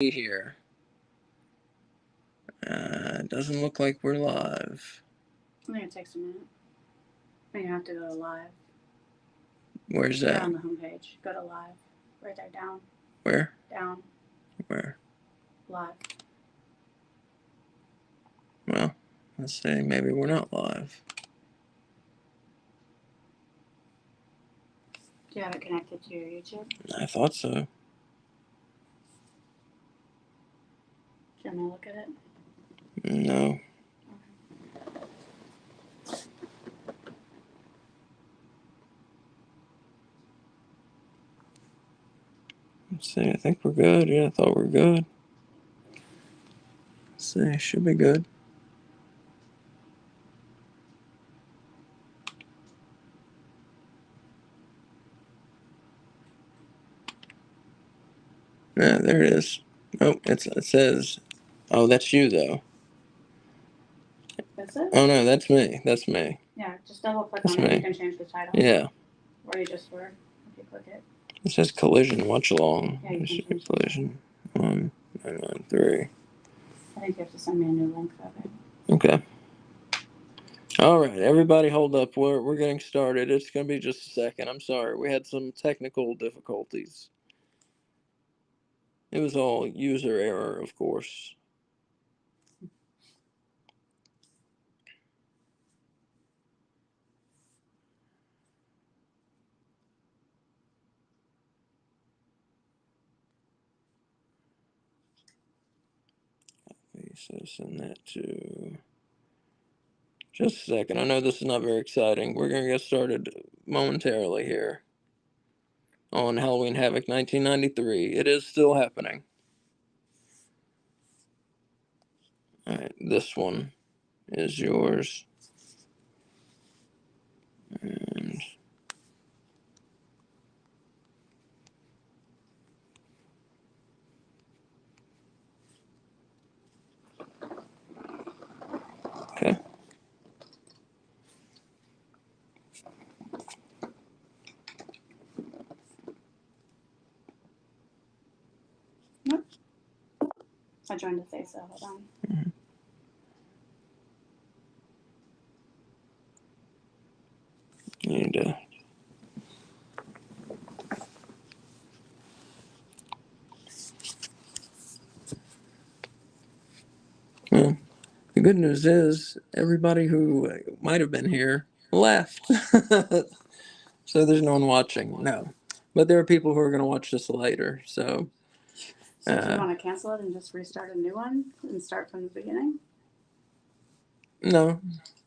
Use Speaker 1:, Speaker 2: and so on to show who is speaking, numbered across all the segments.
Speaker 1: Here. Doesn't look like we're live.
Speaker 2: I think it takes a minute. Then you have to go to live.
Speaker 1: Where's that?
Speaker 2: On the homepage. Go to live. Right there, down.
Speaker 1: Where?
Speaker 2: Down.
Speaker 1: Where?
Speaker 2: Live.
Speaker 1: Well, let's see. Maybe we're not live.
Speaker 2: Do you have it connected to your YouTube?
Speaker 1: I thought so.
Speaker 2: Do you want me to look at it?
Speaker 1: No. Let's see. I think we're good. Yeah, I thought we were good. Let's see. Should be good. Yeah, there it is. Oh, it says. Oh, that's you though.
Speaker 2: That's it?
Speaker 1: Oh no, that's me. That's me.
Speaker 2: Yeah, just double click on it. You can change the title.
Speaker 1: Yeah.
Speaker 2: Or you just were, if you click it.
Speaker 1: It says collision. Watch along.
Speaker 2: Yeah, you can change
Speaker 1: collision. 1993.
Speaker 2: I think you have to send me a new link of it.
Speaker 1: Okay. All right, everybody, hold up. We're getting started. It's gonna be just a second. I'm sorry. We had some technical difficulties. It was all user error, of course. Okay, so send that to. Just a second. I know this is not very exciting. We're gonna get started momentarily here on Halloween Havoc 1993. It is still happening. All right, this one is yours. And okay.
Speaker 2: Nope. I joined to say so. Hold on.
Speaker 1: Mm-hmm. You need to. Well, the good news is everybody who might have been here left. So there's no one watching. No. But there are people who are going to watch this later. So
Speaker 2: do you want to cancel it and just restart a new one and start from the beginning?
Speaker 1: No.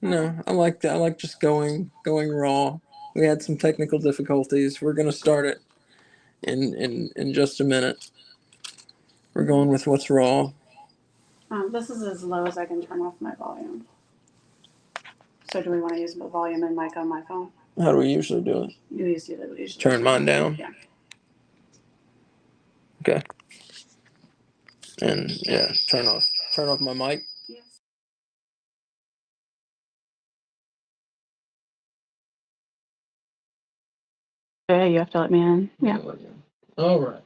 Speaker 1: I like just going raw. We had some technical difficulties. We're going to start it in just a minute. We're going with what's raw.
Speaker 2: This is as low as I can turn off my volume. So do we want to use the volume and mic on my phone?
Speaker 1: How do we usually do it?
Speaker 2: You usually
Speaker 1: turn mine down?
Speaker 2: Yeah.
Speaker 1: Okay. And yeah, turn off my mic.
Speaker 2: Yes. Yeah, you have to let me in. Yeah.
Speaker 1: All right.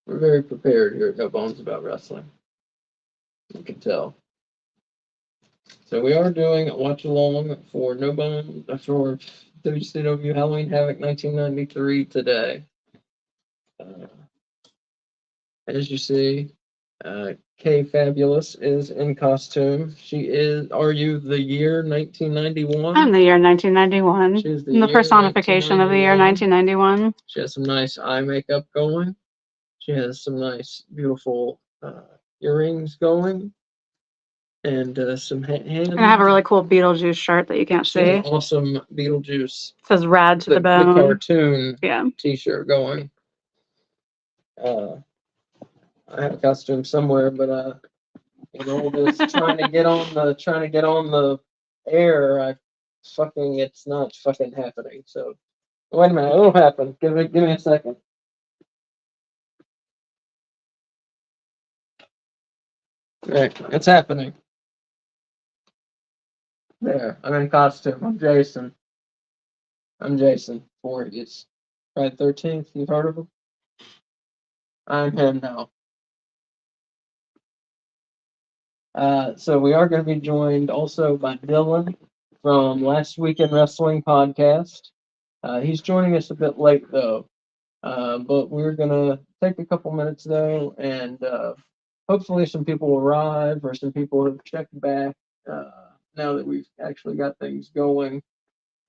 Speaker 1: We're very prepared here at No Bones About Wrestling. You can tell. So we are doing a watch along for No Bones for WCW Halloween Havoc 1993 today. As you see, Kay Fabulous is in costume. She is. Are you the year 1991?
Speaker 2: I'm the year 1991.
Speaker 1: She's
Speaker 2: the personification of the year 1991.
Speaker 1: She has some nice eye makeup going. She has some nice, beautiful earrings going. And some hands.
Speaker 2: And I have a really cool Beetlejuice shirt that you can't see. It
Speaker 1: Awesome Beetlejuice.
Speaker 2: says "Rad to the bone."
Speaker 1: The cartoon
Speaker 2: Yeah.
Speaker 1: T-shirt going. I have a costume somewhere, but And all this trying to get on the air, it's not fucking happening. So wait a minute, it'll happen. Give me a second. Right, it's happening. There, I'm in costume. I'm Jason. Voorhees. Friday 13th, you've heard of him? I'm him now. So we are going to be joined also by Dylan from Last Week in Wrestling podcast. He's joining us a bit late though, but we're going to take a couple minutes though, and hopefully some people will arrive or some people have checked back now that we've actually got things going.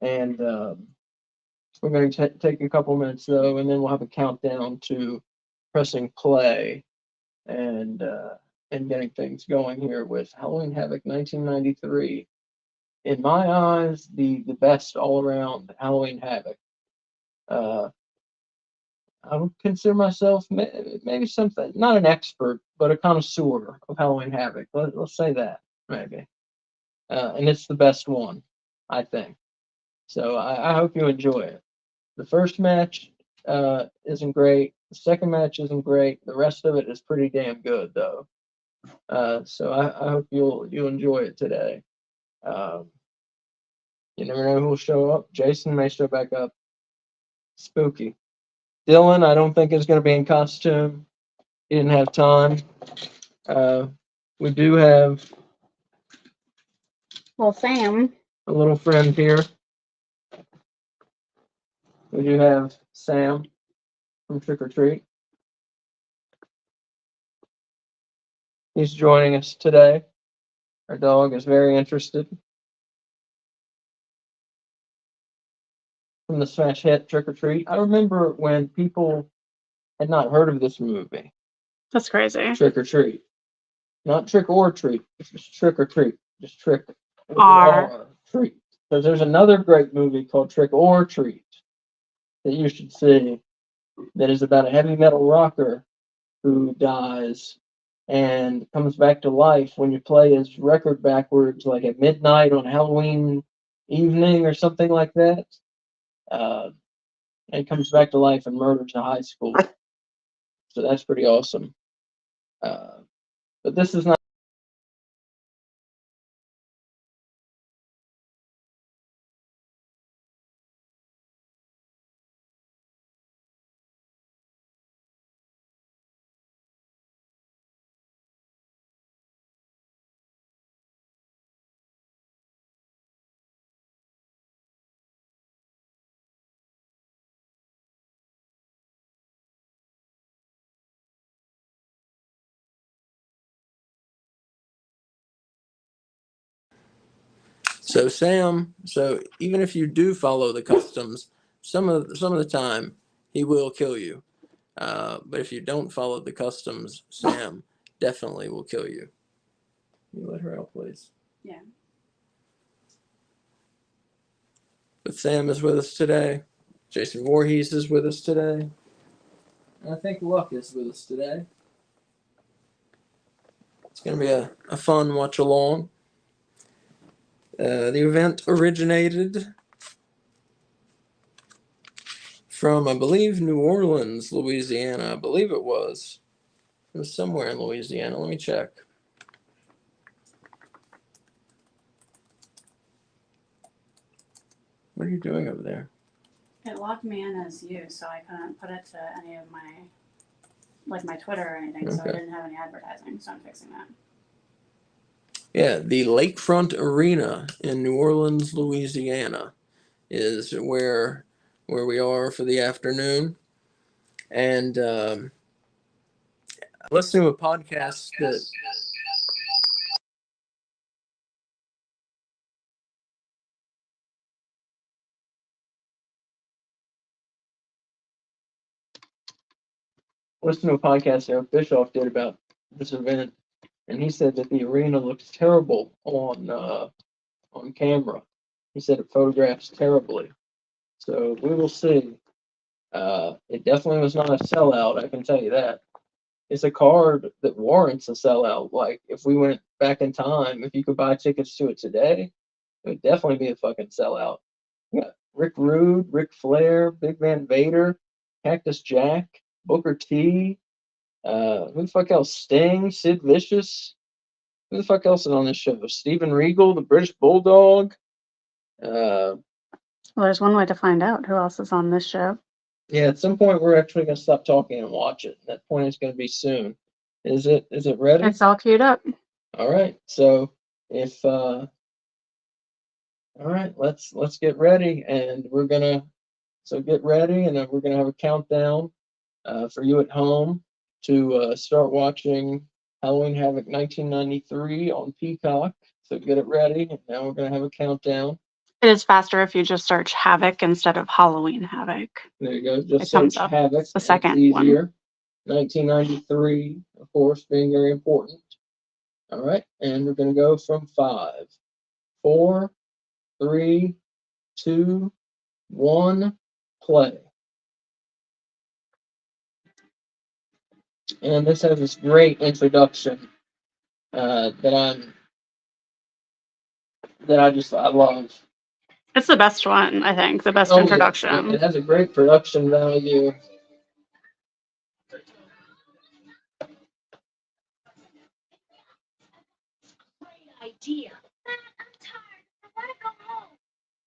Speaker 1: And we're going to take a couple minutes though, and then we'll have a countdown to pressing play and getting things going here with Halloween Havoc 1993. In my eyes, the best all around Halloween Havoc. I would consider myself maybe something, not an expert, but a connoisseur of Halloween Havoc. Let's say that, maybe. And it's the best one, I think. So I hope you enjoy it. The first match isn't great. The second match isn't great. The rest of it is pretty damn good, though. So I hope you'll enjoy it today. You never know who will show up. Jason may show back up. Spooky. Dylan, I don't think is going to be in costume. He didn't have time. We do have
Speaker 2: Sam.
Speaker 1: a little friend here. We do have Sam from Trick or Treat. He's joining us today. Our dog is very interested. From the smash hit Trick or Treat. I remember when people had not heard of this movie.
Speaker 2: That's crazy.
Speaker 1: Trick or Treat. Not Trick or Treat. It's just Trick or Treat. Just Trick
Speaker 2: R.
Speaker 1: Treat. Because there's another great movie called Trick or Treat that you should see that is about a heavy metal rocker who dies and comes back to life when you play his record backwards, like at midnight on Halloween evening or something like that. And comes back to life and murders a high school. So that's pretty awesome. But this is not. So Sam, even if you do follow the customs, some of the time he will kill you. But if you don't follow the customs, Sam definitely will kill you. Can you let her out, please?
Speaker 2: Yeah.
Speaker 1: But Sam is with us today. Jason Voorhees is with us today. And I think Luck is with us today. It's going to be a fun watch along. The event originated from, I believe, New Orleans, Louisiana. I believe it was. It was somewhere in Louisiana. Let me check. What are you doing over there?
Speaker 2: It locked me in as you, so I couldn't put it to any of my Twitter or anything, so I didn't have any advertising, so I'm fixing that.
Speaker 1: Yeah, the Lakefront Arena in New Orleans, Louisiana is where we are for the afternoon. And listening to a podcast that Eric Bischoff did about this event, and he said that the arena looks terrible on camera. He said it photographs terribly. So we will see. It definitely was not a sellout, I can tell you that. it's a card that warrants a sellout. Like, if we went back in time, if you could buy tickets to it today, it would definitely be a fucking sellout. You got Rick Rude, Ric Flair, Big Van Vader, Cactus Jack, Booker T, who the fuck else? Sting, Sid Vicious. Who the fuck else is on this show? Steven Regal, the British Bulldog.
Speaker 2: Well, there's one way to find out who else is on this show.
Speaker 1: Yeah, at some point we're actually gonna stop talking and watch it. That point is gonna be soon. Is it ready?
Speaker 2: It's all queued up.
Speaker 1: All right. So if all right, let's get ready, and we're gonna get ready, and then we're gonna have a countdown for you at home to start watching Halloween Havoc 1993 on Peacock. So get it ready. And now we're gonna have a countdown.
Speaker 2: It is faster if you just search Havoc instead of Halloween Havoc.
Speaker 1: There you go. Just
Speaker 2: It comes
Speaker 1: search
Speaker 2: up.
Speaker 1: Havoc.
Speaker 2: It's the second
Speaker 1: easier. 1993, of course, being very important. All right, and we're gonna go from 5, 4, 3, 2, 1, play. And this has this great introduction that I love.
Speaker 2: It's the best one, I think. The best introduction.
Speaker 1: Yeah. It has a great production value.
Speaker 3: Great idea. I'm tired. I want to go home.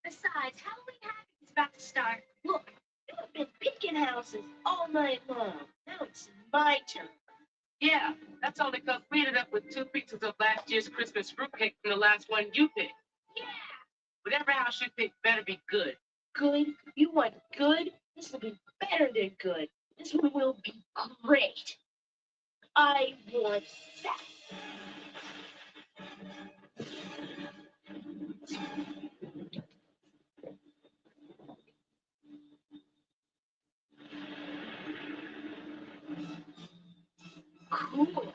Speaker 3: Besides, Halloween Havoc is about to start. Look, you have been picking houses all night long. Now it's my turn.
Speaker 4: Yeah, that's only because we ended up with 2 pieces of last year's Christmas fruitcake from the last one you picked.
Speaker 3: Yeah.
Speaker 4: Whatever house you pick better be good.
Speaker 3: Good? You want good? This will be better than good. This one will be great. I want that. Cool.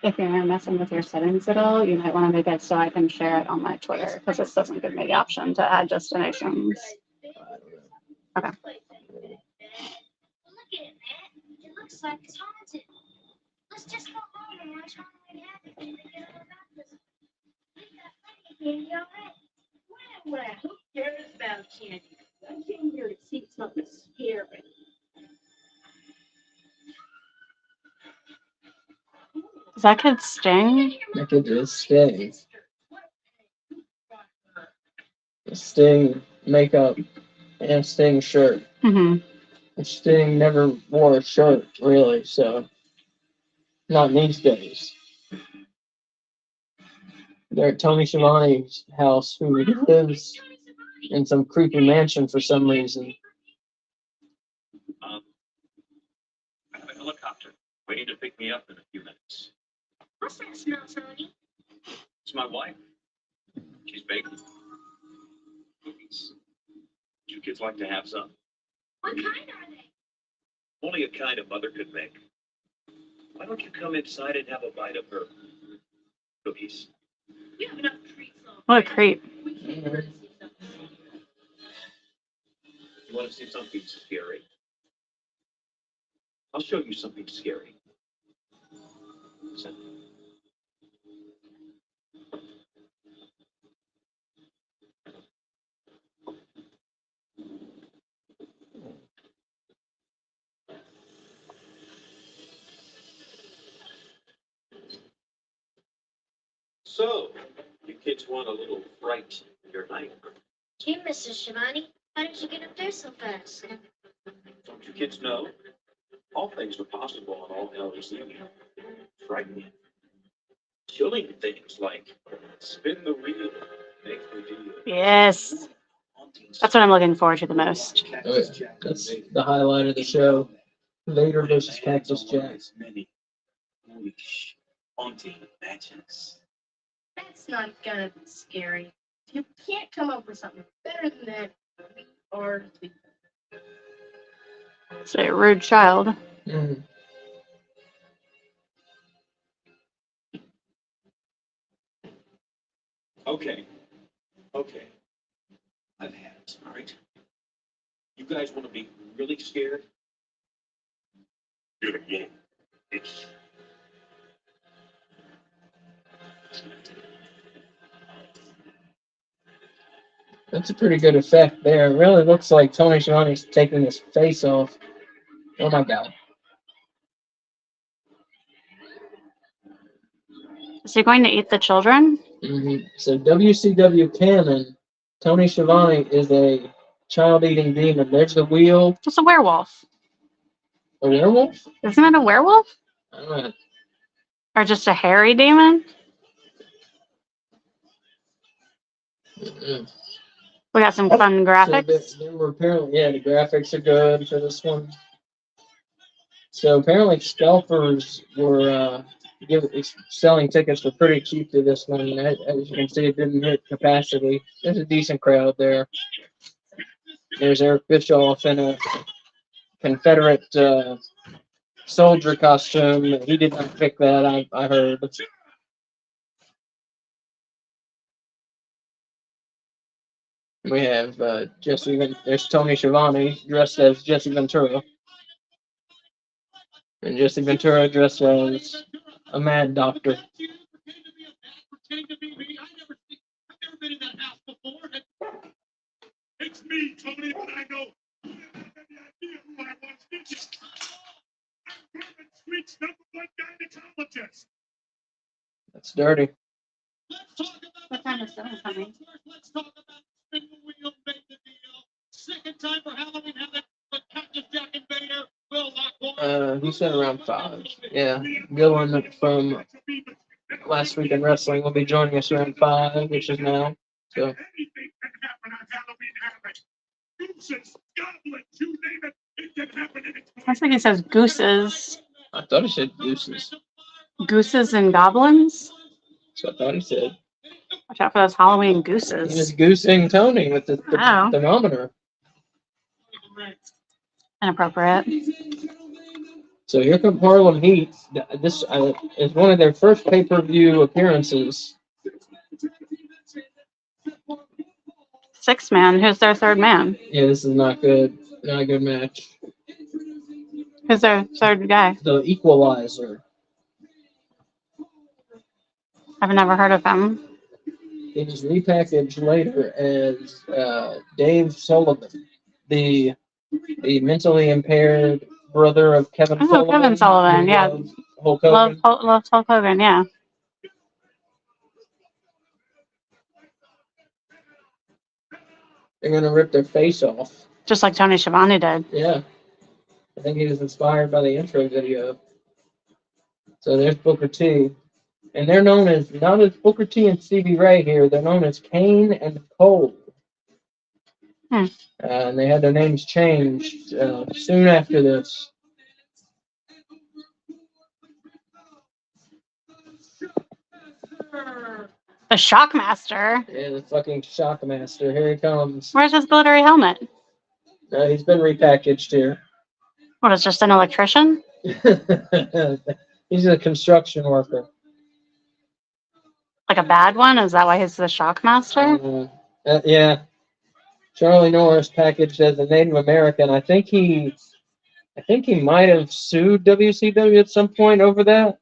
Speaker 2: If you're messing with your settings at all, you might want to make it so I can share it on my Twitter, because this doesn't give me the option to add destinations. Okay.
Speaker 3: Look at it, Matt. It looks like it's haunted. Let's just go home and watch Halloween Havoc and forget all about this. We got plenty of candy already. Well, who cares about candy? I came here to see something scary.
Speaker 2: Is that kid Sting?
Speaker 1: That kid is Sting. Sting makeup and Sting shirt.
Speaker 2: Mm-hmm.
Speaker 1: Sting never wore a shirt, really, so not these days. They're at Tony Schiavone's house, who lives in some creepy mansion for some reason.
Speaker 5: I have a helicopter waiting to pick me up in a few minutes.
Speaker 3: What's that smell, Tony?
Speaker 5: It's my wife. She's baking cookies. You kids like to have some?
Speaker 3: What kind are they?
Speaker 5: Only a kind a mother could make. Why don't you come inside and have a bite of her cookies?
Speaker 3: We have enough treats.
Speaker 2: What a creep.
Speaker 5: You want to see something scary? I'll show you something scary. Listen. So, you kids want a little fright in your night?
Speaker 3: Gee, Mrs. Shivani, how did you get up there so fast?
Speaker 5: Don't you kids know? All things are possible on All Hallows Eve. Frightening. Chilling things like spin the wheel, make the deal.
Speaker 2: Yes. That's what I'm looking forward to the most.
Speaker 1: Oh, yeah. That's the highlight of the show. Vader versus Cactus Jack.
Speaker 5: Many foolish, haunting matches.
Speaker 3: That's not gonna be scary. If you can't come up with something better than that, we are the
Speaker 2: Say a rude child.
Speaker 1: Mm.
Speaker 5: Okay. I've had it, all right? You guys want to be really scared? Get him low.
Speaker 6: That's a pretty good effect there. It really looks like Tony Schiavone's taking his face off. Oh my god.
Speaker 2: Is he going to eat the children?
Speaker 6: So WCW canon, Tony Schiavone is a child-eating demon. There's the wheel.
Speaker 2: Just a werewolf.
Speaker 6: A werewolf?
Speaker 2: Isn't it a werewolf?
Speaker 6: I don't know.
Speaker 2: Or just a hairy demon?
Speaker 6: Mm-mm.
Speaker 2: We got some fun graphics.
Speaker 6: So there were apparently, the graphics are good for this one. So apparently scalpers were selling tickets for pretty cheap to this one. And as you can see, it didn't hit capacity. There's a decent crowd there. There's Eric Bischoff in a Confederate soldier costume. He did not pick that, I heard. We have there's Tony Schiavone dressed as Jesse Ventura. And Jesse Ventura dressed as a mad doctor.
Speaker 5: It's me, Tony, but I know. You don't have any idea who I was, did you? I'm Bourbon Street's #1 gynecologist.
Speaker 6: That's dirty.
Speaker 5: Let's talk about
Speaker 2: What time is dinner coming?
Speaker 5: Let's talk about spin the wheel, make the deal. Second time for Halloween Havoc, but Cactus Jack and Vader will lock one.
Speaker 6: He said around 5. Yeah. Dylan from Last Week in Wrestling will be joining us around 5, which is now. So.
Speaker 5: Anything can happen on Halloween Havoc. Gooses, goblins, you name it, it can happen anytime.
Speaker 2: I think it says gooses.
Speaker 6: I thought he said gooses.
Speaker 2: Gooses and goblins?
Speaker 6: So I thought he said.
Speaker 2: Watch out for those Halloween
Speaker 6: He was
Speaker 2: gooses.
Speaker 6: goosing Tony with the
Speaker 2: Oh.
Speaker 6: thermometer.
Speaker 2: Inappropriate.
Speaker 6: So here come Harlem Heat. This is one of their first pay-per-view appearances.
Speaker 2: 6-man. Who's their third man?
Speaker 6: Yeah, this is not good. Not a good match.
Speaker 2: Who's their third guy?
Speaker 6: The Equalizer.
Speaker 2: I've never heard of him.
Speaker 6: He was repackaged later as Dave Sullivan, the mentally impaired brother of Kevin
Speaker 2: Oh,
Speaker 6: Sullivan.
Speaker 2: Kevin Sullivan,
Speaker 6: who
Speaker 2: yeah.
Speaker 6: loves Hulk Hogan.
Speaker 2: Love Hulk Hogan, yeah.
Speaker 6: They're gonna rip their face off.
Speaker 2: Just like Tony Schiavone did.
Speaker 6: Yeah. I think he was inspired by the intro video. So there's Booker T. And they're known as, not as Booker T and Stevie Ray here, they're known as Kane and Cole. And they had their names changed soon after this.
Speaker 2: The Shockmaster.
Speaker 6: Yeah, the fucking Shockmaster. Here he comes.
Speaker 2: Where's his glittery helmet?
Speaker 6: He's been repackaged here.
Speaker 2: What, it's just an electrician?
Speaker 6: He's a construction worker.
Speaker 2: Like a bad one? Is that why he's the Shockmaster?
Speaker 6: Yeah. Charlie Norris packaged as a Native American. I think he might have sued WCW at some point over that.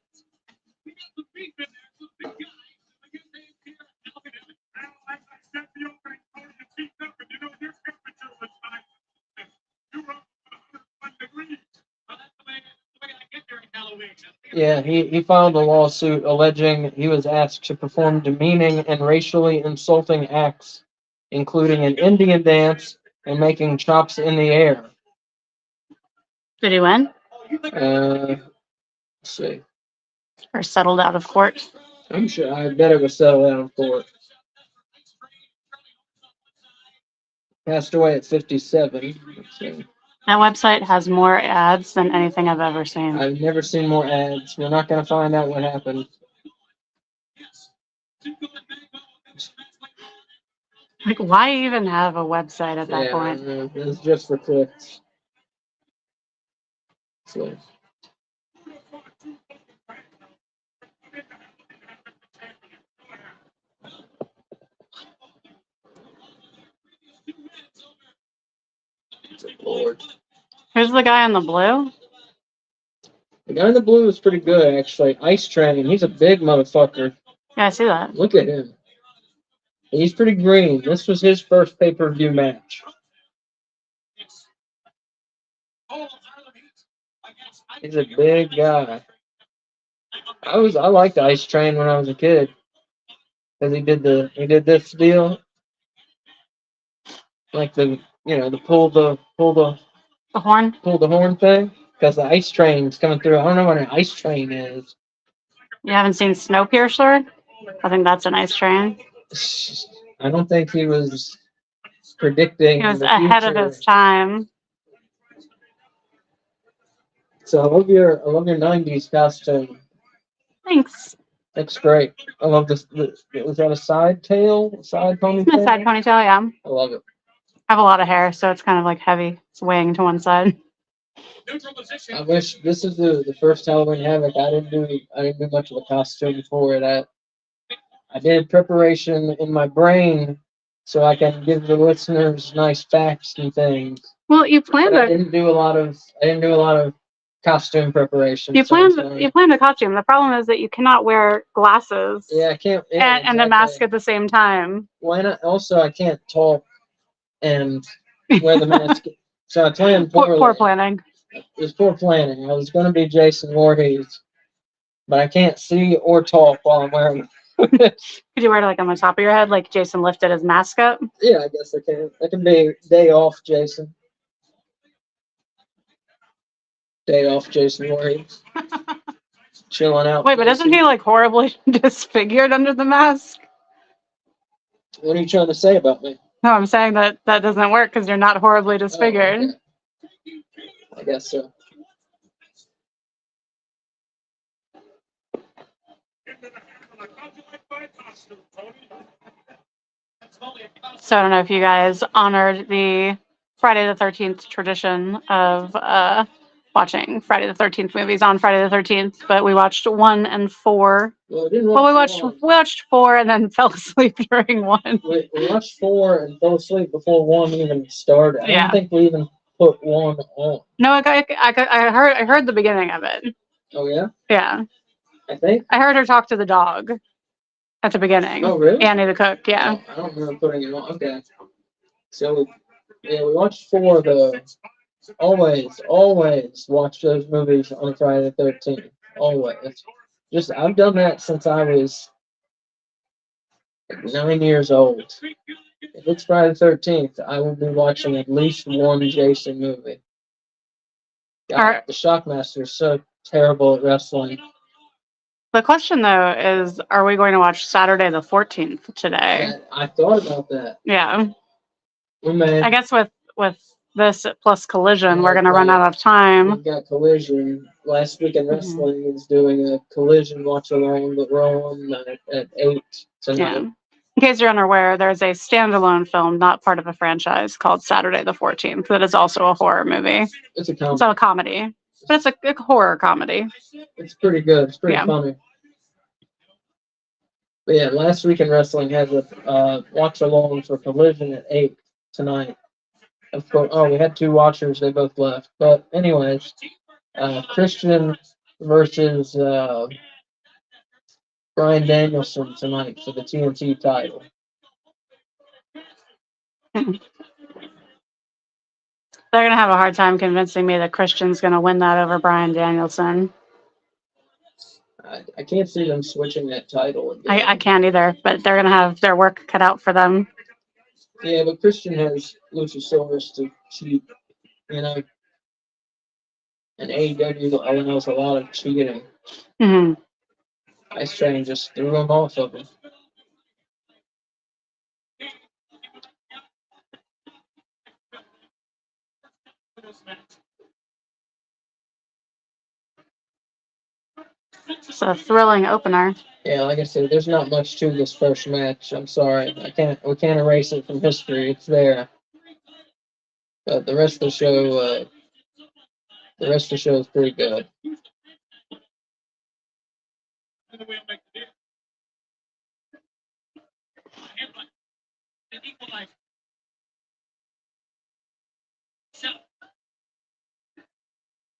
Speaker 6: Yeah, he filed a lawsuit alleging he was asked to perform demeaning and racially insulting acts, including an Indian dance and making chops in the air.
Speaker 2: Did he win?
Speaker 6: Let's see.
Speaker 2: Or settled out of court?
Speaker 6: I'm sure. I bet it was settled out of court. Passed away at 57. Let's see.
Speaker 2: That website has more ads than anything I've ever seen.
Speaker 6: I've never seen more ads. We're not going to find out what happened.
Speaker 2: Like, why even have a website at that point?
Speaker 6: It's just for clicks. So. Good Lord.
Speaker 2: Who's the guy in the blue?
Speaker 6: The guy in the blue is pretty good, actually. Ice Train. He's a big motherfucker.
Speaker 2: Yeah, I see that.
Speaker 6: Look at him. He's pretty green. This was his first pay-per-view match. He's a big guy. I liked Ice Train when I was a kid. Because he did this deal. Like the pull the
Speaker 2: The horn?
Speaker 6: thing. Because the ice train's coming through. I don't know what an ice train is.
Speaker 2: You haven't seen Snowpiercer? I think that's a nice train.
Speaker 6: I don't think he was predicting
Speaker 2: He was
Speaker 6: the
Speaker 2: ahead of
Speaker 6: future.
Speaker 2: his time.
Speaker 6: So I love your '90s costume.
Speaker 2: Thanks.
Speaker 6: That's great. I love this. Was that a side tail? Side ponytail?
Speaker 2: A side ponytail, yeah.
Speaker 6: I love it.
Speaker 2: I have a lot of hair, so it's kind of like heavy. It's weighing to one side.
Speaker 6: I wish this is the first Halloween Havoc. I didn't do much of a costume for it. I did preparation in my brain so I can give the listeners nice facts and things.
Speaker 2: Well, you planned
Speaker 6: But I
Speaker 2: it.
Speaker 6: didn't do a lot of costume preparation.
Speaker 2: You planned a costume. The problem is that you cannot wear glasses
Speaker 6: Yeah, I can't. Yeah,
Speaker 2: and a mask at the same time.
Speaker 6: Why not? Also, I can't talk and wear the mask. So I planned poorly.
Speaker 2: Poor planning.
Speaker 6: It was poor planning. I was going to be Jason Voorhees, but I can't see or talk while I'm wearing it.
Speaker 2: Could you wear it like on the top of your head, like Jason lifted his mask up?
Speaker 6: Yeah, I guess I can. I can be day off Jason. Day off Jason Voorhees. Chilling out.
Speaker 2: Wait, but isn't he like horribly disfigured under the mask?
Speaker 6: What are you trying to say about me?
Speaker 2: No, I'm saying that doesn't work because you're not horribly disfigured.
Speaker 6: Oh, okay. I guess so.
Speaker 2: So I don't know if you guys honored the Friday the 13th tradition of watching Friday the 13th movies on Friday the 13th, but we watched 1 and 4.
Speaker 6: Well, we
Speaker 2: watched 4 and then fell asleep during 1.
Speaker 6: We watched 4 and fell asleep before 1 even started. I
Speaker 2: Yeah.
Speaker 6: don't think we even put 1 on.
Speaker 2: No, I heard the beginning of it.
Speaker 6: Oh yeah?
Speaker 2: Yeah.
Speaker 6: I think.
Speaker 2: I heard her talk to the dog at the beginning.
Speaker 6: Oh really?
Speaker 2: Annie the cook, yeah.
Speaker 6: Oh, I don't remember putting it on. Okay. So we watched 4 though. Always watch those movies on Friday the 13th. Always. I've done that since I was 9 years old. If it's Friday the 13th, I will be watching at least one Jason movie. God, the Shockmaster is so terrible at wrestling.
Speaker 2: The question though is, are we going to watch Saturday the 14th today?
Speaker 6: I thought about that.
Speaker 2: Yeah.
Speaker 6: We may.
Speaker 2: I guess with this plus Collision, we're going to run out of time.
Speaker 6: We've got Collision. Last Weekend Wrestling is doing a Collision watch along, but we're on at 8 tonight.
Speaker 2: Yeah. In case you're unaware, there's a standalone film, not part of a franchise, called Saturday the 14th, that is also a horror movie.
Speaker 6: It's a comedy.
Speaker 2: It's not a comedy, but it's a horror comedy.
Speaker 6: It's pretty good. It's pretty funny. But yeah, Last Weekend Wrestling has a watch along for Collision at 8 tonight. Of course, we had 2 watchers. They both left. But anyways, Christian versus Bryan Danielson tonight for the TNT title.
Speaker 2: They're going to have a hard time convincing me that Christian's going to win that over Bryan Danielson.
Speaker 6: I can't see them switching that title again.
Speaker 2: I can't either, but they're going to have their work cut out for them.
Speaker 6: Yeah, but Christian has Luchasaurus to cheat, you know. And AEW allows a lot of cheating.
Speaker 2: Mm-hmm.
Speaker 6: Ice Train just threw him off of him.
Speaker 2: It's a thrilling opener.
Speaker 6: Yeah, like I said, there's not much to this first match. I'm sorry. We can't erase it from history. It's there. But the rest of the show is pretty good.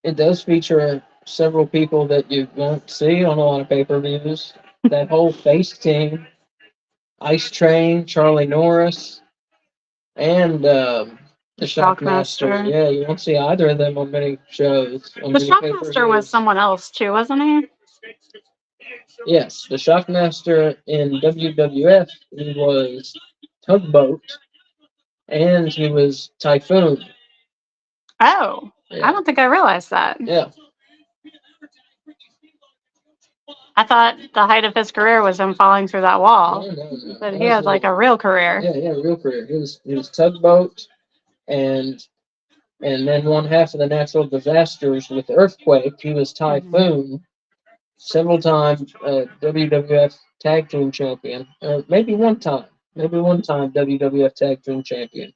Speaker 6: It does feature several people that you won't see on a lot of pay-per-views. That whole face team, Ice Train, Charlie Norris, and the Shockmaster.
Speaker 2: Shockmaster.
Speaker 6: Yeah, you won't see either of them on many shows. On
Speaker 2: The
Speaker 6: many
Speaker 2: Shockmaster was
Speaker 6: pay-per-views.
Speaker 2: someone else too, wasn't he?
Speaker 6: Yes, the Shockmaster in WWF, he was Tugboat, and he was Typhoon.
Speaker 2: Oh, I
Speaker 6: Yeah,
Speaker 2: don't think I realized that.
Speaker 6: yeah.
Speaker 2: I thought the height of his career was him falling through that wall,
Speaker 6: No.
Speaker 2: but he had like a real career.
Speaker 6: Yeah, real career. He was Tugboat, and then one half of the natural disasters with Earthquake, he was Typhoon. Several times WWF Tag Team Champion, maybe one time WWF Tag Team Champion.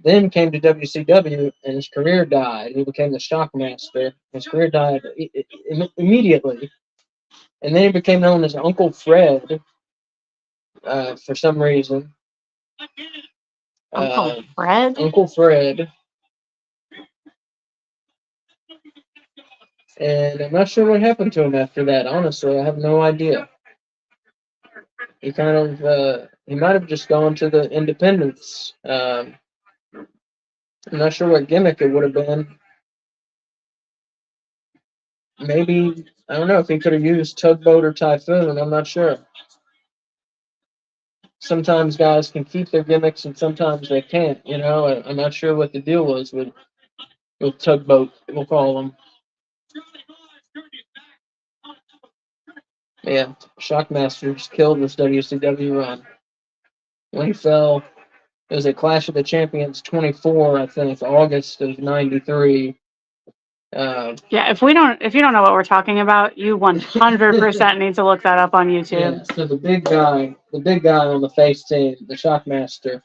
Speaker 6: Then came to WCW and his career died. He became the Shockmaster. His career died immediately, and then he became known as Uncle Fred for some reason.
Speaker 2: Uncle Fred?
Speaker 6: Uncle Fred. And I'm not sure what happened to him after that. Honestly, I have no idea. He kind of, he might have just gone to the independents. I'm not sure what gimmick it would have been. Maybe, I don't know if he could have used Tugboat or Typhoon. I'm not sure. Sometimes guys can keep their gimmicks and sometimes they can't. You know, I'm not sure what the deal was with Tugboat, we'll call him. Yeah, Shockmaster just killed this WCW run. When he fell, it was a Clash of the Champions 24, I think, August of '93.
Speaker 2: Yeah, if you don't know what we're talking about, you 100% need to look that up on YouTube.
Speaker 6: Yeah, so the big guy on the face team, the Shockmaster,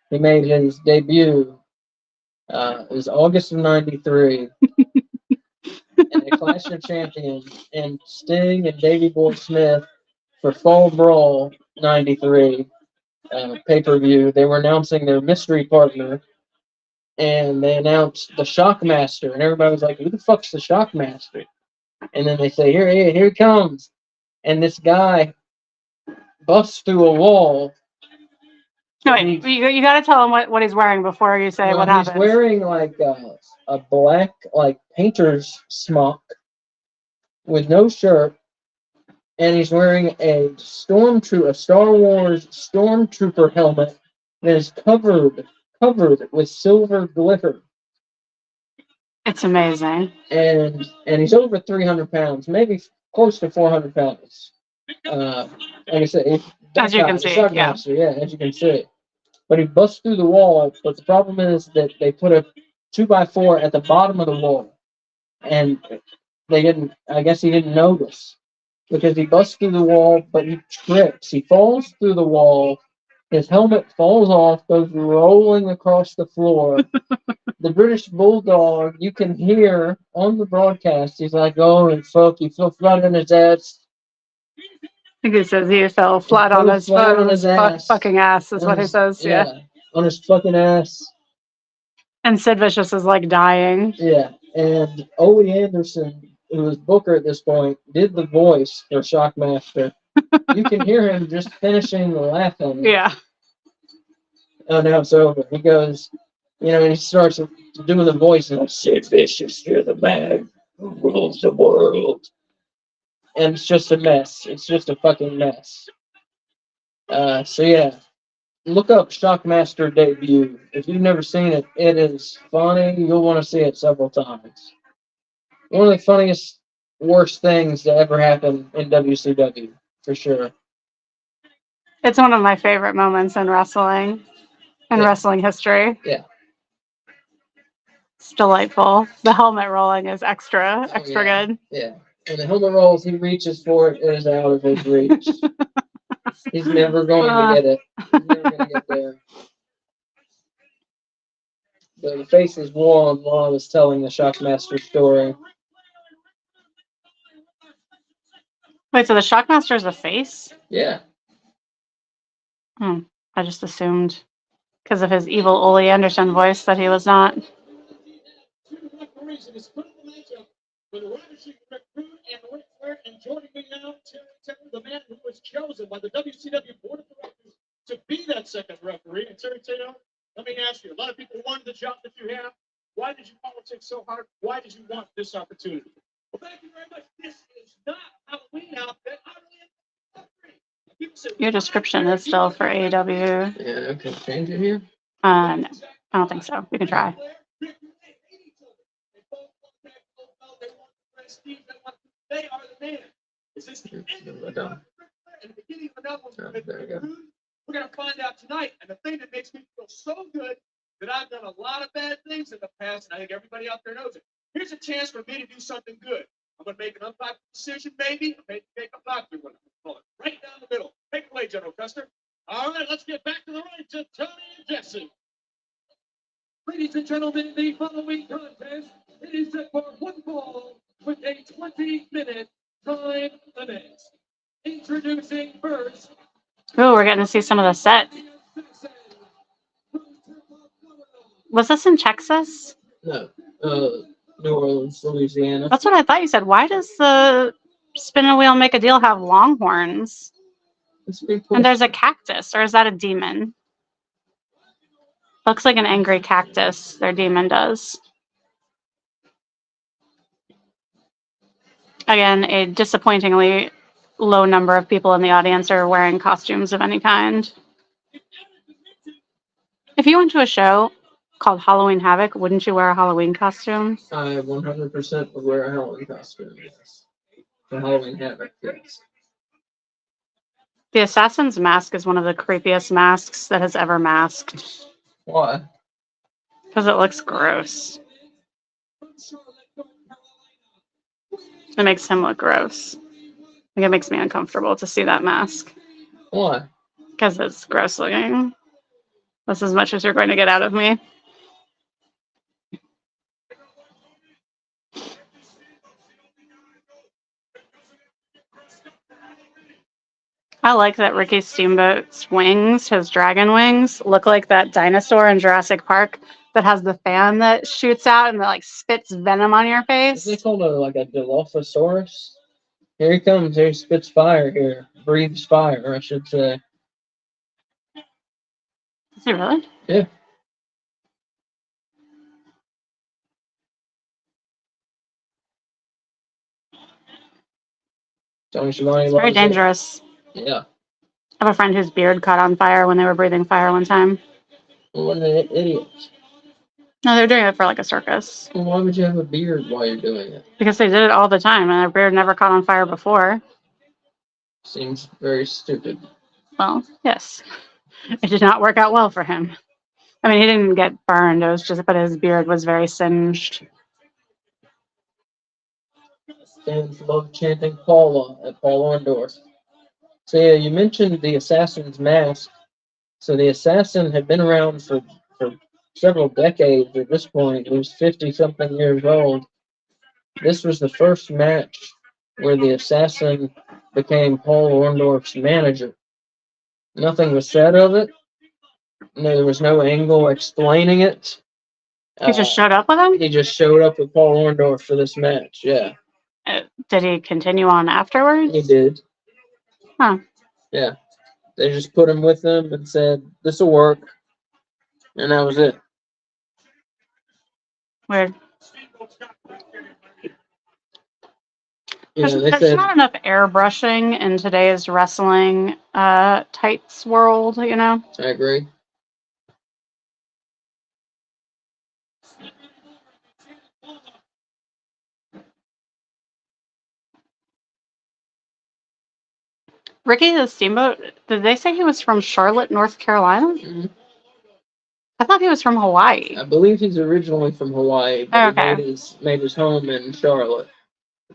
Speaker 6: he made his debut. It was August of '93. And a Clash of Champions, and Sting and Davey Boy Smith for Fall Brawl '93 pay-per-view. They were announcing their mystery partner, and they announced the Shockmaster, and everybody was like, "Who the fuck's the Shockmaster?" And then they say, "Here he comes," and this guy busts through a wall.
Speaker 2: No, wait, you got to tell him what he's wearing before you say what happens.
Speaker 6: He's wearing like a black like painter's smock with no shirt, and he's wearing a Star Wars Stormtrooper helmet that is covered with silver glitter.
Speaker 2: It's amazing.
Speaker 6: And he's over 300 pounds, maybe close to 400 pounds. Like I said,
Speaker 2: as you can see, yeah,
Speaker 6: as you can see. But he busts through the wall. But the problem is that they put a 2x4 at the bottom of the wall, and they didn't. I guess he didn't notice because he busts through the wall, but he trips. He falls through the wall. His helmet falls off, goes rolling across the floor. The British Bulldog, you can hear on the broadcast. He's like, "Oh, fuck! He fell flat on his ass."
Speaker 2: I think he says he fell flat on his ass. Fucking ass is what he says. Yeah,
Speaker 6: on his fucking ass.
Speaker 2: And Sid Vicious is like dying.
Speaker 6: Yeah, and Ole Anderson, who was Booker at this point, did the voice for Shockmaster. You can hear him just finishing laughing.
Speaker 2: Yeah.
Speaker 6: Oh, now it's over. He goes, and he starts doing the voice, and like, "Sid Vicious, you're the man who rules the world." And it's just a mess. It's just a fucking mess. So yeah, look up Shockmaster debut. If you've never seen it, it is funny. You'll want to see it several times. One of the funniest, worst things to ever happen in WCW, for sure.
Speaker 2: It's one of my favorite moments in wrestling, wrestling history.
Speaker 6: Yeah.
Speaker 2: It's delightful. The helmet rolling is extra good.
Speaker 6: Yeah. And the helmet rolls, he reaches for it, it is out of his reach. He's never going to get it. He's never going to get there. The face is warm while I was telling the Shockmaster story.
Speaker 2: Wait, so the Shockmaster is a face?
Speaker 6: Yeah.
Speaker 2: I just assumed because of his evil Ole Anderson voice that he was not.
Speaker 5: reason, it's critical matchup for the Ravishing Recruit and Wrestler. And joining me now, Terry Taylor, the man who was chosen by the WCW Board of Directors to be that second referee. And Terry Taylor, let me ask you, a lot of people wanted the job that you have. Why did you politics so hard? Why did you want this opportunity? Well, thank you very much. This is not Halloween outfit.
Speaker 2: Your description is still for AEW.
Speaker 6: Yeah, okay, change it here.
Speaker 2: No, I don't think so. You can try.
Speaker 5: They are the man. Is this the end of the and the beginning of another one?
Speaker 6: There we go.
Speaker 5: We're going to find out tonight. And the thing that makes me feel so good that I've done a lot of bad things in the past, and I think everybody out there knows it. Here's a chance for me to do something good. I'm going to make an unpopular decision, maybe. Maybe make a popular one. Right down the middle. Take it away, General Custer. All right, let's get back to the right to Tony and Jesse. Ladies and gentlemen, the following contest, it is set for one fall with a 20-minute time limit. Introducing first.
Speaker 2: Oh, we're getting to see some of the set. Was this in Texas?
Speaker 6: No, New Orleans, Louisiana.
Speaker 2: That's what I thought you said. Why does the spinning wheel make a deal have longhorns?
Speaker 6: That's a big cool.
Speaker 2: And there's a cactus, or is that a demon? Looks like an angry cactus, their demon does. Again, a disappointingly low number of people in the audience are wearing costumes of any kind. If you went to a show called Halloween Havoc, wouldn't you wear a Halloween costume?
Speaker 6: I 100% would wear a Halloween costume, yes. The Halloween Havoc, yes.
Speaker 2: The assassin's mask is one of the creepiest masks that has ever masked.
Speaker 6: Why?
Speaker 2: Because it looks gross. It makes him look gross. Like, it makes me uncomfortable to see that mask.
Speaker 6: Why?
Speaker 2: Because it's gross looking. That's as much as you're going to get out of me. I like that Ricky Steamboat's wings, his dragon wings, look like that dinosaur in Jurassic Park that has the fan that shoots out and that like spits venom on your face.
Speaker 6: Is it called like a Dilophosaurus? Here he comes. Here he spits fire here. Breathes fire, I should say.
Speaker 2: Is he really?
Speaker 6: Yeah. Tony Schiavone
Speaker 2: It's very
Speaker 6: loves it.
Speaker 2: dangerous.
Speaker 6: Yeah.
Speaker 2: I have a friend whose beard caught on fire when they were breathing fire one time.
Speaker 6: Well, what an idiots.
Speaker 2: No, they're doing it for like a circus.
Speaker 6: Well, why would you have a beard while you're doing it?
Speaker 2: Because they did it all the time and their beard never caught on fire before.
Speaker 6: Seems very stupid.
Speaker 2: Well, yes. It did not work out well for him. I mean, he didn't get burned. It was just, but his beard was very singed.
Speaker 6: Fans love chanting Paula at Paul Orndorff. So yeah, you mentioned the assassin's mask. So the assassin had been around for several decades at this point. He was 50-something years old. This was the first match where the assassin became Paul Orndorff's manager. Nothing was said of it. No, there was no angle explaining it.
Speaker 2: He just showed up with him?
Speaker 6: He just showed up with Paul Orndorff for this match, yeah.
Speaker 2: Did he continue on afterwards?
Speaker 6: He did.
Speaker 2: Huh.
Speaker 6: Yeah. They just put him with them and said, this'll work. And that was it.
Speaker 2: Weird.
Speaker 6: You know, they
Speaker 2: There's
Speaker 6: said,
Speaker 2: not enough airbrushing in today's wrestling tights world, you know?
Speaker 6: I agree.
Speaker 2: Ricky the Steamboat, did they say he was from Charlotte, North Carolina?
Speaker 6: Mm-hmm.
Speaker 2: I thought he was from Hawaii.
Speaker 6: I believe he's originally from Hawaii, but
Speaker 2: Okay.
Speaker 6: he made his home in Charlotte.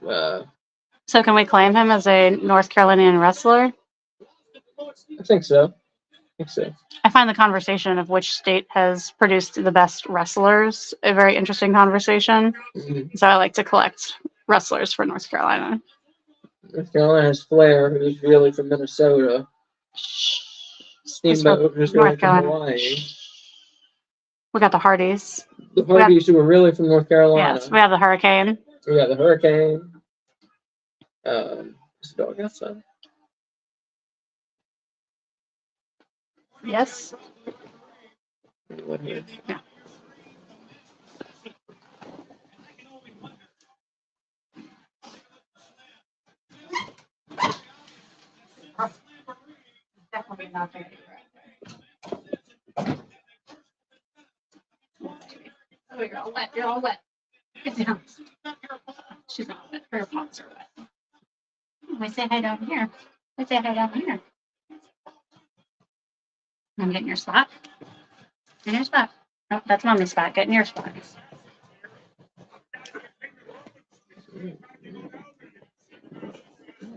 Speaker 2: So can we claim him as a North Carolinian wrestler?
Speaker 6: I think so.
Speaker 2: I find the conversation of which state has produced the best wrestlers a very interesting conversation.
Speaker 6: Mm-hmm.
Speaker 2: So I like to collect wrestlers for North Carolina.
Speaker 6: North Carolina has Flair, who's really from Minnesota. Steamboat, who's really
Speaker 2: North
Speaker 6: from
Speaker 2: Carolina.
Speaker 6: Hawaii.
Speaker 2: We got the Hardys.
Speaker 6: The Hardys who were really from North Carolina.
Speaker 2: Yes, we have the Hurricane.
Speaker 6: We got the Hurricane. Is the dog outside?
Speaker 2: Yes.
Speaker 6: What here?
Speaker 2: Yeah. Definitely not there. Oh, you're all wet. You're all wet. Get down. She's not wet. Her paws are wet. I say hi down here. I say hi down here. I'm getting your spot. In your spot. Oh, that's mommy's spot. Get in your spot.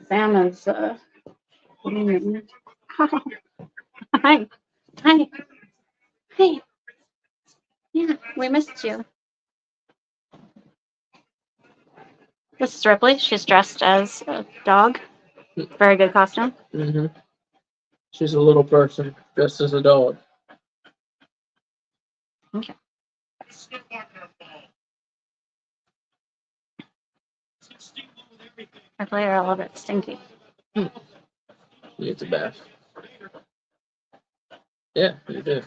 Speaker 2: Sam is hi. Hi. Hey. Yeah, we missed you. This is Ripley. She's dressed as a dog. Very good costume.
Speaker 6: Mm-hmm. She's a little person dressed as a dog.
Speaker 2: Okay. Ripley are a little bit stinky.
Speaker 6: Needs a bath. Yeah, you do.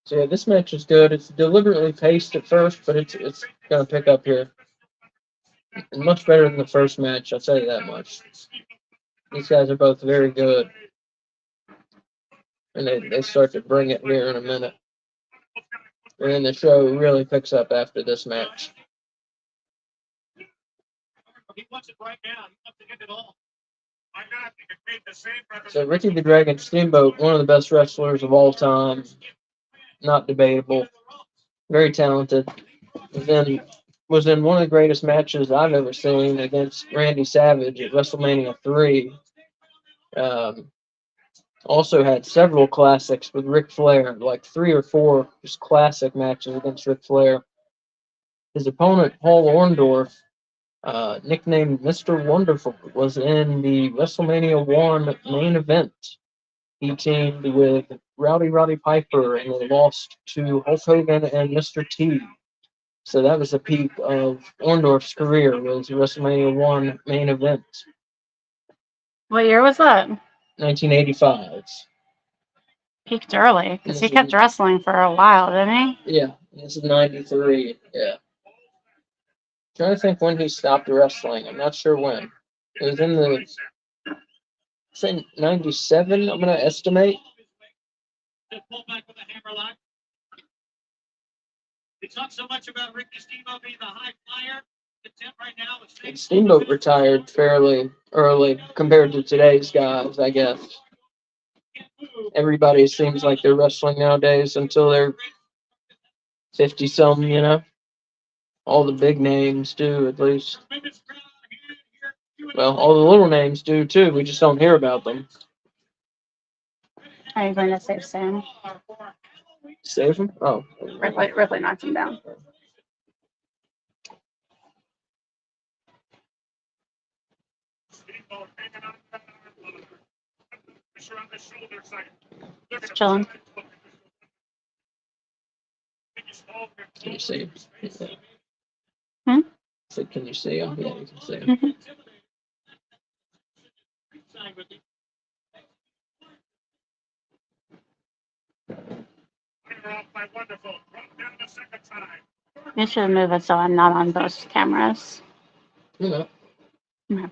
Speaker 6: So yeah, this match is good. It's deliberately paced at first, but it's gonna pick up here. And much better than the first match, I'll tell you that much. These guys are both very good. And they start to bring it here in a minute. And then the show really picks up after this match. So Ricky the Dragon Steamboat, one of the best wrestlers of all time. Not debatable. Very talented. And then was in one of the greatest matches I've ever seen against Randy Savage at WrestleMania 3. Also had several classics with Ric Flair, like 3 or 4 just classic matches against Ric Flair. His opponent, Paul Orndorff, nicknamed Mr. Wonderful, was in the WrestleMania 1 main event. He teamed with Roddy Piper, and they lost to Hulk Hogan and Mr. T. So that was the peak of Orndorff's career, was WrestleMania 1 main event.
Speaker 2: What year was that?
Speaker 6: 1985.
Speaker 2: Peaked early, because he kept wrestling for a while, didn't he?
Speaker 6: Yeah, this is 93. Yeah. Trying to think when he stopped wrestling. I'm not sure when. It was in the, say 97, I'm going to estimate.
Speaker 5: It's not so much about Ricky Steamboat being the high flyer. Right now
Speaker 6: And Steamboat retired fairly early compared to today's guys, I guess. Everybody seems like they're wrestling nowadays until they're 50-something, you know? All the big names do, at least. Well, all the little names do, too. We just don't hear about them.
Speaker 2: Are you going to save Sam?
Speaker 6: Save him? Oh.
Speaker 2: Ripley knocked him down. Just chilling.
Speaker 6: Can you see him?
Speaker 2: Hmm?
Speaker 6: So can you see him? Yeah, you can see him.
Speaker 2: Mm-hmm. You should move it so I'm not on both cameras.
Speaker 6: You know.
Speaker 2: Okay.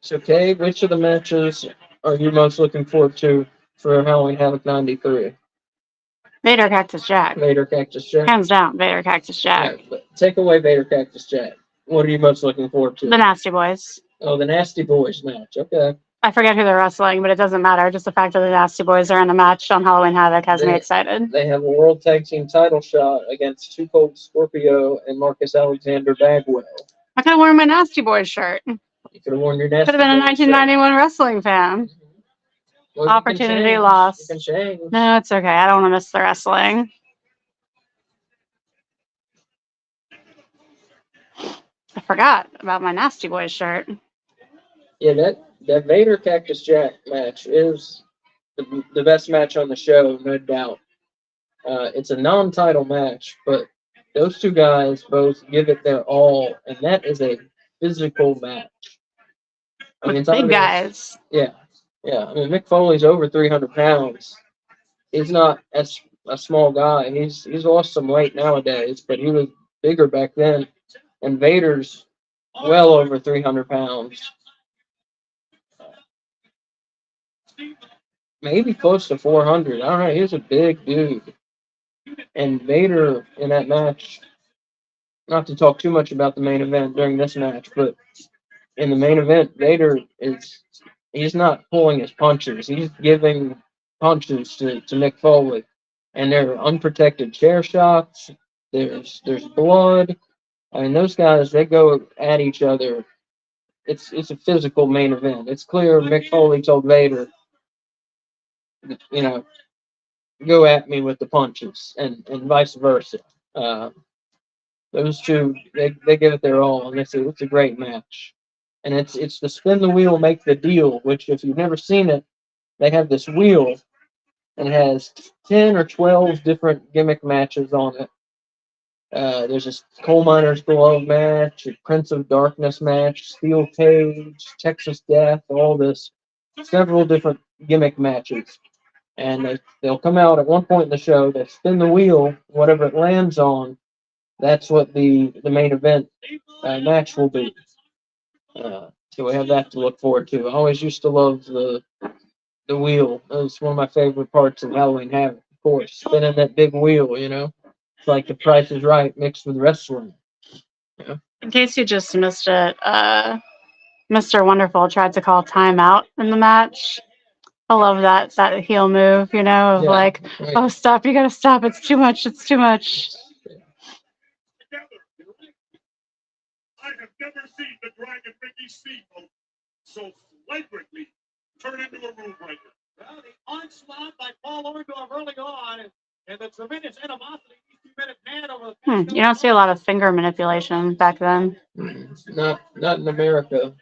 Speaker 6: So, Kay, which of the matches are you most looking forward to for Halloween Havoc 93?
Speaker 2: Vader Cactus Jack.
Speaker 6: Vader Cactus Jack?
Speaker 2: Hands down, Vader Cactus Jack.
Speaker 6: Yeah, but take away Vader Cactus Jack. What are you most looking forward to?
Speaker 2: The Nasty Boys.
Speaker 6: Oh, the Nasty Boys match. Okay.
Speaker 2: I forget who they're wrestling, but it doesn't matter. Just the fact that the Nasty Boys are in a match on Halloween Havoc has me excited.
Speaker 6: They have a World Tag Team title shot against Too Cold Scorpio and Marcus Alexander Bagwell.
Speaker 2: I could have worn my Nasty Boys shirt. Could
Speaker 6: You could have worn your
Speaker 2: have
Speaker 6: Nasty
Speaker 2: been a
Speaker 6: Boys shirt.
Speaker 2: 1991 wrestling fan.
Speaker 6: Well, you can
Speaker 2: Opportunity
Speaker 6: change.
Speaker 2: lost.
Speaker 6: You can change.
Speaker 2: No, it's okay. I don't want to miss the wrestling. I forgot about my Nasty Boys shirt.
Speaker 6: Yeah, that Vader Cactus Jack match is the best match on the show, no doubt. It's a non-title match, but those two guys both give it their all, and that is a physical match. I mean,
Speaker 2: With
Speaker 6: it's
Speaker 2: big
Speaker 6: obvious.
Speaker 2: guys.
Speaker 6: Yeah. I mean, Mick Foley's over 300 pounds. He's not a small guy. He's lost some weight nowadays, but he was bigger back then. And Vader's well over 300 pounds. Maybe close to 400. I don't know. He was a big dude. And Vader in that match, not to talk too much about the main event during this match, but in the main event, Vader he's not pulling his punches. He's giving punches to Mick Foley. And they're unprotected chair shots. There's blood. I mean, those guys, they go at each other. It's a physical main event. It's clear Mick Foley told Vader, you know, go at me with the punches, and vice versa. Those two, they give it their all, and it's a great match. And it's the spin the wheel, make the deal, which if you've never seen it, they have this wheel, and it has 10 or 12 different gimmick matches on it. There's a Coal Miner's Glove match, a Prince of Darkness match, Steel Cage, Texas Death, all this, several different gimmick matches. And they'll come out at one point in the show, they spin the wheel, whatever it lands on, that's what the main event match will be. So we have that to look forward to. I always used to love the wheel. It was one of my favorite parts of Halloween Havoc, of course, spinning that big wheel, It's like The Price is Right mixed with wrestling.
Speaker 2: In case you just missed it, Mr. Wonderful tried to call timeout in the match. I love that heel move, of
Speaker 6: Yeah,
Speaker 2: like,
Speaker 6: right.
Speaker 2: oh, stop, you gotta stop, it's too much.
Speaker 3: I have never seen the Dragon Ricky Steamboat so flagrantly turn into a rule breaker. Well, the onslaught by Paul Orndorff early on, and the tremendous animosity these 2 men have had over the past
Speaker 2: You don't see a lot of finger manipulation back then.
Speaker 6: Not in America.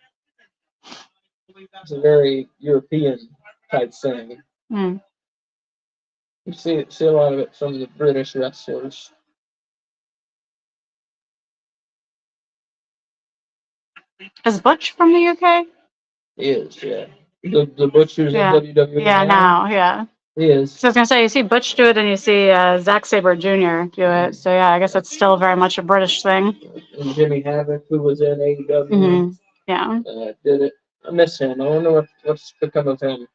Speaker 6: It's a very European type thing.
Speaker 2: Hmm.
Speaker 6: You see a lot of it from the British wrestlers.
Speaker 2: Is Butch from the UK?
Speaker 6: He is, yeah. The Butchers
Speaker 2: Yeah.
Speaker 6: in WWE
Speaker 2: Yeah, now, yeah.
Speaker 6: He is.
Speaker 2: So I was gonna say, you see Butch do it, and you see Zack Sabre Jr. do it. So yeah, I guess it's still very much a British thing.
Speaker 6: And Jimmy Havoc, who was in AEW,
Speaker 2: Hmm. Yeah.
Speaker 6: did it. I miss him. I wonder what's become of him.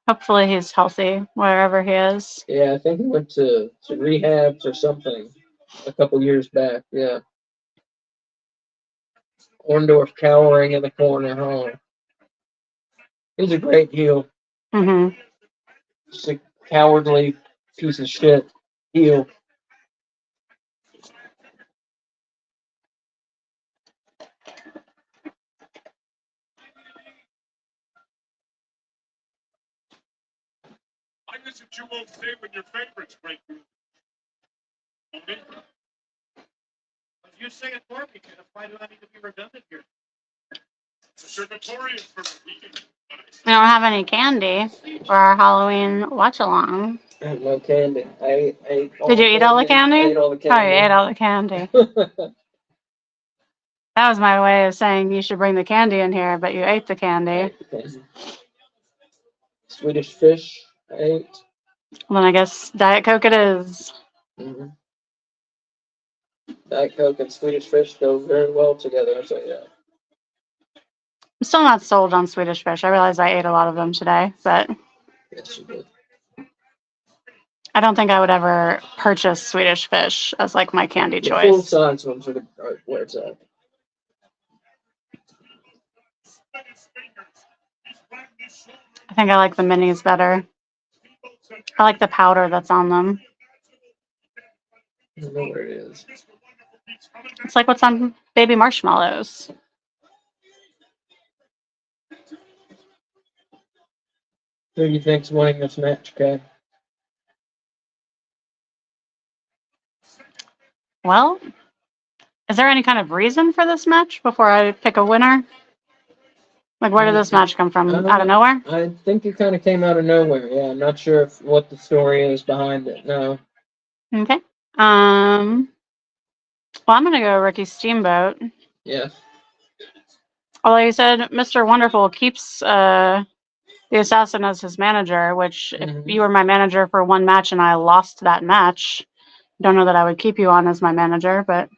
Speaker 2: Hopefully he's healthy wherever he is.
Speaker 6: Yeah, I think he went to rehab for something a couple years back. Yeah. Orndorff cowering in the corner. Huh? He's a great heel.
Speaker 2: Hmm.
Speaker 6: Just a cowardly piece of shit heel.
Speaker 3: I guess that you won't say when your favorites break through. Okay? You say it for me, Kenneth. Why do I need to be redundant here? You're notorious for repeating.
Speaker 2: We don't have any candy for our Halloween watch along.
Speaker 6: I have no candy. I ate all
Speaker 2: Did you eat all the candy?
Speaker 6: I ate all the
Speaker 2: Oh, you ate all the candy. That was my way of saying you should bring the candy in here, but you ate the candy.
Speaker 6: Swedish fish, I ate.
Speaker 2: Well, then I guess Diet Coke it is.
Speaker 6: Mm-hmm. Diet Coke and Swedish fish go very well together, I'll tell you that.
Speaker 2: I'm still not sold on Swedish fish. I realize I ate a lot of them today, but
Speaker 6: Yes, you did.
Speaker 2: I don't think I would ever purchase Swedish fish as like my candy
Speaker 6: The
Speaker 2: choice.
Speaker 6: full-size ones are where it's at.
Speaker 2: I think I like the minis better. I like the powder that's on them.
Speaker 6: I don't know where it is.
Speaker 2: It's like what's on baby marshmallows.
Speaker 6: Who do you think's winning this match, Kay?
Speaker 2: Well, is there any kind of reason for this match before I pick a winner? Like, where did this match come from? Out of nowhere?
Speaker 6: I think it kind of came out of nowhere. Yeah, I'm not sure what the story is behind it. No.
Speaker 2: Okay. Well, I'm gonna go Ricky Steamboat.
Speaker 6: Yeah.
Speaker 2: Although you said Mr. Wonderful keeps the assassin as his manager, which if
Speaker 6: Mhm.
Speaker 2: you were my manager for one match and I lost that match, don't know that I would keep you on as my manager, but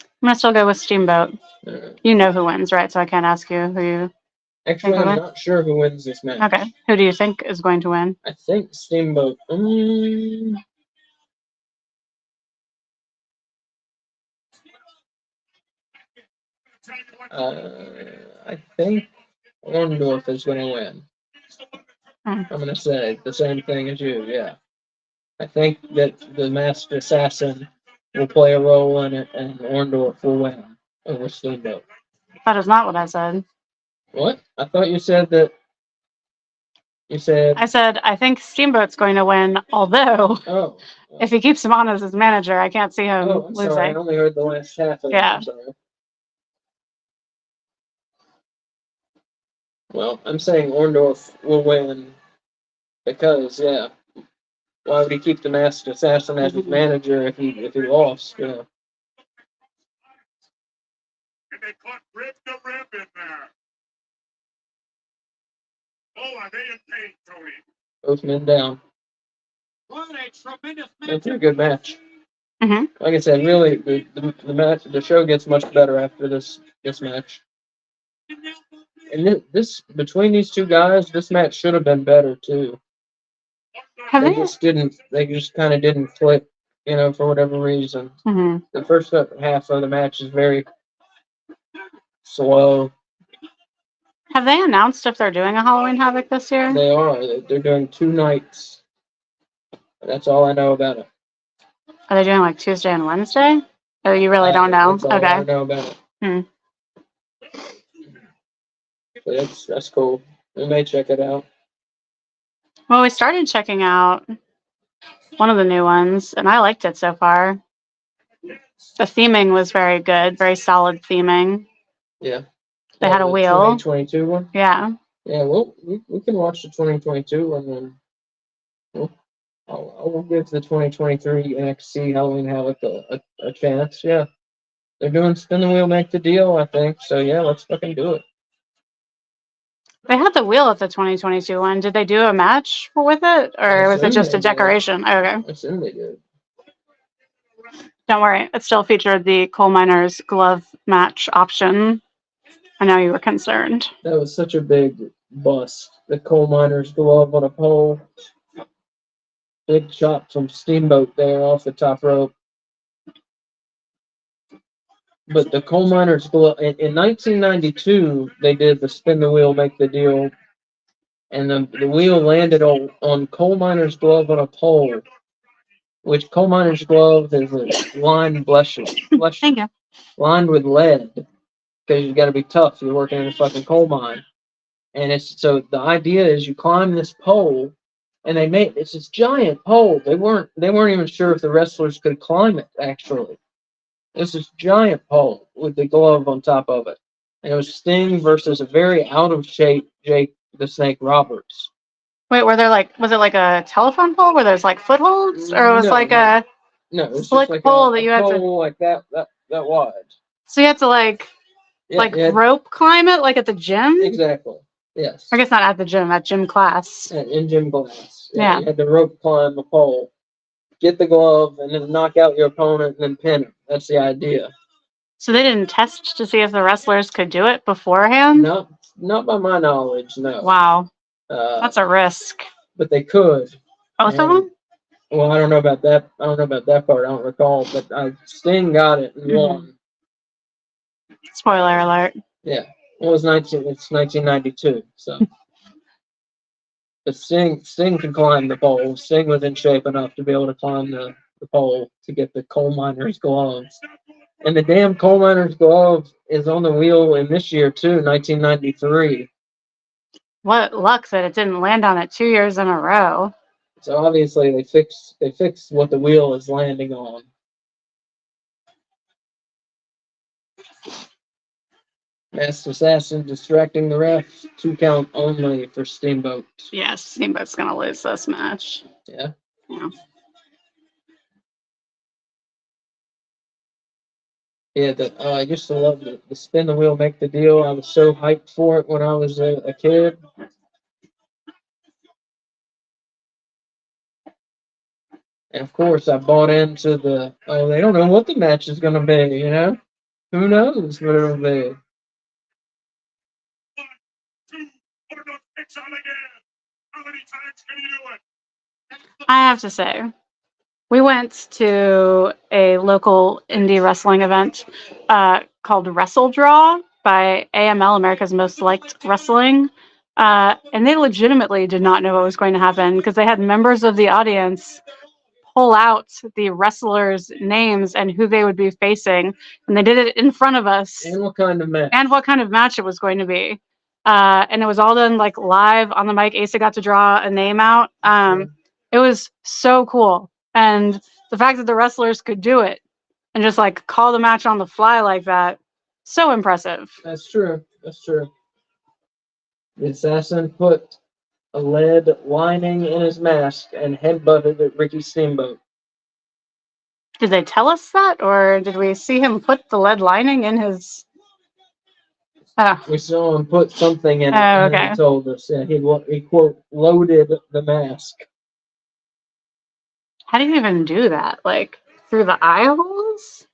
Speaker 2: I'm gonna still go with Steamboat. You know who wins, right? So I can't ask you who you
Speaker 6: Actually,
Speaker 2: think will
Speaker 6: I'm
Speaker 2: win.
Speaker 6: not sure who wins this match.
Speaker 2: Okay. Who do you think is going to win?
Speaker 6: I think Steamboat. I think Orndorff is going to win.
Speaker 2: Hmm.
Speaker 6: I'm going to say the same thing as you, yeah. I think that the Masked Assassin will play a role in it, and Orndorff will win over Steamboat.
Speaker 2: That is not what I said.
Speaker 6: What? I thought you said that. You said.
Speaker 2: I said I think Steamboat's going to win, although
Speaker 6: Oh.
Speaker 2: if he keeps him on as his manager, I can't see him
Speaker 6: Oh, I'm
Speaker 2: losing.
Speaker 6: sorry. I only heard the last half of it.
Speaker 2: Yeah.
Speaker 6: I'm sorry. Well, I'm saying Orndorff will win because, yeah. Why would he keep the Masked Assassin as his manager if he lost? Yeah.
Speaker 3: And they caught Rip the Rip in there. Oh, are they in pain, Tony?
Speaker 6: Both men down.
Speaker 3: What a tremendous match.
Speaker 6: It's a good match.
Speaker 2: Mhm.
Speaker 6: Like I said, really, the match, the show gets much better after this match. And this between these two guys, this match should have been better too.
Speaker 2: Have
Speaker 6: They
Speaker 2: they?
Speaker 6: just didn't. They just kind of didn't click, for whatever reason.
Speaker 2: Mhm.
Speaker 6: The first half of the match is very slow.
Speaker 2: Have they announced if they're doing a Halloween Havoc this year?
Speaker 6: They are. They're doing 2 nights. That's all I know about it.
Speaker 2: Are they doing like Tuesday and Wednesday? Oh, you really don't know?
Speaker 6: That's all I
Speaker 2: Okay.
Speaker 6: know about it.
Speaker 2: Hmm.
Speaker 6: But that's cool. We may check it out.
Speaker 2: Well, we started checking out one of the new ones, and I liked it so far. The theming was very good, very solid theming.
Speaker 6: Yeah.
Speaker 2: They had a
Speaker 6: The
Speaker 2: wheel.
Speaker 6: 2022 one?
Speaker 2: Yeah.
Speaker 6: Yeah, well, we can watch the 2022 one, then I'll give the 2023 NXT Halloween Havoc a chance. Yeah. They're doing spin the wheel, make the deal, I think. So, yeah, let's fucking do it.
Speaker 2: They had the wheel at the 2022 one. Did they do a match with it, or was it just a decoration? Okay.
Speaker 6: I assume they did.
Speaker 2: Don't worry. It still featured the coal miner's glove match option. I know you were concerned.
Speaker 6: That was such a big bust. The coal miner's glove on a pole. Big chop from Steamboat there off the top rope. But the coal miner's glove, in 1992, they did the spin the wheel, make the deal. And the wheel landed on coal miner's glove on a pole, which coal miner's glove is lined, bless you,
Speaker 2: Thank you.
Speaker 6: lined with lead, because you got to be tough. You're working in a fucking coal mine. And so the idea is you climb this pole, and it's this giant pole. They weren't even sure if the wrestlers could climb it, actually. It's this giant pole with the glove on top of it. And it was Sting versus a very out of shape Jake the Snake Roberts.
Speaker 2: Wait, was it like a telephone pole where there's like footholds, or was
Speaker 6: No,
Speaker 2: like
Speaker 6: no.
Speaker 2: a
Speaker 6: No, it was
Speaker 2: slick
Speaker 6: just like
Speaker 2: pole
Speaker 6: a
Speaker 2: that you had to?
Speaker 6: pole like that wide.
Speaker 2: So you had to like rope climb it, like at the gym?
Speaker 6: Exactly. Yes.
Speaker 2: I guess not at the gym, at gym class.
Speaker 6: In gym class.
Speaker 2: Yeah.
Speaker 6: You had to rope climb the pole, get the glove, and then knock out your opponent and then pin him. That's the idea.
Speaker 2: So they didn't test to see if the wrestlers could do it beforehand?
Speaker 6: Not by my knowledge, no.
Speaker 2: Wow. That's a risk.
Speaker 6: But they could.
Speaker 2: Both of them?
Speaker 6: Well, I don't know about that. I don't know about that part. I don't recall. But Sting got it and won.
Speaker 2: Spoiler alert.
Speaker 6: Yeah. Well, it's 1992. So. But Sting can climb the pole. Sting was in shape enough to be able to climb the pole to get the coal miner's gloves. And the damn coal miner's glove is on the wheel in this year too, 1993.
Speaker 2: What luck that it didn't land on it 2 years in a row.
Speaker 6: So obviously they fixed what the wheel is landing on. Masked Assassin distracting the ref. 2 count only for Steamboat.
Speaker 2: Yes, Steamboat's gonna lose this match.
Speaker 6: Yeah.
Speaker 2: Yeah.
Speaker 6: Yeah, I used to love the spin the wheel, make the deal. I was so hyped for it when I was a kid. And of course, I bought into they don't know what the match is going to be, you know? Who knows what it'll be?
Speaker 2: I have to say, we went to a local indie wrestling event called Wrestle Draw by AML, America's Most Liked Wrestling. And they legitimately did not know what was going to happen because they had members of the audience pull out the wrestlers' names and who they would be facing. And they did it in front of us.
Speaker 6: And what kind of match?
Speaker 2: And what kind of match it was going to be. And it was all done like live on the mic. Asa got to draw a name out. It was so cool. And the fact that the wrestlers could do it and just like call the match on the fly like that, so impressive.
Speaker 6: That's true. That's true. The assassin put a lead lining in his mask and headbutted at Ricky Steamboat.
Speaker 2: Did they tell us that, or did we see him put the lead lining in his? Oh.
Speaker 6: We saw him put something in it,
Speaker 2: Oh,
Speaker 6: and
Speaker 2: okay.
Speaker 6: he told us. Yeah, he quote loaded the mask.
Speaker 2: How do you even do that? Like through the eye holes?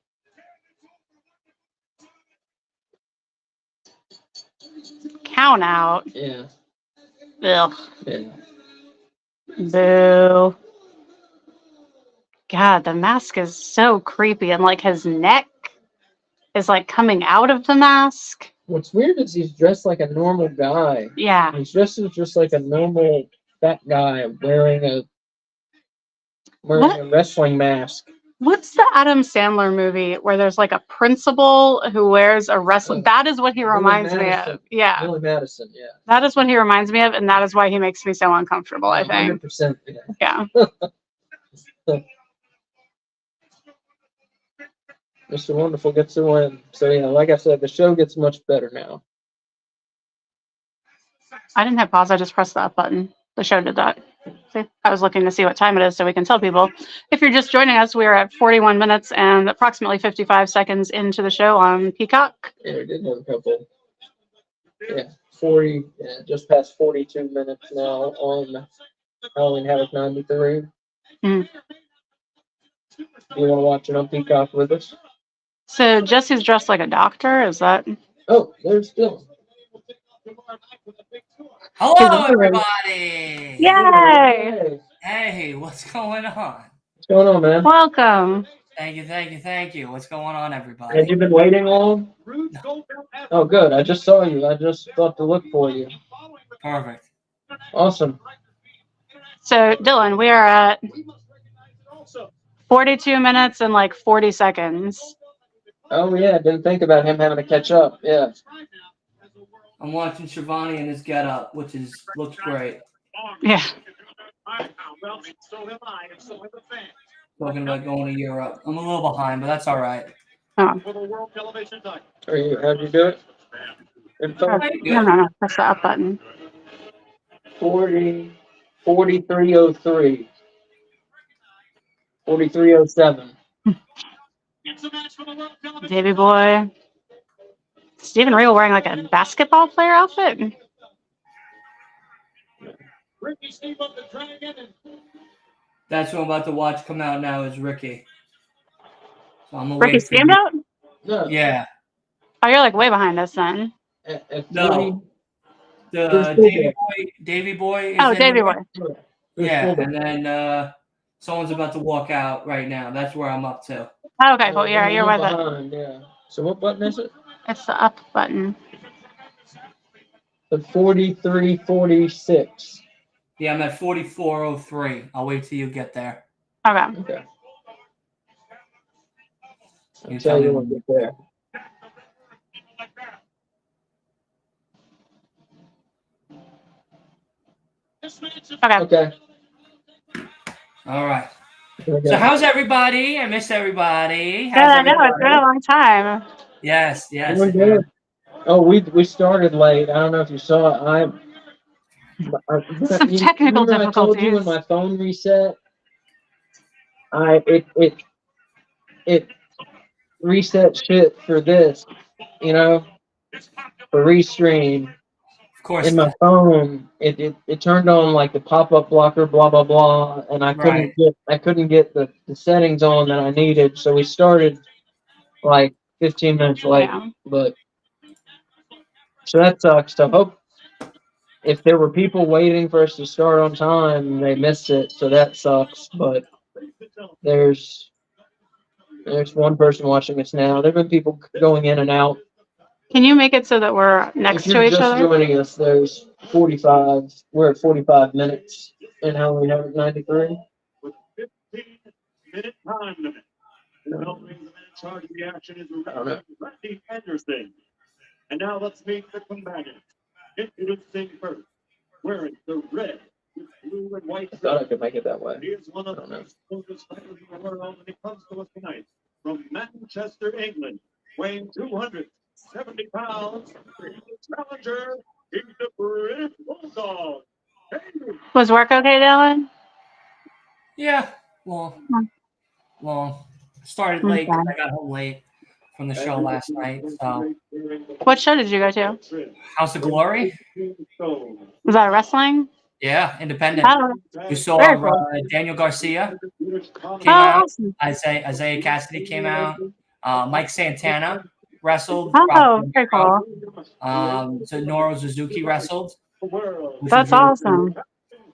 Speaker 2: Count out.
Speaker 6: Yeah.
Speaker 2: Ugh.
Speaker 6: Yeah.
Speaker 2: Boo. God, the mask is so creepy, and like his neck is like coming out of the mask.
Speaker 6: What's weird is he's dressed like a normal guy.
Speaker 2: Yeah.
Speaker 6: He's dressed as just like a normal fat guy wearing a wrestling mask.
Speaker 2: What's the Adam Sandler movie where there's like a principal who wears a wrestling?
Speaker 6: Oh,
Speaker 2: that is what he reminds me
Speaker 6: Madison.
Speaker 2: of. Yeah.
Speaker 6: Billy Madison, yeah.
Speaker 2: That is what he reminds me of, and that is why he makes me so uncomfortable, I think.
Speaker 6: 100%.
Speaker 2: Yeah.
Speaker 6: Mr. Wonderful gets the win. So, yeah, like I said, the show gets much better now.
Speaker 2: I didn't have pause, I just pressed the up button. The show did that. See, I was looking to see what time it is so we can tell people. If you're just joining us, we are at 41 minutes and approximately 55 seconds into the show on Peacock.
Speaker 6: Yeah, we did have a couple. Yeah, 40, just past 42 minutes now on Halloween Havoc 93.
Speaker 2: Mm.
Speaker 6: Do you want to watch it on Peacock with us?
Speaker 2: So Jesse's dressed like a doctor, is that?
Speaker 6: Oh, there's Dylan.
Speaker 7: Hello, everybody!
Speaker 2: Yay!
Speaker 7: Hey, what's going on?
Speaker 6: What's going on, man?
Speaker 2: Welcome.
Speaker 7: Thank you. What's going on, everybody?
Speaker 6: Have you been waiting long? Oh, good. I just saw you. I just thought to look for you.
Speaker 7: Perfect.
Speaker 6: Awesome.
Speaker 2: So Dylan, we are at 42 minutes and like 40 seconds.
Speaker 6: Oh, yeah. Didn't think about him having to catch up. Yeah.
Speaker 7: I'm watching Shivani in his getup, which looks great.
Speaker 2: Yeah.
Speaker 7: Talking about going to Europe. I'm a little behind, but that's all right.
Speaker 2: Oh.
Speaker 6: How'd you do it?
Speaker 2: No. Press the up button.
Speaker 6: 43:03. 43:07.
Speaker 2: Davey boy. Stephen Regal wearing like a basketball player outfit.
Speaker 7: That's what I'm about to watch come out now is Ricky. So I'm gonna
Speaker 2: Ricky
Speaker 7: wait for you.
Speaker 2: Steamboat?
Speaker 6: No.
Speaker 7: Yeah.
Speaker 2: Oh, you're like way behind us then.
Speaker 7: No. The Davey Boy is
Speaker 2: Oh,
Speaker 7: in
Speaker 2: Davey
Speaker 7: it.
Speaker 2: boy.
Speaker 7: Yeah, and then someone's about to walk out right now. That's where I'm up to.
Speaker 2: Oh, okay, cool. Yeah, you're with it.
Speaker 6: Behind, yeah. So what button is it?
Speaker 2: It's the up button.
Speaker 6: The 43:46.
Speaker 7: Yeah, I'm at 44:03. I'll wait till you get there.
Speaker 2: Okay.
Speaker 6: Okay. I'll tell you when we get there.
Speaker 2: Okay.
Speaker 6: Okay.
Speaker 7: All right.
Speaker 6: Here we go.
Speaker 7: So how's everybody? I missed everybody.
Speaker 2: Yeah,
Speaker 7: How's
Speaker 2: I know. It's
Speaker 7: everybody?
Speaker 2: been a long time.
Speaker 7: Yes, yes.
Speaker 6: Doing good. Oh, we started late. I don't know if you saw it.
Speaker 2: Some technical
Speaker 6: remember I told you when
Speaker 2: difficulties.
Speaker 6: my phone reset, it reset shit for this, you know, for restream.
Speaker 7: Of course.
Speaker 6: In my phone, it turned on like the pop-up blocker, blah blah blah, and I couldn't get the settings on that I needed. So we started like 15 minutes late.
Speaker 2: Yeah.
Speaker 6: But so that sucks. So hope if there were people waiting for us to start on time, they missed it. So that sucks. But there's one person watching us now. There've been people going in and out.
Speaker 2: Can you make it so that we're next
Speaker 6: If
Speaker 2: to
Speaker 6: you're
Speaker 2: each
Speaker 6: just
Speaker 2: other?
Speaker 6: joining us, there's 45. We're at 45 minutes in Halloween Havoc 93.
Speaker 5: With 15-minute time limit. Helping the man in charge of the action is Randy Anderson. And now let's meet the combatants. Introducing first, wearing the red with blue and white.
Speaker 6: I thought I could make it that way.
Speaker 5: He is one of the most focused fighters in the world when it comes to us tonight. From Manchester, England, weighing 270 pounds, the challenger, he's the British Bulldog.
Speaker 2: Was work okay, Dylan?
Speaker 7: Yeah. Long. Started late because I got home late from the show last night. So
Speaker 2: What show did you go to?
Speaker 7: House of Glory.
Speaker 2: Was that wrestling?
Speaker 7: Yeah, independent.
Speaker 2: Oh,
Speaker 7: You saw
Speaker 2: very cool.
Speaker 7: Daniel Garcia came
Speaker 2: Oh,
Speaker 7: out.
Speaker 2: awesome.
Speaker 7: Isaiah Cassidy came out. Mike Santana wrestled.
Speaker 2: Oh, very cool.
Speaker 7: So Noro Suzuki wrestled. which
Speaker 2: That's
Speaker 7: was really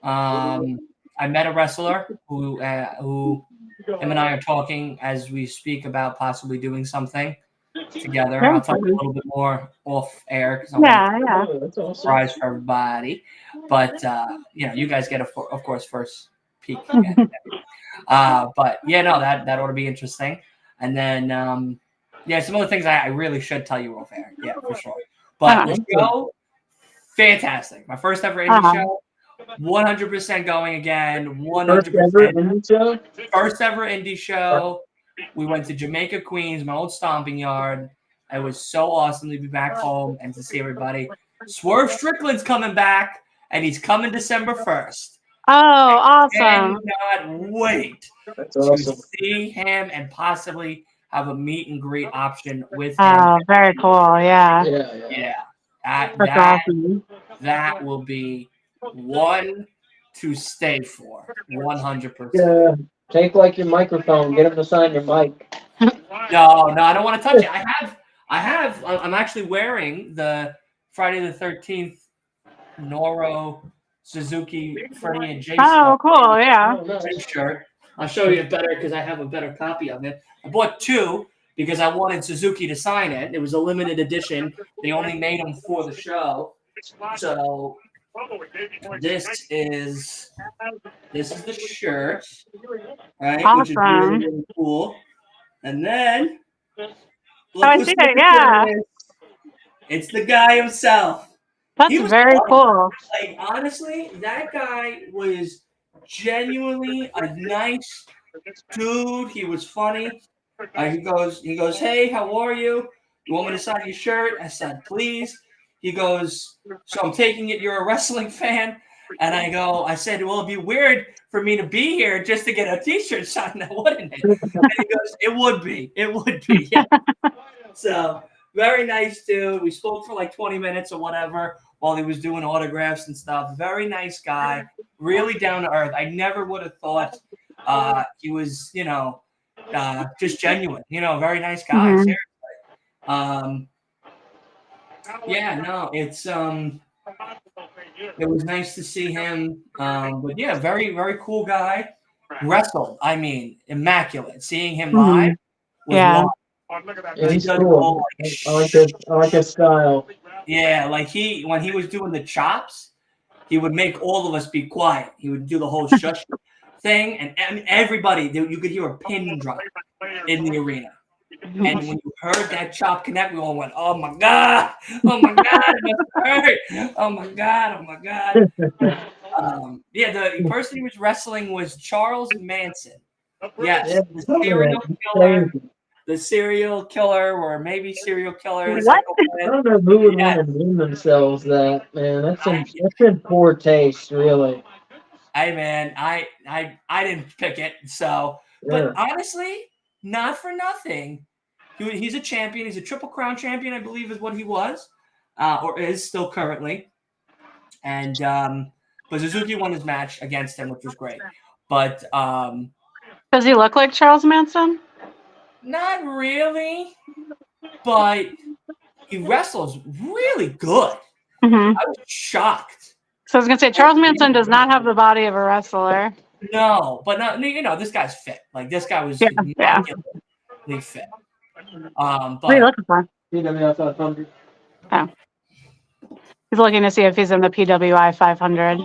Speaker 2: awesome.
Speaker 7: I met a wrestler who him and I are talking as we speak about possibly doing something together.
Speaker 2: Very
Speaker 7: I'll talk a
Speaker 2: cool.
Speaker 7: little bit more off air because I'm
Speaker 2: Yeah.
Speaker 6: Oh, that's awesome.
Speaker 7: surprise for everybody. But you guys get of course first peek. But yeah, no, that ought to be interesting. And then some other things I really should tell you off air. Yeah, for sure. But the show, fantastic. My first ever indie show. 100% going again. 100%. First ever indie show. We went to Jamaica, Queens, my old stomping yard. It was so awesome to be back home and to see everybody. Swerve Strickland's coming back, and he's coming December 1st.
Speaker 2: Oh, awesome.
Speaker 7: Cannot wait to see him and possibly have a meet and greet option with him.
Speaker 2: Oh, very cool. Yeah.
Speaker 7: Yeah.
Speaker 2: That's awesome.
Speaker 7: That will be one to stay for. 100%.
Speaker 6: Yeah. Take like your microphone. Get him to sign your mic.
Speaker 7: No, I don't want to touch it. I'm actually wearing the Friday the 13th Noro Suzuki Freddie and Jason.
Speaker 2: Oh, cool. Yeah.
Speaker 7: Shirt. I'll show you it better because I have a better copy of it. I bought two because I wanted Suzuki to sign it. It was a limited edition. They only made them for the show. So this is the shirt, right?
Speaker 2: Awesome.
Speaker 7: Which is really, really cool. And then
Speaker 2: I see it. Yeah.
Speaker 7: It's the guy himself.
Speaker 2: That's very cool.
Speaker 7: Like honestly, that guy was genuinely a nice dude. He was funny. He goes, hey, how are you? You want me to sign your shirt? I said, please. He goes, so I'm taking it you're a wrestling fan? And I said, well, it'd be weird for me to be here just to get a t-shirt signed, now, wouldn't it? And he goes, it would be. Yeah. So very nice dude. We spoke for like 20 minutes or whatever while he was doing autographs and stuff. Very nice guy. Really down to earth. I never would have thought he was, just genuine. Very nice guy.
Speaker 2: Mm-hmm.
Speaker 7: Seriously. It's it was nice to see him. But yeah, very, very cool guy. Wrestled. I mean, immaculate. Seeing him live was
Speaker 6: He's cool. I like his style.
Speaker 7: Yeah, like when he was doing the chops, he would make all of us be quiet. He would do the whole shush thing, and everybody, you could hear a pin drop in the arena. And when you heard that chop connect, we all went, "Oh my god! Oh my god! It must hurt! Oh my god! Oh my god!" Yeah, the person he was wrestling was Charles Manson. Yes,
Speaker 6: Yeah,
Speaker 7: the
Speaker 6: totally.
Speaker 7: serial
Speaker 6: It's
Speaker 7: killer,
Speaker 6: crazy.
Speaker 7: the serial killer, or maybe serial killer.
Speaker 2: What?
Speaker 6: I don't know who would
Speaker 7: Yeah.
Speaker 6: want to name themselves that, man. That's in poor taste, really.
Speaker 7: Hey man, I didn't pick it, so. But
Speaker 6: Yeah.
Speaker 7: honestly, not for nothing. He's a champion. He's a Triple Crown champion, I believe, is what he was, or is still currently. And but Suzuki won his match against him, which was great. But
Speaker 2: Does he look like Charles Manson?
Speaker 7: not really. But he wrestles really good.
Speaker 2: Hmm.
Speaker 7: I was shocked.
Speaker 2: So I was gonna say Charles Manson does not have the body of a wrestler.
Speaker 7: No, but not, this guy's fit. Like this guy was
Speaker 2: Yeah.
Speaker 7: immaculately fit.
Speaker 2: What are you
Speaker 7: But
Speaker 2: looking for?
Speaker 6: PWI 500.
Speaker 2: He's looking to see if he's in the PWI 500.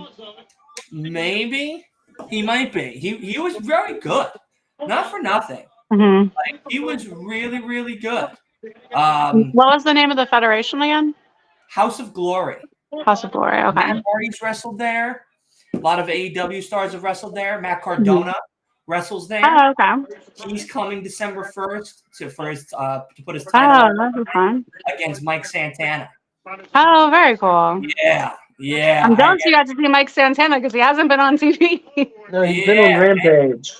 Speaker 7: maybe he might be. He was very good. Not for nothing.
Speaker 2: Hmm.
Speaker 7: Like he was really, really good.
Speaker 2: What was the name of the federation again?
Speaker 7: House of Glory.
Speaker 2: House of Glory. Okay.
Speaker 7: Matt Hardy's wrestled there. A lot of AEW stars have wrestled there. Matt Cardona wrestles there.
Speaker 2: Oh, okay.
Speaker 7: He's coming December 1st to put his title
Speaker 2: Oh, that'd be fun.
Speaker 7: against Mike Santana.
Speaker 2: Oh, very cool.
Speaker 7: Yeah.
Speaker 2: I'm jealous you got to see Mike Santana because he hasn't been on TV.
Speaker 6: No, he's been on Rampage.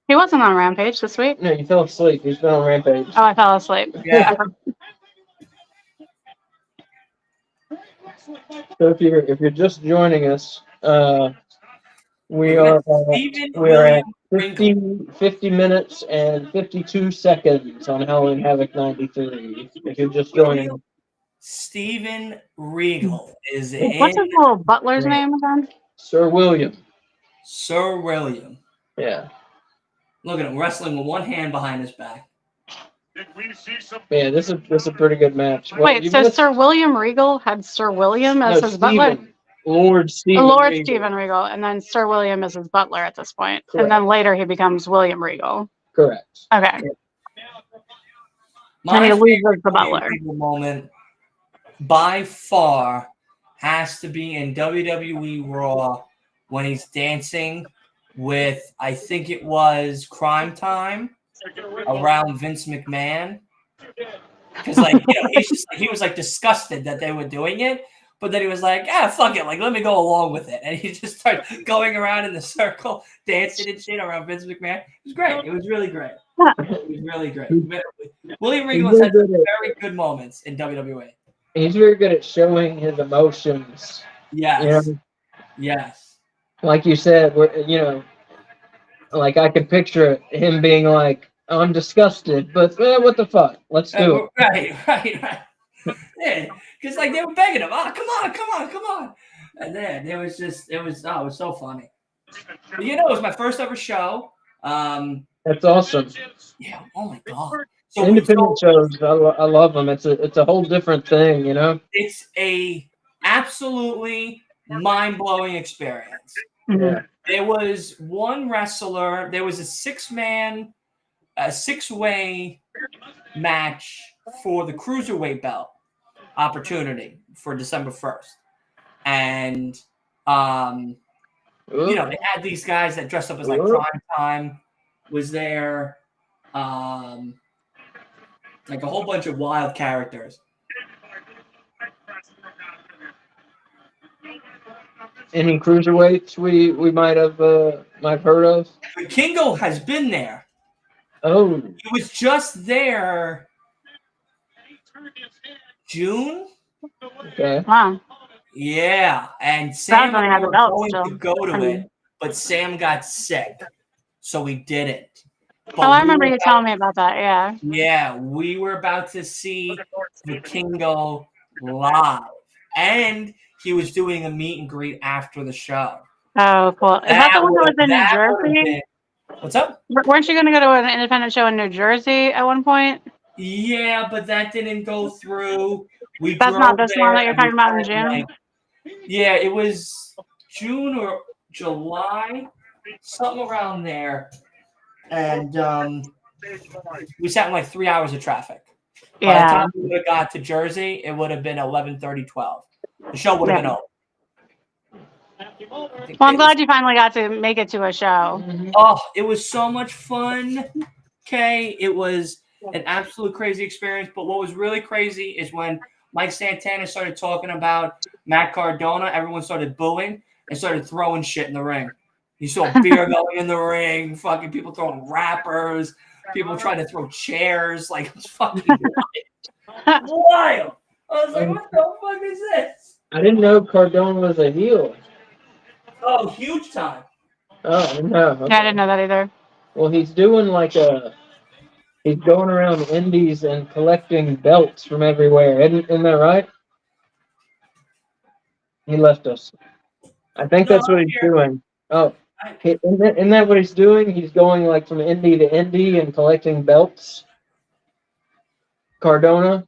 Speaker 2: He wasn't on Rampage this week.
Speaker 6: No, you fell asleep. He's been on Rampage.
Speaker 2: Oh, I fell asleep.
Speaker 7: Yeah.
Speaker 6: So if you're just joining us, we
Speaker 7: We're
Speaker 6: are
Speaker 7: Stephen
Speaker 6: at
Speaker 7: William
Speaker 6: 50 minutes and 52 seconds on Halloween Havoc 93. If you're just joining us.
Speaker 7: Stephen Regal is in.
Speaker 2: What's his little butler's name again?
Speaker 6: Sir William.
Speaker 7: Sir William.
Speaker 6: Yeah.
Speaker 7: Look at him wrestling with one hand behind his back.
Speaker 6: Yeah, this is a pretty good match. Well,
Speaker 2: Wait,
Speaker 6: you
Speaker 2: so
Speaker 6: missed-
Speaker 2: Sir William Regal had Sir William as his butler?
Speaker 6: Stephen. Lord Stephen.
Speaker 2: Lord
Speaker 6: Regal.
Speaker 2: Stephen Regal, and then Sir William is his butler at this point.
Speaker 6: Correct.
Speaker 2: And then later he becomes William Regal.
Speaker 6: Correct.
Speaker 2: Okay.
Speaker 7: My
Speaker 2: And he loses
Speaker 7: favorite
Speaker 2: the
Speaker 7: William
Speaker 2: butler.
Speaker 7: Regal moment by far has to be in WWE Raw when he's dancing with, I think it was Crime Time around Vince McMahon. Because he was like disgusted that they were doing it, but then he was like, fuck it, like let me go along with it. And he just started going around in the circle, dancing and shit around Vince McMahon. It was great. It was really great. It was really great. William Regal has had very good moments in WWE.
Speaker 6: He's very good at showing his emotions.
Speaker 7: Yes.
Speaker 6: You know?
Speaker 7: Yes.
Speaker 6: Like you said, like I could picture him being like, I'm disgusted, but what the fuck? Let's do it.
Speaker 7: Right. Yeah, because like they were begging him, come on. And then it was so funny. But, it was my first ever show.
Speaker 6: That's awesome.
Speaker 7: Yeah. Oh my god. So
Speaker 6: Independent shows, I love them. It's a whole different thing, you know.
Speaker 7: It's a absolutely mind-blowing experience.
Speaker 6: Yeah.
Speaker 7: There was one wrestler. There was a six-way match for the cruiserweight belt opportunity for December 1st, and they had these guys that dressed up as like Prime Time was there, like a whole bunch of wild characters.
Speaker 6: Any cruiserweights we might have heard of?
Speaker 7: Kingo has been there.
Speaker 6: Oh,
Speaker 7: He was just there June.
Speaker 6: okay.
Speaker 2: Wow.
Speaker 7: Yeah, and Sam
Speaker 2: when he had the
Speaker 7: were
Speaker 2: belt
Speaker 7: going
Speaker 2: still.
Speaker 7: to go to it, but Sam got sick, so we didn't. But
Speaker 2: Oh, I
Speaker 7: we
Speaker 2: remember
Speaker 7: were
Speaker 2: you telling me about that. Yeah.
Speaker 7: Yeah, we were about to see the Kingo live, and he was doing a meet and greet after the show.
Speaker 2: Oh, cool. Is that the one that was in New
Speaker 7: would've
Speaker 2: Jersey?
Speaker 7: been- What's up?
Speaker 2: Weren't you going to go to an independent show in New Jersey at one point?
Speaker 7: Yeah, but that didn't go through.
Speaker 2: That's not this one that you're talking about in June?
Speaker 7: Yeah, it was June or July, something around there. And We sat in like 3 hours of traffic. By the
Speaker 2: Yeah.
Speaker 7: time we would have got to Jersey, it would have been 11:30, 12. The show would have
Speaker 2: Yeah.
Speaker 7: been over.
Speaker 2: Well, I'm glad you finally got to make it to a show.
Speaker 7: Oh, it was so much fun. Okay, it was an absolute crazy experience. But what was really crazy is when Mike Santana started talking about Matt Cardona, everyone started booing and started throwing shit in the ring. You saw beer going in the ring, fucking people throwing wrappers, people trying to throw chairs. Like, it was fucking wild. I was like, what the fuck is this?
Speaker 6: I didn't know Cardona was a heel.
Speaker 7: Oh, huge time.
Speaker 6: Oh, no. Okay.
Speaker 2: Yeah, I didn't know that either.
Speaker 6: Well, he's doing like he's going around indies and collecting belts from everywhere. Isn't that right? He left us. I think
Speaker 7: No,
Speaker 6: that's what
Speaker 7: I'm
Speaker 6: he's
Speaker 7: here.
Speaker 6: doing. Oh, isn't that what he's doing? He's going like from indie to indie and collecting belts. Cardona?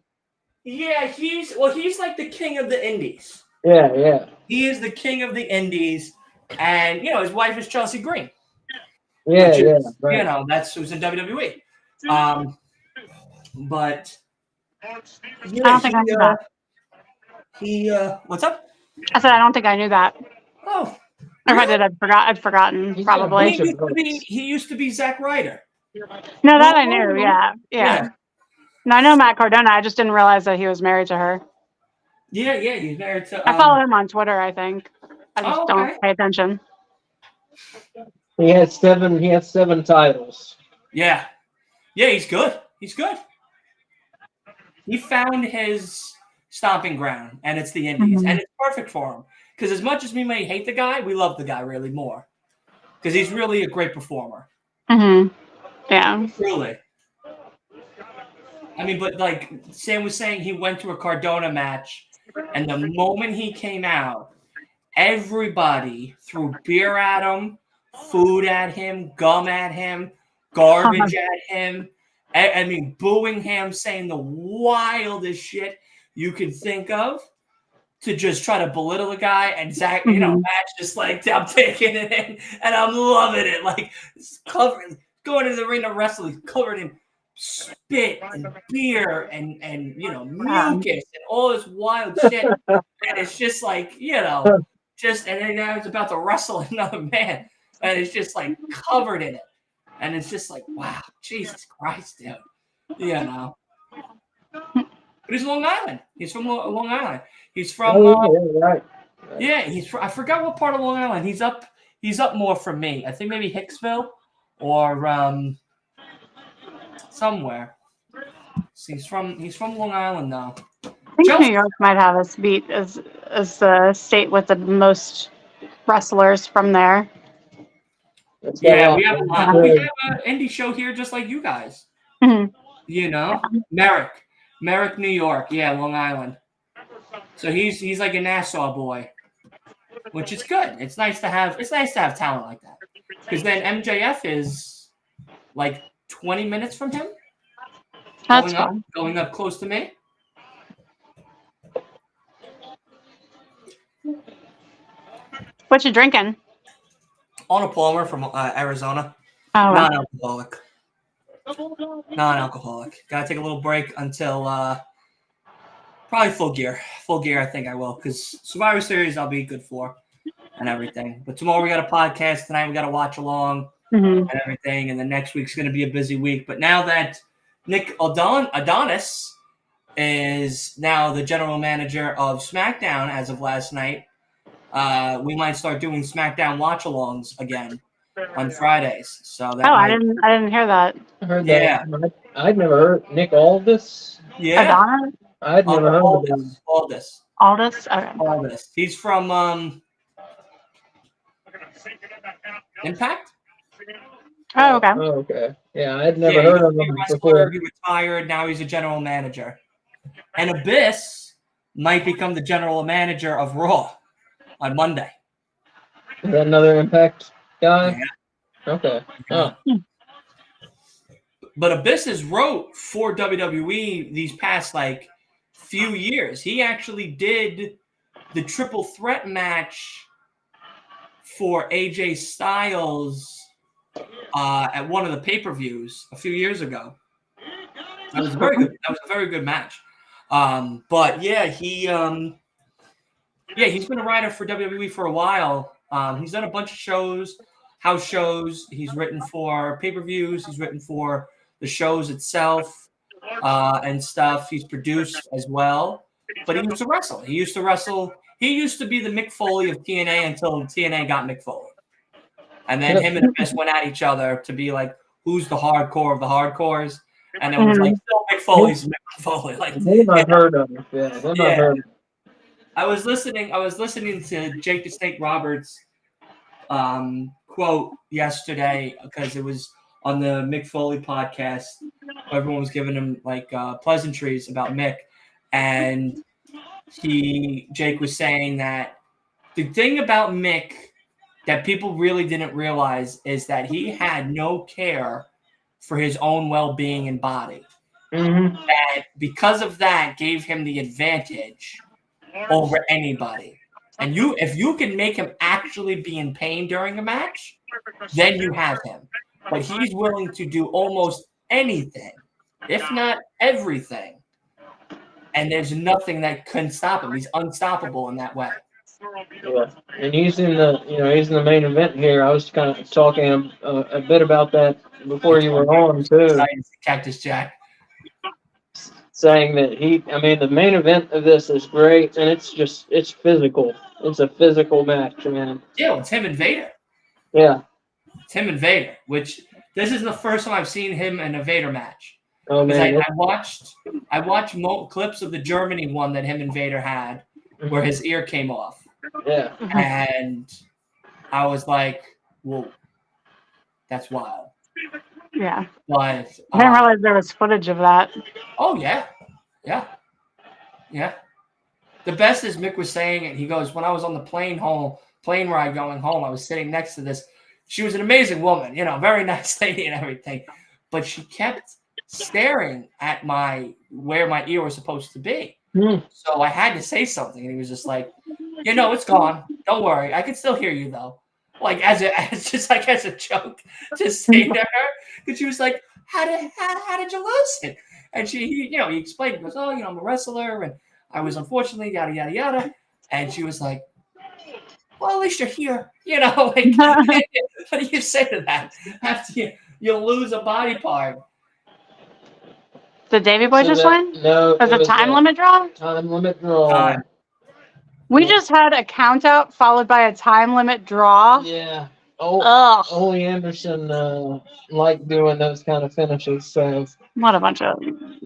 Speaker 7: Yeah, he's like the king of the indies.
Speaker 6: Yeah, yeah.
Speaker 7: He is the king of the indies. And, his wife is Chelsea Green.
Speaker 6: Yeah,
Speaker 7: which
Speaker 6: yeah.
Speaker 7: is,
Speaker 6: Right.
Speaker 7: that's who's in WWE. But
Speaker 2: I don't think I knew that.
Speaker 7: What's up?
Speaker 2: I said I don't think I knew that.
Speaker 7: Oh,
Speaker 2: Or if I did, I'd forgotten
Speaker 6: He's got a
Speaker 2: probably.
Speaker 6: bunch
Speaker 7: he used to be Zack Ryder.
Speaker 2: No, that I knew. Yeah. No, I know Matt Cardona. I just didn't realize that he was married to her.
Speaker 7: Yeah, he's married to.
Speaker 2: I follow him on Twitter. I think. I just
Speaker 7: okay.
Speaker 2: don't pay attention.
Speaker 6: He has 7 titles.
Speaker 7: Yeah, he's good. He's good. He found his stomping ground, and it's the Indies, and it's perfect for him. Because as much as we may hate the guy, we love the guy really more. Because he's really a great performer.
Speaker 2: Yeah.
Speaker 7: Truly. I mean, but like Sam was saying, he went to a Cardona match, and the moment he came out, everybody threw beer at him, food at him, gum at him, garbage at him. I mean, booing him, saying the wildest shit you could think of to just try to belittle the guy. And Zach, Matt's just like, I'm taking it in, and I'm loving it. Like, going into the ring to wrestle, he's covered in spit and beer and mucus and all this wild shit. And it's just like, and then now he's about to wrestle another man, and it's just like covered in it. And it's just like, wow, Jesus Christ, dude. But he's Long Island. He's from Long Island. He's from
Speaker 6: right.
Speaker 7: Yeah, I forgot what part of Long Island. He's up more from me. I think maybe Hicksville or somewhere. So he's from Long Island now.
Speaker 2: I think New York might have us beat as the state with the most wrestlers from there.
Speaker 7: Yeah, we have a lot. We have an indie show here just like you guys. Merrick, New York. Yeah, Long Island. So he's like a Nassau boy, which is good. It's nice to have talent like that. Because then MJF is like 20 minutes from him.
Speaker 2: That's
Speaker 7: going up close to me.
Speaker 2: What you drinking?
Speaker 7: On a Palmer from Arizona.
Speaker 2: Oh,
Speaker 7: Non-alcoholic. Gotta take a little break until probably full gear. Full gear, I think I will, because Survivor Series I'll be good for and everything. But tomorrow we got a podcast. Tonight we got to watch along and everything. And the next week's going to be a busy week. But now that Nick Adonis is now the general manager of SmackDown as of last night, we might start doing SmackDown watch-alongs again on Fridays. So that
Speaker 2: I didn't hear that.
Speaker 6: I heard that. I'd never heard Nick Aldis.
Speaker 7: Yeah.
Speaker 2: Adonis?
Speaker 6: I'd never heard of him.
Speaker 7: Aldis.
Speaker 2: Okay.
Speaker 7: Aldis. He's from Impact.
Speaker 2: Oh, okay.
Speaker 6: Oh, okay. Yeah, I'd never heard of him before.
Speaker 7: He retired. Now he's a general manager. And Abyss might become the general manager of Raw on Monday.
Speaker 6: Is that another Impact guy?
Speaker 7: Yeah.
Speaker 6: Okay. Oh.
Speaker 7: But Abyss has wrote for WWE these past few years. He actually did the triple threat match for AJ Styles at one of the pay-per-views a few years ago. That was very good. That was a very good match. But yeah, he's been a writer for WWE for a while. He's done a bunch of shows, house shows. He's written for pay-per-views. He's written for the shows itself and stuff. He's produced as well. But he used to wrestle. He used to be the Mick Foley of TNA until TNA got Mick Foley. And then him and Abyss went at each other to be like, who's the hardcore of the hardcores? And it was like, still Mick Foley's Mick Foley. Like,
Speaker 6: I've heard of it. Yeah, I've heard of it.
Speaker 7: I was listening to Jake the Snake Roberts quote yesterday because it was on the Mick Foley podcast. Everyone was giving him like pleasantries about Mick, and Jake was saying that the thing about Mick that people really didn't realize is that he had no care for his own well-being and body.
Speaker 6: Mm-hmm.
Speaker 7: And because of that, gave him the advantage over anybody. And if you can make him actually be in pain during a match, then you have him. But he's willing to do almost anything, if not everything. And there's nothing that can stop him. He's unstoppable in that way.
Speaker 6: Yeah, and he's in the main event here. I was kind of talking a bit about that before you were on too.
Speaker 7: Cactus Jack.
Speaker 6: Saying that the main event of this is great, and it's physical. It's a physical match, man.
Speaker 7: Yeah, it's him and Vader.
Speaker 6: Yeah.
Speaker 7: It's him and Vader, which this is the first time I've seen him in a Vader match.
Speaker 6: Oh, man.
Speaker 7: I watched clips of the Germany one that him and Vader had where his ear came off.
Speaker 6: Yeah.
Speaker 7: And I was like, whoa, that's wild.
Speaker 2: Yeah.
Speaker 7: But
Speaker 2: I didn't realize there was footage of that.
Speaker 7: Oh, yeah. Yeah. Yeah. The best is Mick was saying it. He goes, when I was on the plane ride going home, I was sitting next to this. She was an amazing woman, very nice lady and everything. But she kept staring at where my ear was supposed to be. So I had to say something. And he was just like, it's gone. Don't worry. I can still hear you, though. Like, as a joke to say to her. Because she was like, how did you lose it? And he explained. He goes, I'm a wrestler. And I was unfortunately, yada, yada, yada. And she was like, well, at least you're here. Like, what do you say to that? After you lose a body part.
Speaker 2: Did Davey Boy just win?
Speaker 6: No.
Speaker 2: Was it time limit draw?
Speaker 6: Time limit draw.
Speaker 2: We just had a count out followed by a time limit draw.
Speaker 6: Yeah. Ole Anderson liked doing those kind of finishes, so
Speaker 2: what a bunch of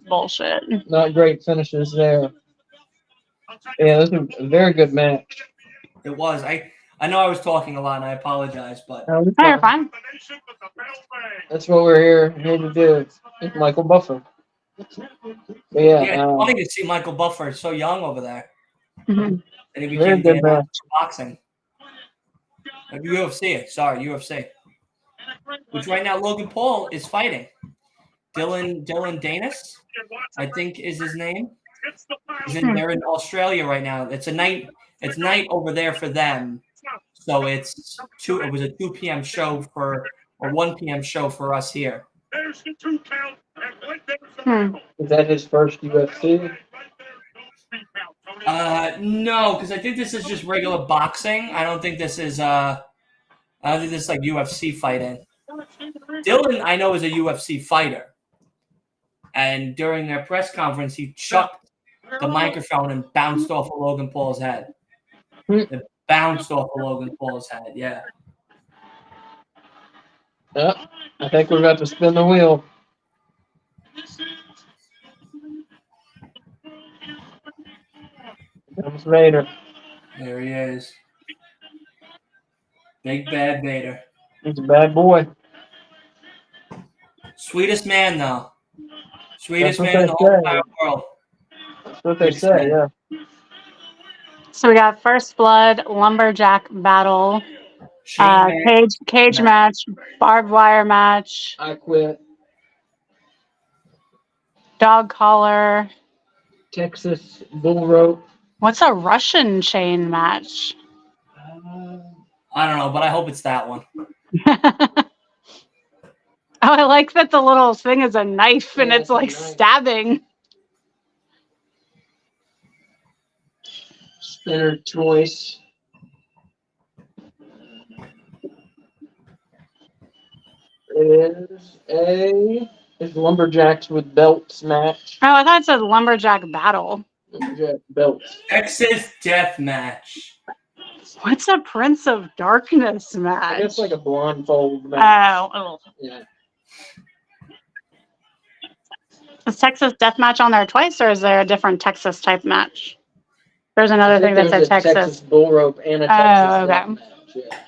Speaker 2: bullshit.
Speaker 6: Not great finishes there. Yeah, this was a very good match.
Speaker 7: It was. I know I was talking a lot, and I apologize, but
Speaker 2: you're fine.
Speaker 6: That's what we're here to do. It's Michael Buffer. But
Speaker 7: yeah, it's funny to see Michael Buffer so young over there.
Speaker 2: Mm-hmm.
Speaker 7: And he became the boxing. UFC. Which right now Logan Paul is fighting. Dylan Danis, I think is his name. They're in Australia right now. It's night over there for them. So it was a 2 p.m. show or 1 p.m. show for us here.
Speaker 6: Is that his first UFC?
Speaker 7: No, because I think this is just regular boxing. I don't think this is like UFC fighting. Dylan, I know, is a UFC fighter. And during their press conference, he chucked the microphone and bounced off of Logan Paul's head. It bounced off of Logan Paul's head, yeah.
Speaker 6: Yep. I think we're about to spin the wheel. Comes Vader.
Speaker 7: There he is. Big bad Vader.
Speaker 6: He's a bad boy.
Speaker 7: Sweetest man, though. Sweetest man in the whole entire world.
Speaker 6: That's what they say, yeah.
Speaker 2: So we got First Blood, Lumberjack Battle, cage match, barbed wire match.
Speaker 6: I quit.
Speaker 2: Dog collar.
Speaker 6: Texas bull rope.
Speaker 2: What's a Russian chain match?
Speaker 7: I don't know, but I hope it's that one.
Speaker 2: Oh, I like that the little thing is a knife and
Speaker 6: Yeah,
Speaker 2: it's like
Speaker 6: it's a knife.
Speaker 2: stabbing.
Speaker 6: Spinner choice. Is lumberjacks with belts match.
Speaker 2: Oh, I thought it said lumberjack battle.
Speaker 6: Lumberjack belts.
Speaker 7: Texas Death Match.
Speaker 2: What's a Prince of Darkness
Speaker 6: I
Speaker 2: match?
Speaker 6: guess like a blindfold match.
Speaker 2: Oh,
Speaker 6: Yeah.
Speaker 2: is Texas Deathmatch on there twice, or is there a different Texas type match? There's another
Speaker 6: I
Speaker 2: thing
Speaker 6: think
Speaker 2: that
Speaker 6: there's
Speaker 2: said
Speaker 6: a Texas
Speaker 2: Texas.
Speaker 6: bull rope and a
Speaker 2: Oh,
Speaker 6: Texas
Speaker 2: okay.
Speaker 6: death match. Yeah.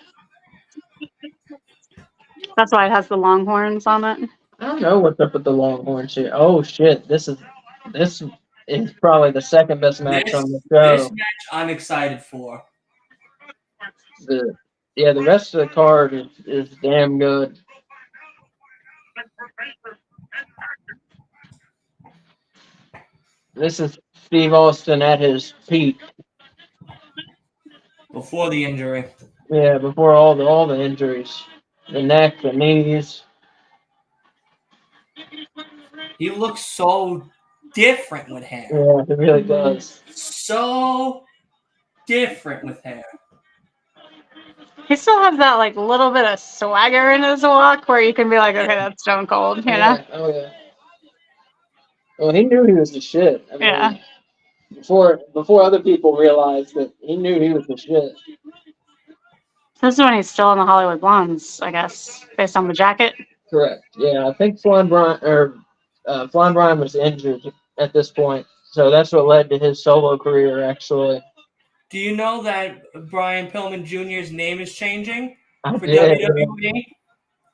Speaker 2: That's why it has the Longhorns on it.
Speaker 6: I don't know what's up with the Longhorns here. Oh shit! This is probably the second best match on the
Speaker 7: This
Speaker 6: show.
Speaker 7: match I'm excited for.
Speaker 6: The rest of the card is damn good. This is Steve Austin at his peak.
Speaker 7: Before the injury.
Speaker 6: Yeah, before all the injuries, the neck, the knees.
Speaker 7: He looks so different with hair.
Speaker 6: Yeah, it really does.
Speaker 7: So different with hair.
Speaker 2: He still has that like little bit of swagger in his walk where you can be like, okay, that's Stone Cold, you know?
Speaker 6: Yeah. Oh yeah. Well, he knew he was the shit. I mean,
Speaker 2: Yeah.
Speaker 6: Before other people realized that he knew he was the shit.
Speaker 2: This is when he's still in the Hollywood Blondes, I guess, based on the jacket.
Speaker 6: Correct. Yeah, I think Flying Brian was injured at this point, so that's what led to his solo career. Actually,
Speaker 7: Do you know that Brian Pillman Jr.'s name is changing
Speaker 6: I
Speaker 7: for
Speaker 6: did.
Speaker 7: WWE?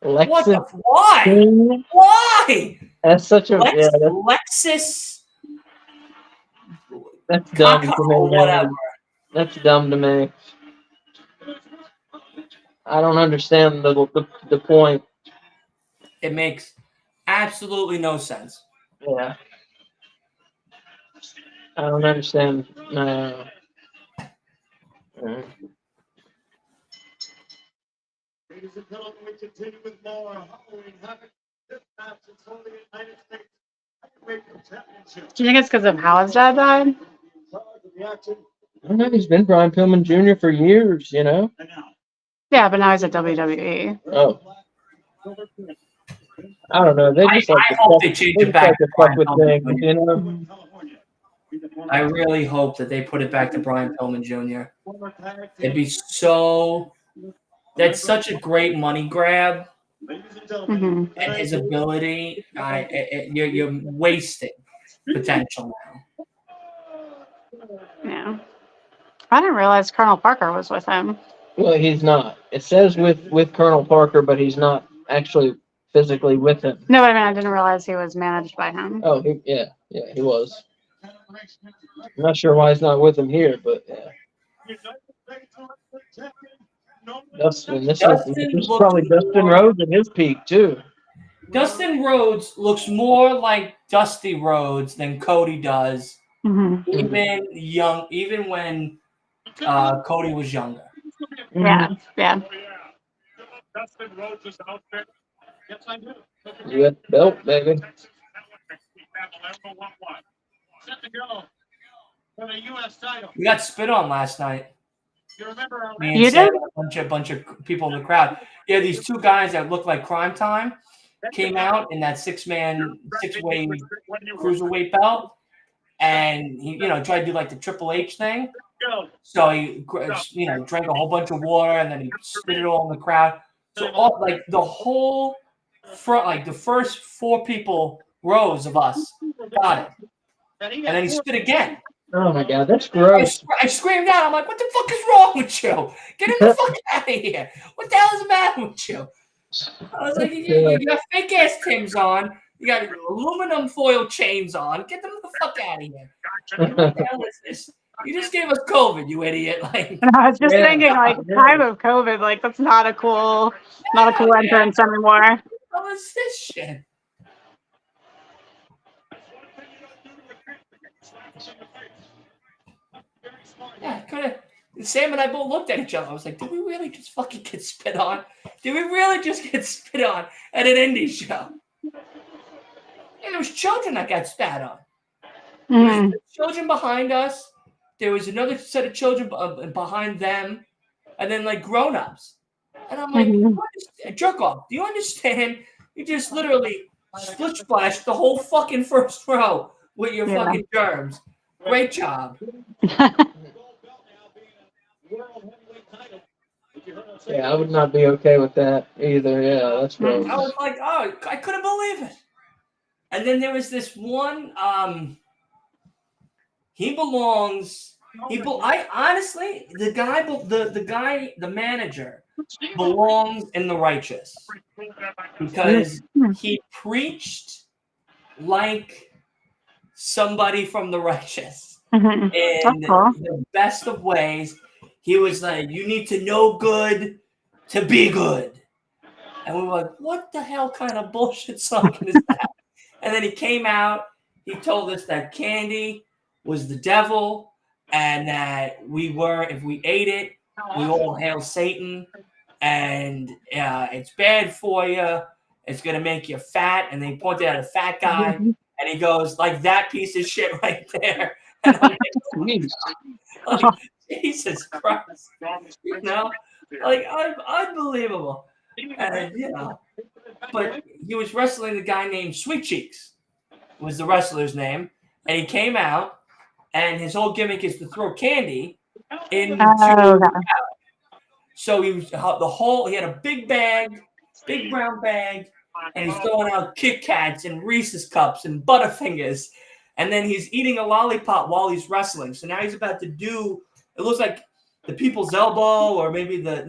Speaker 6: Lexus.
Speaker 7: What the? Why?
Speaker 6: King.
Speaker 7: Why?
Speaker 6: That's such a
Speaker 7: Lexus.
Speaker 6: that's dumb to me.
Speaker 7: Or whatever.
Speaker 6: That's dumb to me. I don't understand the point.
Speaker 7: It makes absolutely no sense.
Speaker 6: Yeah. I don't understand. No.
Speaker 3: Ladies and gentlemen, we continue with more Halloween Havoc. This match is for the United States Heavyweight Championship.
Speaker 2: Do you think it's because of how his dad died?
Speaker 3: In charge of the action.
Speaker 6: I don't know. He's been Brian Pillman Jr. for years, you know.
Speaker 3: And now,
Speaker 2: Yeah, but now he's at WWE.
Speaker 6: Oh. I don't know. They just
Speaker 7: I
Speaker 6: like to
Speaker 7: hope
Speaker 6: fuck,
Speaker 7: they change
Speaker 6: they
Speaker 7: it
Speaker 6: just
Speaker 7: back
Speaker 6: like to
Speaker 7: to
Speaker 6: fuck
Speaker 7: Brian
Speaker 6: with
Speaker 7: Pillman
Speaker 6: things,
Speaker 7: Jr.
Speaker 6: you know.
Speaker 3: California.
Speaker 7: I really hope that they put it back to Brian Pillman Jr.
Speaker 3: Former tag
Speaker 7: It'd
Speaker 3: team.
Speaker 7: be so. That's such a great money grab,
Speaker 3: Ladies and gentlemen,
Speaker 7: and his ability. You're wasting potential now.
Speaker 2: Yeah. I didn't realize Colonel Parker was with him.
Speaker 6: Well, he's not. It says with Colonel Parker, but he's not actually physically with him.
Speaker 2: No, but I mean, I didn't realize he was managed by him.
Speaker 6: Oh, he was. I'm not sure why he's not with him here, but yeah. Dustin, this is
Speaker 7: looks
Speaker 6: probably Dustin
Speaker 7: more-
Speaker 6: Rhodes at his peak too.
Speaker 7: Dustin Rhodes looks more like Dusty Rhodes than Cody does.
Speaker 2: Mm-hmm.
Speaker 7: Even when Cody was younger.
Speaker 2: Yeah, yeah.
Speaker 3: Dustin Rhodes' outfit. Yes, I do.
Speaker 6: You got the belt, baby.
Speaker 3: Set to go for the U.S. title.
Speaker 7: We got spit on last night.
Speaker 3: You remember our
Speaker 7: Me and
Speaker 2: You
Speaker 7: Sam,
Speaker 2: did?
Speaker 7: a bunch of people in the crowd. Yeah, these two guys that look like Crime Time came out in that six-way cruiserweight belt, and he, tried to do like the Triple H thing. So he, drank a whole bunch of water and then he spit it all in the crowd. So the whole front, like the first four rows of us got it, and then he spit again.
Speaker 6: Oh my God, that's gross.
Speaker 7: I screamed out. I'm like, "What the fuck is wrong with you? Get him the fuck out of here! What the hell is the matter with you?" I was like, "You got fake ass Timbs on. You got aluminum foil chains on. Get them the fuck out of here! What the hell is this? You just gave us COVID, you idiot!" Like,
Speaker 2: I was just
Speaker 6: Yeah.
Speaker 2: thinking, like, time of COVID, like, that's not a cool entrance anymore.
Speaker 7: what was this shit? Yeah, could have. Sam and I both looked at each other. I was like, "Did we really just fucking get spit on?" did we really just get spit on at an indie show? And there was children that got spat on. There was children behind us. There was another set of children behind them, and then like grown-ups. And I'm like, jerk off. Do you understand? You just literally split splashed the whole fucking first row with your fucking germs. Great job.
Speaker 6: Yeah, I would not be okay with that either. Yeah, that's gross.
Speaker 7: I was like, oh, I couldn't believe it. And then there was this one. He belongs. I honestly, the manager belongs in the righteous because he preached like somebody from the righteous in the best of ways. He was like, "You need to know good to be good," and we were like, "What the hell kind of bullshit song is that?" And then he came out. He told us that candy was the devil, and that if we ate it, we all hail Satan, and it's bad for you. It's gonna make you fat. And they pointed out a fat guy, and he goes like that piece of shit right there. And I'm like, Jesus Christ, like unbelievable. And but he was wrestling the guy named Sweet Cheeks, was the wrestler's name, and he came out. And his whole gimmick is to throw candy into the crowd. So he had a big brown bag, and he's throwing out Kit Kats and Reese's cups and Butterfingers, and then he's eating a lollipop while he's wrestling. So now he's about to do. It looks like the people's elbow, or maybe the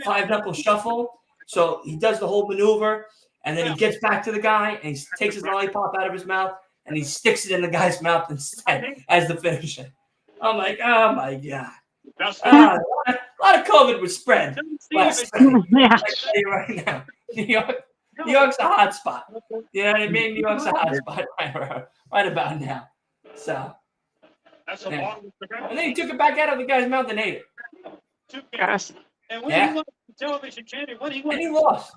Speaker 7: 5-knuckle shuffle. So he does the whole maneuver, and then he gets back to the guy, and he takes his lollipop out of his mouth. And he sticks it in the guy's mouth instead as the finisher. I'm like, oh my God. A lot of COVID was spread last night. I tell you right now. New York's a hot spot. You know what I mean? New York's a hot spot right about now. So. Yeah. And then he took it back out of the guy's mouth and ate it.
Speaker 2: Yes.
Speaker 7: Yeah. And he lost.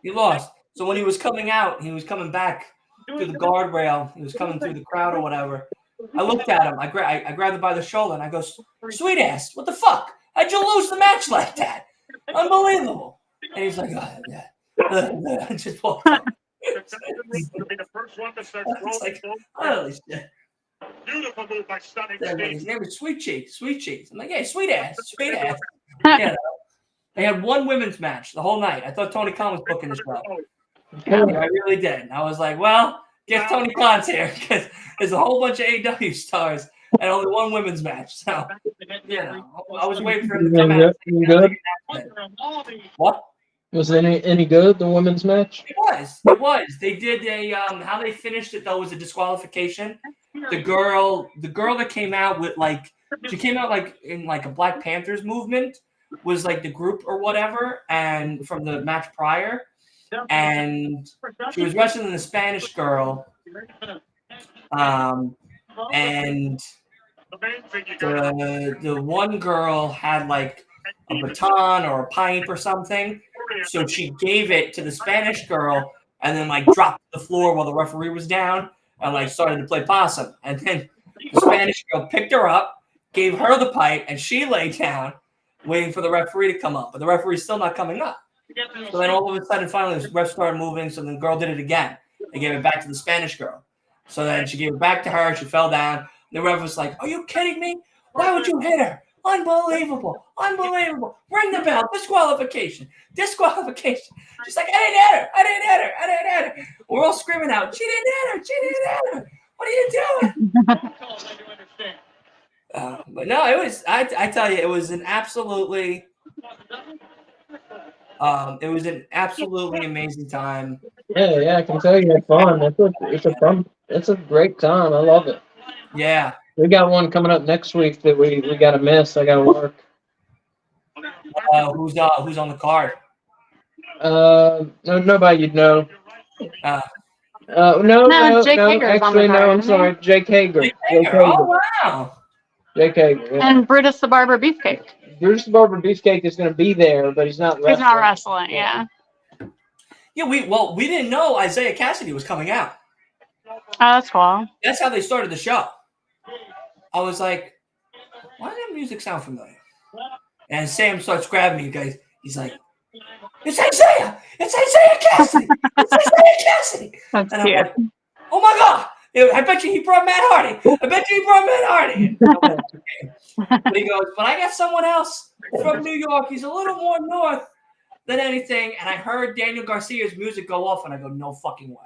Speaker 7: He lost. So when he was coming out, he was coming back through the guardrail. He was coming through the crowd or whatever. I looked at him. I grabbed him by the shoulder and I go, "Sweet ass, what the fuck? How'd you lose the match like that? Unbelievable." And he's like, "Oh, yeah." I just walked out. It's like, holy shit.
Speaker 3: Beautiful move by Stunning.
Speaker 7: His name was Sweet Cheeks. Sweet Cheeks. I'm like, "Hey, sweet ass, sweet ass." Yeah. They had one women's match the whole night. I thought Tony Khan was booking this show. Yeah, I really did. I was like, well, guess Tony Khan's here because there's a whole bunch of AEW stars and only one women's match. So, I was waiting for him to come out.
Speaker 6: Good?
Speaker 7: What?
Speaker 6: Was it any good, the women's match?
Speaker 7: It was. They did how they finished it though was a disqualification. The girl that came out with she came out in a Black Panthers movement was like the group or whatever, and from the match prior. And she was wrestling the Spanish girl, and the one girl had like a baton or a pipe or something, so she gave it to the Spanish girl, and then like dropped to the floor while the referee was down, and like started to play possum. And then the Spanish girl picked her up, gave her the pipe, and she lay down, waiting for the referee to come up, but the referee's still not coming up. So then all of a sudden, finally, the ref started moving, so the girl did it again. They gave it back to the Spanish girl. So then she gave it back to her. She fell down. The ref was like, "Are you kidding me? Why would you hit her? Unbelievable. Unbelievable. Ring the bell. Disqualification. Disqualification." She's like, I didn't hit her. We're all screaming out, "She didn't hit her. What are you doing?" But no, it was, I tell you, it was an absolutely amazing time.
Speaker 6: Yeah, I can tell you it's fun. It's a great time. I love it.
Speaker 7: Yeah.
Speaker 6: We got one coming up next week that we gotta miss. I gotta work.
Speaker 7: Who's on the card?
Speaker 6: Nobody you'd know.
Speaker 2: No,
Speaker 6: No.
Speaker 2: Jake Hager's on the
Speaker 6: Actually, no.
Speaker 2: card,
Speaker 6: I'm
Speaker 2: isn't
Speaker 6: sorry, Jake Hager.
Speaker 7: Oh wow.
Speaker 6: Jake Hager. Yeah.
Speaker 2: And Brutus the Barber Beefcake.
Speaker 6: Bruce the Barber Beefcake is going to be there, but he's not wrestling.
Speaker 2: He's not wrestling. Yeah.
Speaker 7: Yeah, we didn't know Isaiah Cassidy was coming out.
Speaker 2: Oh, that's cool.
Speaker 7: That's how they started the show. I was like, why does that music sound familiar? And Sam starts grabbing me, guys. He's like, it's Isaiah! It's Isaiah Cassidy! It's Isaiah Cassidy!
Speaker 2: That's
Speaker 7: And
Speaker 2: cute.
Speaker 7: I'm like, oh my God! I bet you he brought Matt Hardy. I bet you he brought Matt Hardy. But he goes, but I got someone else from New York. He's a little more north than anything. And I heard Daniel Garcia's music go off, and I go, no fucking way.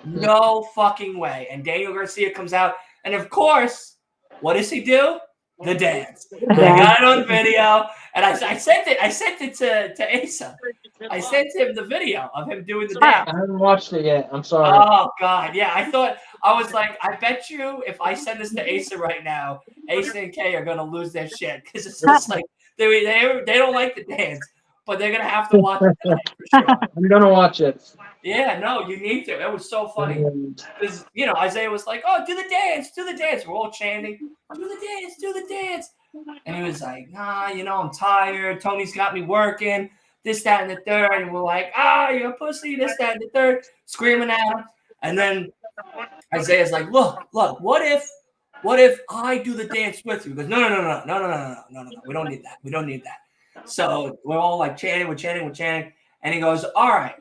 Speaker 7: No fucking way. And Daniel Garcia comes out, and of course, what does he do? The dance. I got it on video, and I sent it to Asa. I sent him the video of him doing the dance.
Speaker 6: I haven't watched it yet. I'm sorry.
Speaker 7: Oh God, yeah. I was like, I bet you if I send this to Asa right now, Asa and Kay are gonna lose their shit because it's just like they don't like the dance, but they're gonna have to watch it tonight for sure.
Speaker 6: I'm gonna watch it.
Speaker 7: Yeah, no, you need to. It was so funny because Isaiah was like, "Oh, do the dance, do the dance." We're all chanting, "Do the dance, do the dance," and he was like, "Nah, I'm tired. Tony's got me working. This, that, and the third." And we're like, you're a pussy. This, that, and the third, screaming at him. And then Isaiah's like, "Look, what if I do the dance with you?" He goes, No. We don't need that. We don't need that. So we're all like chanting, we're chanting, and he goes, "All right.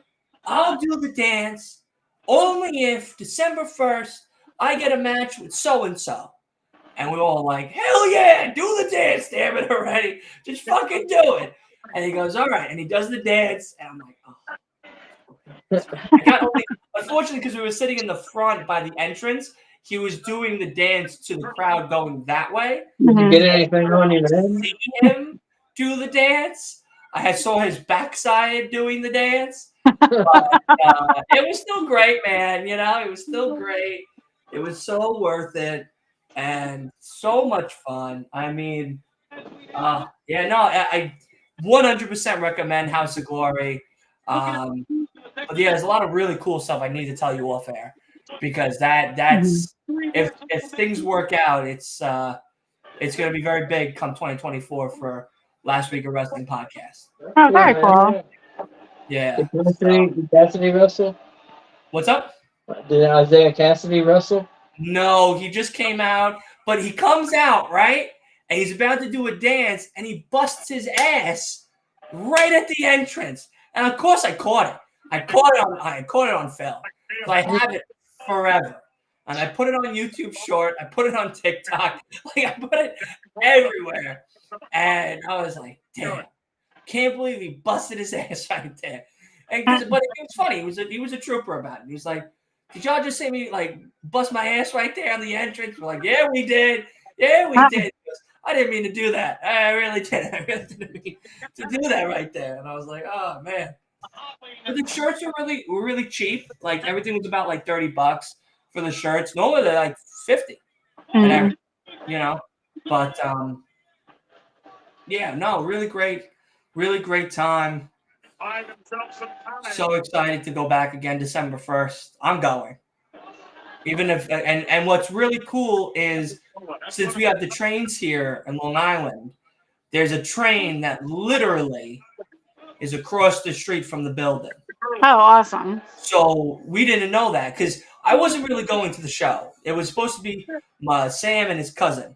Speaker 7: I'll do the dance only if December 1st I get a match with so-and-so." And we're all like, hell yeah, do the dance, damn it already. Just fucking do it. And he goes, all right. And he does the dance. And I'm like, oh. Unfortunately, because we were sitting in the front by the entrance, he was doing the dance to the crowd going that way.
Speaker 6: Did you get anything on your head?
Speaker 7: See him do the dance. I saw his backside doing the dance. But it was still great, man. It was still great. It was so worth it and so much fun. I mean, I 100% recommend House of Glory. But yeah, there's a lot of really cool stuff I need to tell you off air because that's if things work out, it's going to be very big come 2024 for Last Week of Wrestling podcast.
Speaker 2: Oh, very cool.
Speaker 7: Yeah.
Speaker 6: Did Cassidy wrestle?
Speaker 7: What's up?
Speaker 6: Did Isaiah Cassidy wrestle?
Speaker 7: No, he just came out, but he comes out, right? And he's about to do a dance, and he busts his ass right at the entrance. And of course, I caught it. I caught it on film. So I have it forever. And I put it on YouTube Short. I put it on TikTok. I put it everywhere. And I was like, damn. Can't believe he busted his ass right there. But it was funny. He was a trooper about it. He was like, "Did y'all just see me bust my ass right there on the entrance?" We're like, "Yeah, we did. Yeah, we did." He goes, "I didn't mean to do that. I really did. I really didn't mean to do that right there." And I was like, "Oh man." But the shirts were really cheap. Everything was about $30 for the shirts. Normally they're $50. And everything, But yeah, no, really great time. So excited to go back again December 1st. I'm going. Even if and what's really cool is since we have the trains here in Long Island, there's a train that literally is across the street from the building.
Speaker 2: Oh, awesome.
Speaker 7: So we didn't know that because I wasn't really going to the show. It was supposed to be Sam and his cousin.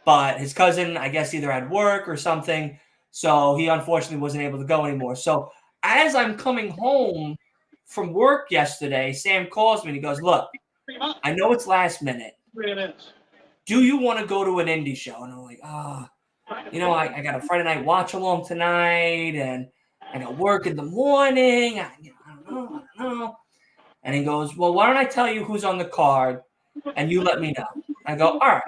Speaker 7: But his cousin, I guess, either had work or something. So he unfortunately wasn't able to go anymore. So as I'm coming home from work yesterday, Sam calls me and he goes, "Look, I know it's last minute. Do you want to go to an indie show?" And I'm like, I got a Friday night watch along tonight and I got work in the morning. I don't know. And he goes, "Well, why don't I tell you who's on the card and you let me know?" I go, "All right."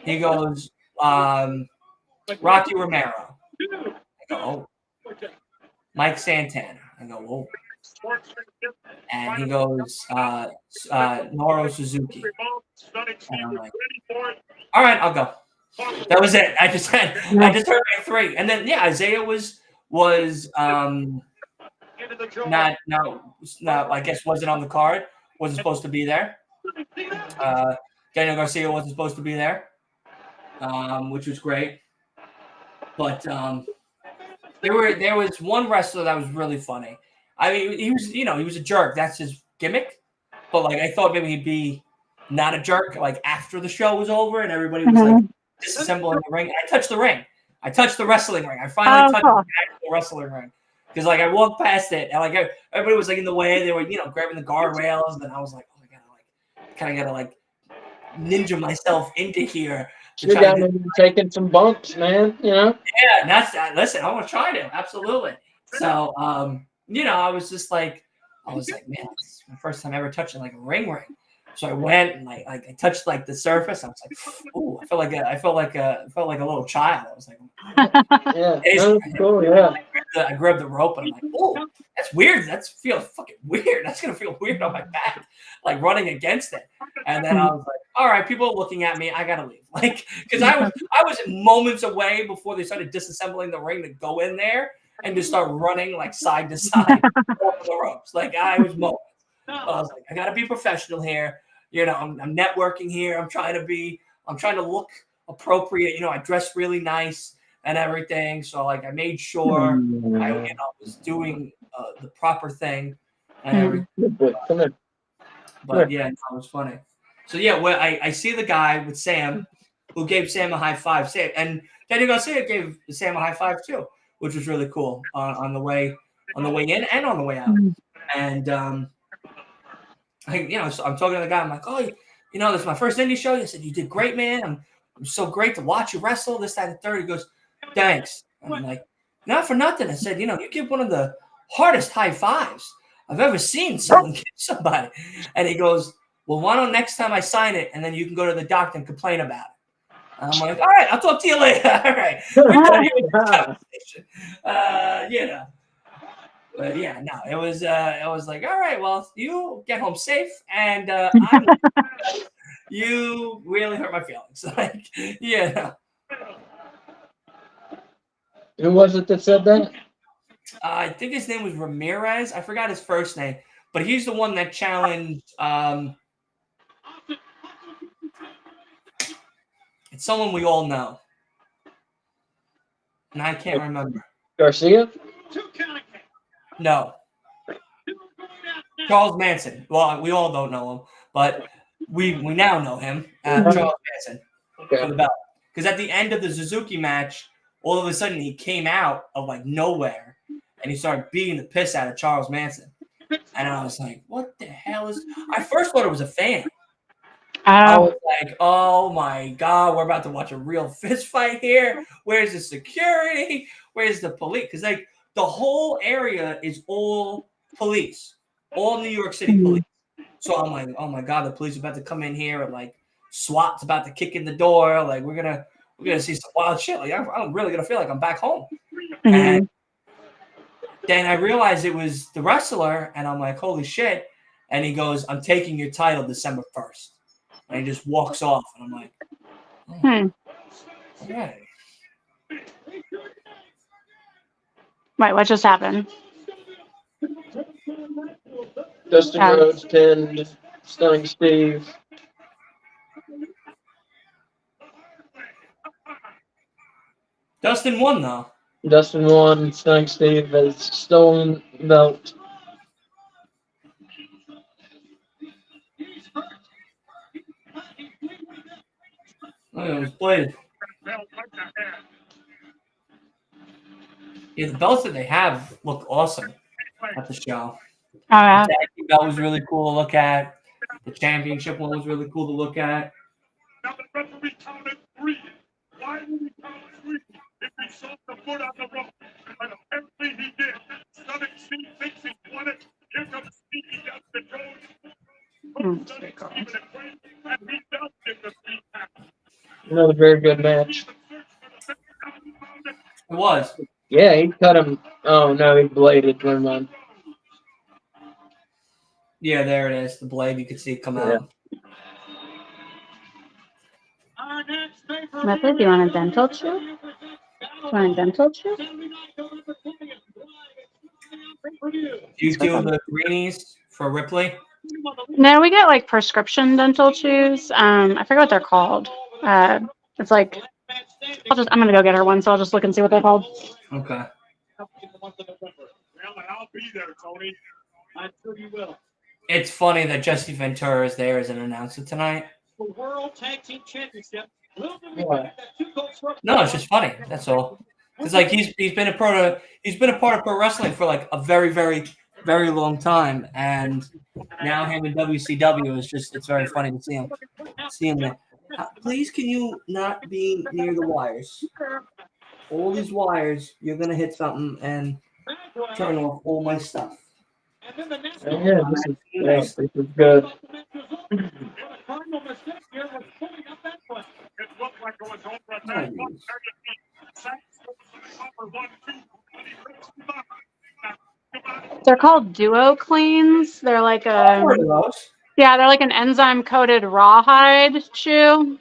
Speaker 7: He goes, Rocky Romero. I go, "Oh." Mike Santana. I go, "Oh." And he goes, Noro Suzuki. And I'm like, all right, I'll go. That was it. I just heard my three. And then Isaiah was not I guess wasn't on the card. Wasn't supposed to be there. Daniel Garcia wasn't supposed to be there. Which was great. But there was one wrestler that was really funny. I mean, he was a jerk. That's his gimmick. But like, I thought maybe he'd be not a jerk like after the show was over and everybody was like disassembling the ring. And I touched the ring. I touched the wrestling ring. I finally touched the actual wrestling ring. Because like I walked past it and like everybody was like in the way. They were grabbing the guardrails, and I was like, oh my god, I kind of gotta like ninja myself into here.
Speaker 6: You're down there taking some bumps, man.
Speaker 7: Yeah, and that's listen. I want to try it. Absolutely. So I was just like, man, this is my first time ever touching like a ring. So I went and like I touched like the surface. I was like, ooh, I felt like a little child. I was like,
Speaker 6: yeah, that's cool. Yeah.
Speaker 7: I grabbed the rope and I'm like, oh, that's weird. That feels fucking weird. That's gonna feel weird on my back, like running against it. And then I was like, all right, people are looking at me. I gotta leave, like, because I was moments away before they started disassembling the ring to go in there and just start running like side to side over the ropes. Like I was moments. But I was like, I gotta be professional here. I'm networking here. I'm trying to look appropriate. I dress really nice and everything. So like I made sure I was doing the proper thing and everything. But yeah, it was funny. So yeah, I see the guy with Sam who gave Sam a high five. And Daniel Garcia gave Sam a high five too, which was really cool on the way in and on the way out. And so I'm talking to the guy. I'm like, oh, this is my first indie show. He said, you did great, man. I'm so great to watch you wrestle. This, that, and the third. He goes, thanks. And I'm like, not for nothing. I said, you give one of the hardest high fives I've ever seen someone give somebody. And he goes, well, why don't next time I sign it, and then you can go to the doctor and complain about it. And I'm like, all right, I'll talk to you later. All right. We're done here with this conversation. But yeah, no, it was like, all right, well, you get home safe, and you really hurt my feelings. Like, yeah.
Speaker 6: Who was it that said that?
Speaker 7: I think his name was Ramirez. I forgot his first name, but he's the one that challenged. It's someone we all know, and I can't remember.
Speaker 6: Garcia?
Speaker 7: No. Charles Manson. Well, we all don't know him, but we now know him. Charles Manson for the belt. Because at the end of the Suzuki match, all of a sudden he came out of like nowhere and he started beating the piss out of Charles Manson. And I was like, what the hell is... I first thought it was a fan. I was like, oh my God, we're about to watch a real fist fight here. Where's the security? Where's the police? Because like the whole area is all police, all New York City police. So I'm like, oh my God, the police are about to come in here and like SWAT's about to kick in the door. Like we're gonna see some wild shit. Like I'm really gonna feel like I'm back home. And then I realized it was the wrestler, and I'm like, holy shit. And he goes, I'm taking your title December 1st. And he just walks off, and I'm like, all right.
Speaker 2: Wait, what just happened?
Speaker 6: Dustin Rhodes pinned Stunning Steve.
Speaker 7: Dustin won, though.
Speaker 6: Dustin won. Stunning Steve has stolen the belt.
Speaker 7: Oh, it was bladed. Yeah, the belts that they have look awesome at the show.
Speaker 2: Oh, yeah.
Speaker 7: The tag team belt was really cool to look at. The championship one was really cool to look at.
Speaker 3: Now the referee counted 3. Why did he count 3? If he saw the foot on the rope, and apparently he did. Stunning Steve thinks he won it. Here comes Stevie Dustin Rhodes. Stunning Steve in a crane, and he does get the 3 tap.
Speaker 6: Another very good match.
Speaker 7: It was.
Speaker 6: Yeah, he cut him. Oh, no, he bladed. Never mind.
Speaker 7: Yeah, there it is. The blade. You could see it come out.
Speaker 2: Method, do you want a dental chew? Do you want a dental chew?
Speaker 7: Do you do the greenies for Ripley?
Speaker 2: No, we get like prescription dental chews. I forget what they're called. It's like I'm gonna go get her one, so I'll just look and see what they're called.
Speaker 7: Okay. It's funny that Jesse Ventura is there as an announcer tonight.
Speaker 5: World Tag Team Championship.
Speaker 6: Why?
Speaker 7: No, it's just funny. That's all. Because like he's been a part of pro wrestling for like a very, very, very long time, and now him in WCW is just it's very funny to see him. There. Please, can you not be near the wires? All these wires, you're gonna hit something and turn off all my stuff.
Speaker 6: Yeah, this is good.
Speaker 2: They're called Duo Cleans. They're like
Speaker 7: I've heard of those.
Speaker 2: they're like an enzyme coated rawhide shoe.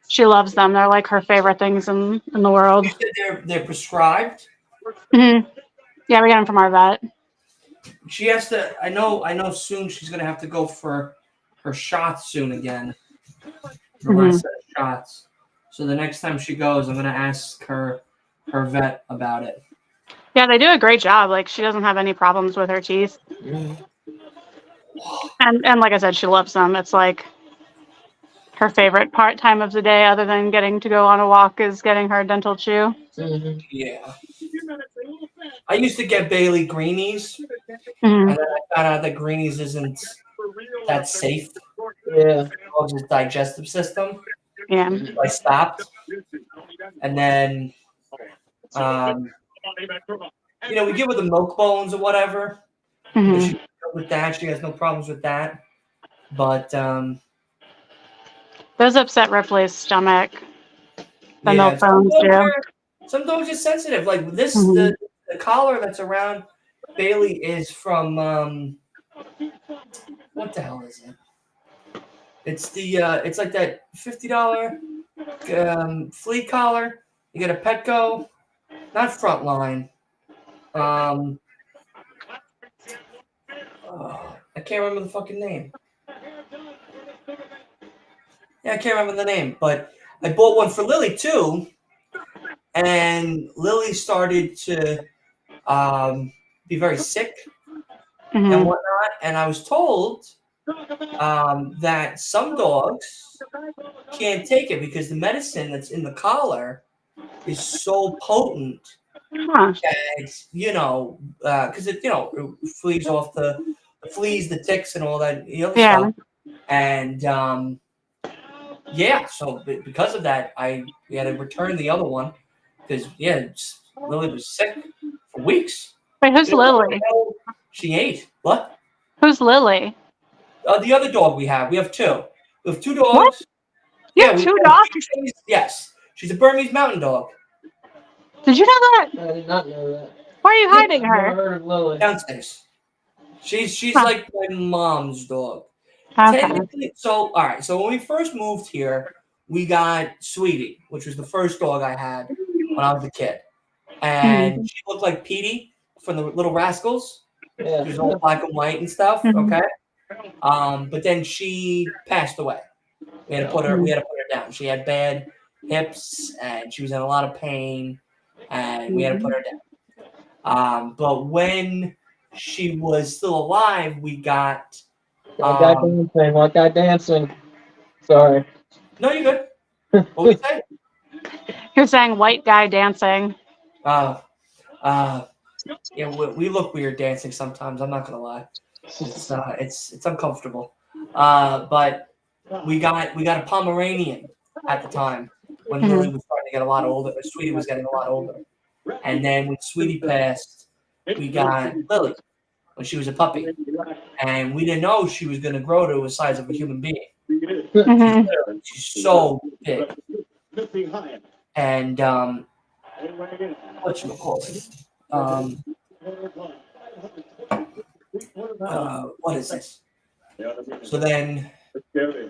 Speaker 2: She loves them. They're like her favorite things in the world.
Speaker 7: You said they're prescribed.
Speaker 2: Mm-hmm. Yeah, we got them from our vet.
Speaker 7: She has to. I know. Soon she's gonna have to go for her shots soon again. Her last set of shots. So the next time she goes, I'm gonna ask her vet about it.
Speaker 2: Yeah, they do a great job. Like she doesn't have any problems with her teeth. And like I said, she loves them. It's like her favorite time of the day, other than getting to go on a walk, is getting her dental chew.
Speaker 6: Mm-hmm.
Speaker 7: Yeah. I used to get Bailey Greenies,
Speaker 2: Mm-hmm.
Speaker 7: and then I found out that Greenies isn't that safe.
Speaker 6: Yeah.
Speaker 7: For the digestive system.
Speaker 2: Yeah.
Speaker 7: I stopped, and then we give her the milk bones or whatever.
Speaker 2: Mm-hmm.
Speaker 7: She's good with that. She has no problems with that. But
Speaker 2: those upset Ripley's stomach. The milk bones do.
Speaker 7: Some dogs are sensitive. Like this,
Speaker 2: Mm-hmm.
Speaker 7: the collar that's around Bailey is from what the hell is it? It's it's like that $50 flea collar. You get a Petco, not Frontline. I can't remember the fucking name. Yeah, I can't remember the name, but I bought one for Lily too, and Lily started to be very sick and whatnot, and I was told that some dogs can't take it because the medicine that's in the collar is so potent
Speaker 2: Huh.
Speaker 7: that because it flees off the fleas, the ticks, and all that other stuff, and so because of that, we had to return the other one because Lily was sick for weeks.
Speaker 2: Wait, who's Lily?
Speaker 7: She ate what?
Speaker 2: Who's Lily?
Speaker 7: The other dog we have two. We have two dogs.
Speaker 2: What? You have two dogs?
Speaker 7: Yes. She's a Burmese mountain dog.
Speaker 2: Did you know that?
Speaker 6: I did not know that.
Speaker 2: Why are you hiding
Speaker 6: I've
Speaker 2: her?
Speaker 6: never heard of Lily.
Speaker 7: Downstairs. She's like my mom's dog.
Speaker 2: Okay.
Speaker 7: Technically, all right. So when we first moved here, we got Sweetie, which was the first dog I had when I was a kid, and she looked like Petey from the Little Rascals.
Speaker 6: Yeah.
Speaker 7: She was all black and white and stuff. Okay. But then she passed away. We had to put her down. She had bad hips and she was in a lot of pain, and we had to put her down. But when she was still alive, we got
Speaker 6: White guy dancing. Sorry.
Speaker 7: No, you're good. What were you saying?
Speaker 2: You're saying white guy dancing.
Speaker 7: We look weird dancing sometimes. I'm not gonna lie. It's uncomfortable. But we got a Pomeranian at the time when Lily was starting to get a lot older. Sweetie was getting a lot older, and then when Sweetie passed, we got Lily when she was a puppy, and we didn't know she was gonna grow to the size of a human being. She's so big, and whatchamacallit? What is this? So then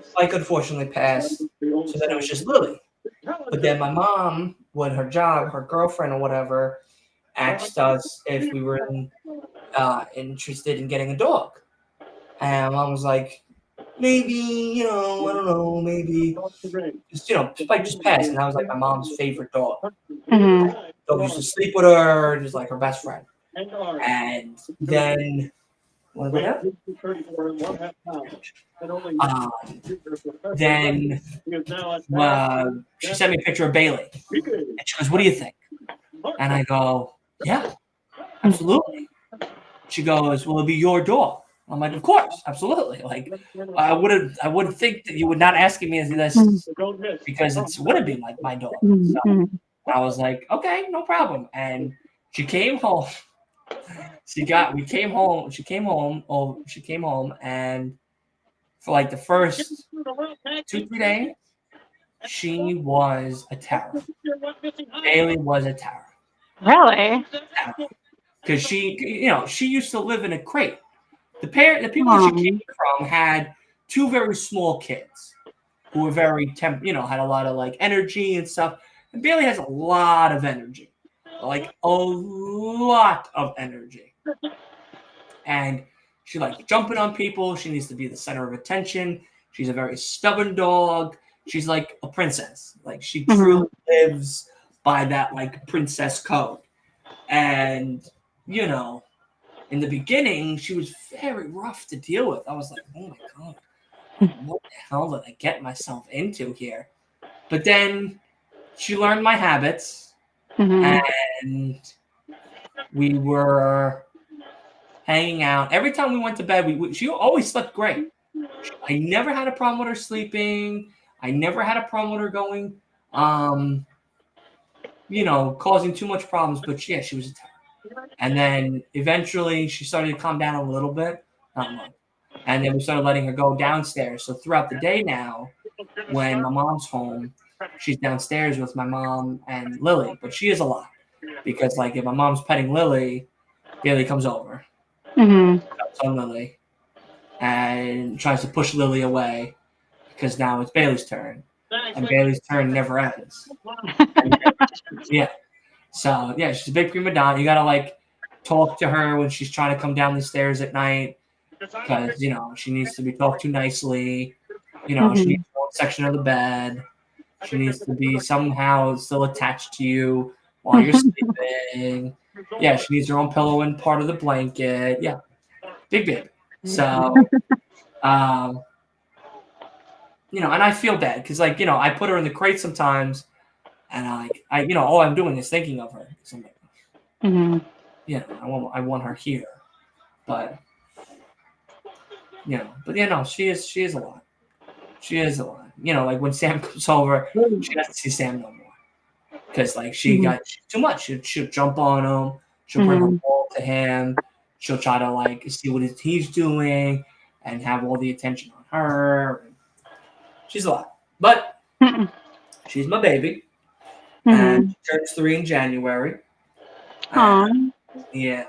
Speaker 7: Spike unfortunately passed. So then it was just Lily. But then my mom, with her job, her girlfriend or whatever, asked us if we were interested in getting a dog. And mom was like, maybe, you know, I don't know, maybe, just, you know, Spike just passed, and that was like my mom's favorite dog.
Speaker 2: Mhm.
Speaker 7: Dog used to sleep with her, just like her best friend. And then, what about then she sent me a picture of Bailey, and she goes, "What do you think?" And I go, "Yeah, absolutely." She goes, "Will it be your dog?" I'm like, "Of course, absolutely." Like, I would think that you would not asking me this because it wouldn't be like my dog. So
Speaker 2: Mhm.
Speaker 7: I was like, "Okay, no problem." And she came home. She came home, and for like the first 2-3 days, she was a terror. Bailey was a terror.
Speaker 2: Really?
Speaker 7: Because she used to live in a crate. The people that she came from had 2 very small kids who were very had a lot of like energy and stuff. And Bailey has a lot of energy, like a lot of energy. And she likes jumping on people. She needs to be the center of attention. She's a very stubborn dog. She's like a princess. Like she truly lives by that like princess code. And in the beginning, she was very rough to deal with. I was like, oh my God, what the hell did I get myself into here? But then she learned my habits, and we were hanging out. Every time we went to bed, she always slept great. I never had a problem with her sleeping. I never had a problem with her going, causing too much problems. But yeah, she was a terror. And then eventually she started to calm down a little bit, not much. And then we started letting her go downstairs. So throughout the day now, when my mom's home, she's downstairs with my mom and Lily. But she is a lot because, like, if my mom's petting Lily, Bailey comes over, jumps on Lily, and tries to push Lily away because now it's Bailey's turn, and Bailey's turn never ends. Yeah. So yeah, she's a big prima donna. You gotta like talk to her when she's trying to come down the stairs at night because she needs to be talked to nicely. She needs her own section of the bed. She needs to be somehow still attached to you while you're sleeping. Yeah, she needs her own pillow and part of the blanket. Yeah, big baby. So, and I feel bad because I put her in the crate sometimes, and all I'm doing is thinking of her. So I'm like, I want her here, but she is a lot. She is a lot. Like when Sam comes over, she doesn't see Sam no more because she got too much. She'll jump on him. She'll bring her ball to him. She'll try to see what he's doing and have all the attention on her. She's a lot, but she's my baby, and she turns 3 in January. Yeah.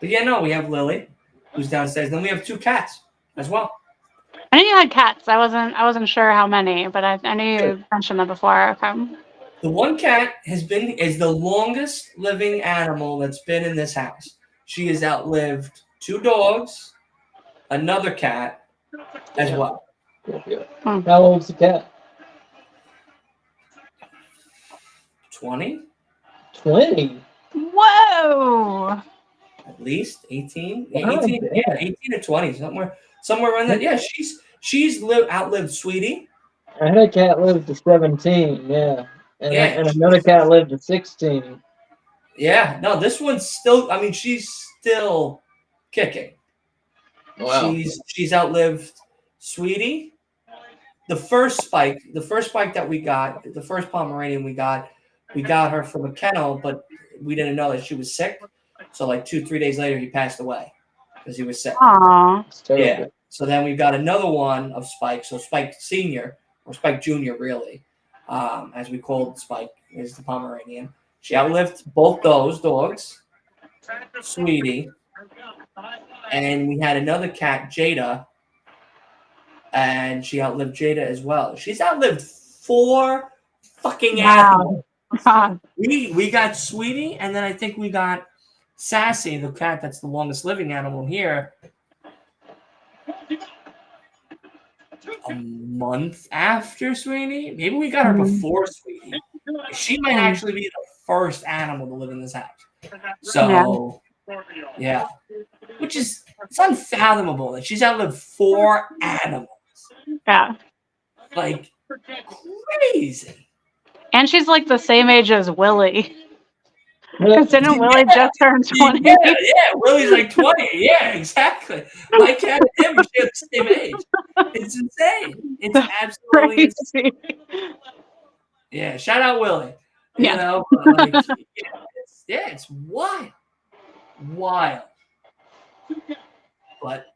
Speaker 7: But we have Lily, who's downstairs. Then we have 2 cats as well.
Speaker 2: I knew you had cats. I wasn't sure how many, but I knew you mentioned that before. Okay.
Speaker 7: The one cat is the longest living animal that's been in this house. She has outlived 2 dogs, another cat, as well.
Speaker 6: How old's the cat?
Speaker 7: 20?
Speaker 6: 20.
Speaker 2: Whoa!
Speaker 7: At least 18? 18, yeah, 18 to 20, somewhere around that. Yeah, she's outlived Sweetie.
Speaker 6: I had a cat live to 17, yeah. And another cat lived to 16.
Speaker 7: Yeah, no, this one's still, she's still kicking.
Speaker 6: Wow.
Speaker 7: She's outlived Sweetie. The first Spike that we got, the first Pomeranian we got her from a kennel, but we didn't know that she was sick. So 2-3 days later, he passed away because he was sick.
Speaker 2: Aww.
Speaker 7: Yeah. So then we got another one of Spike. So Spike Senior or Spike Junior, really, as we called Spike, is the Pomeranian. She outlived both those dogs, Sweetie, and we had another cat, Jada, and she outlived Jada as well. She's outlived 4 fucking animals. We got Sweetie, and then I think we got Sassy, the cat that's the longest living animal here. a month after Sweetie. Maybe we got her before Sweetie. She might actually be the first animal to live in this house. So, yeah. Which is, it's unfathomable that she's outlived 4 animals.
Speaker 2: Yeah.
Speaker 7: Like, crazy.
Speaker 2: And she's like the same age as Willie. Because didn't Willie just turn 20?
Speaker 7: Yeah, Willie's like 20. Yeah, exactly. My cat and him are the same age. It's insane. It's absolutely insane.
Speaker 2: Crazy.
Speaker 7: Yeah, shout out Willie. You
Speaker 2: Yeah.
Speaker 7: know, but like, it's wild. Wild. But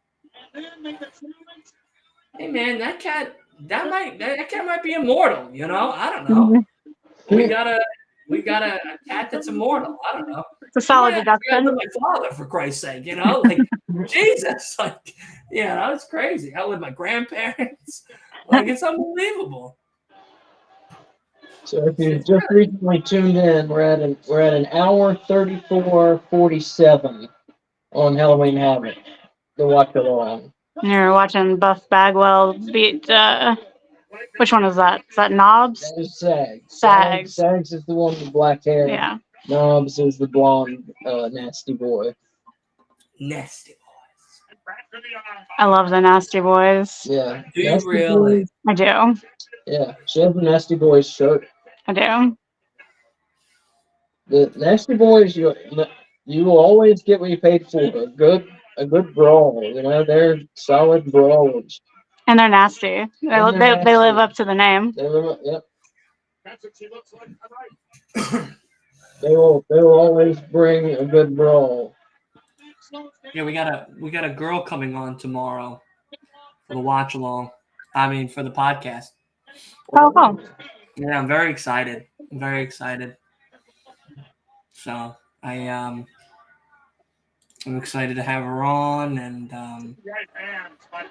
Speaker 7: hey man, that cat might be immortal, you know? I don't know. We got a cat that's immortal. I don't know.
Speaker 2: It's a solid deduction.
Speaker 7: My father, for Christ's sake, you know, like Jesus, like, you know, it's crazy. I with my grandparents, like it's unbelievable.
Speaker 6: So if you just recently tuned in, we're at an hour 34:47 on Halloween Havoc. To watch it on.
Speaker 2: You're watching Buff Bagwell beat. Which one is that? Is that Knobs?
Speaker 6: That is Sags.
Speaker 2: Sags.
Speaker 6: Sags is the one with black hair.
Speaker 2: Yeah.
Speaker 6: Knobs is the blonde, nasty boy.
Speaker 7: Nasty boys.
Speaker 2: I love the Nasty Boys.
Speaker 6: Yeah.
Speaker 7: Do you
Speaker 6: Nasty
Speaker 7: really?
Speaker 6: Boys.
Speaker 2: I do.
Speaker 6: Yeah. She has the Nasty Boys shirt.
Speaker 2: I do.
Speaker 6: The Nasty Boys, you will always get what you paid for. A good brawl. You know, they're solid brawlers.
Speaker 2: And they're nasty. They live up to the name.
Speaker 6: They live up, yep. They will always bring a good brawl.
Speaker 7: Yeah, we got a girl coming on tomorrow for the watch along. I mean, for the podcast.
Speaker 2: Oh.
Speaker 7: Yeah, I'm very excited. So I'm excited to have her on, and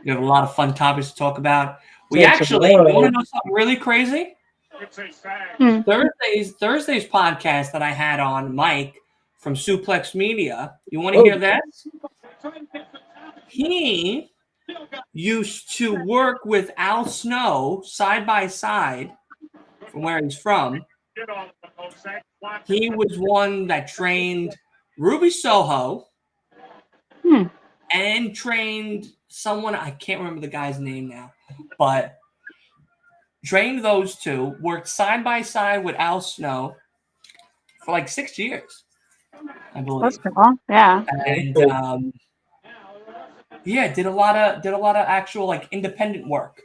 Speaker 7: we have a lot of fun topics to talk about. We actually, you want to know something really crazy? Thursday's podcast that I had on Mike from Suplex Media. You want to hear that? He used to work with Al Snow side by side from where he's from. He was one that trained Ruby Soho and trained someone, I can't remember the guy's name now, but trained those two, worked side by side with Al Snow for like 6 years, I believe.
Speaker 2: That's cool. Yeah.
Speaker 7: And did a lot of actual like independent work.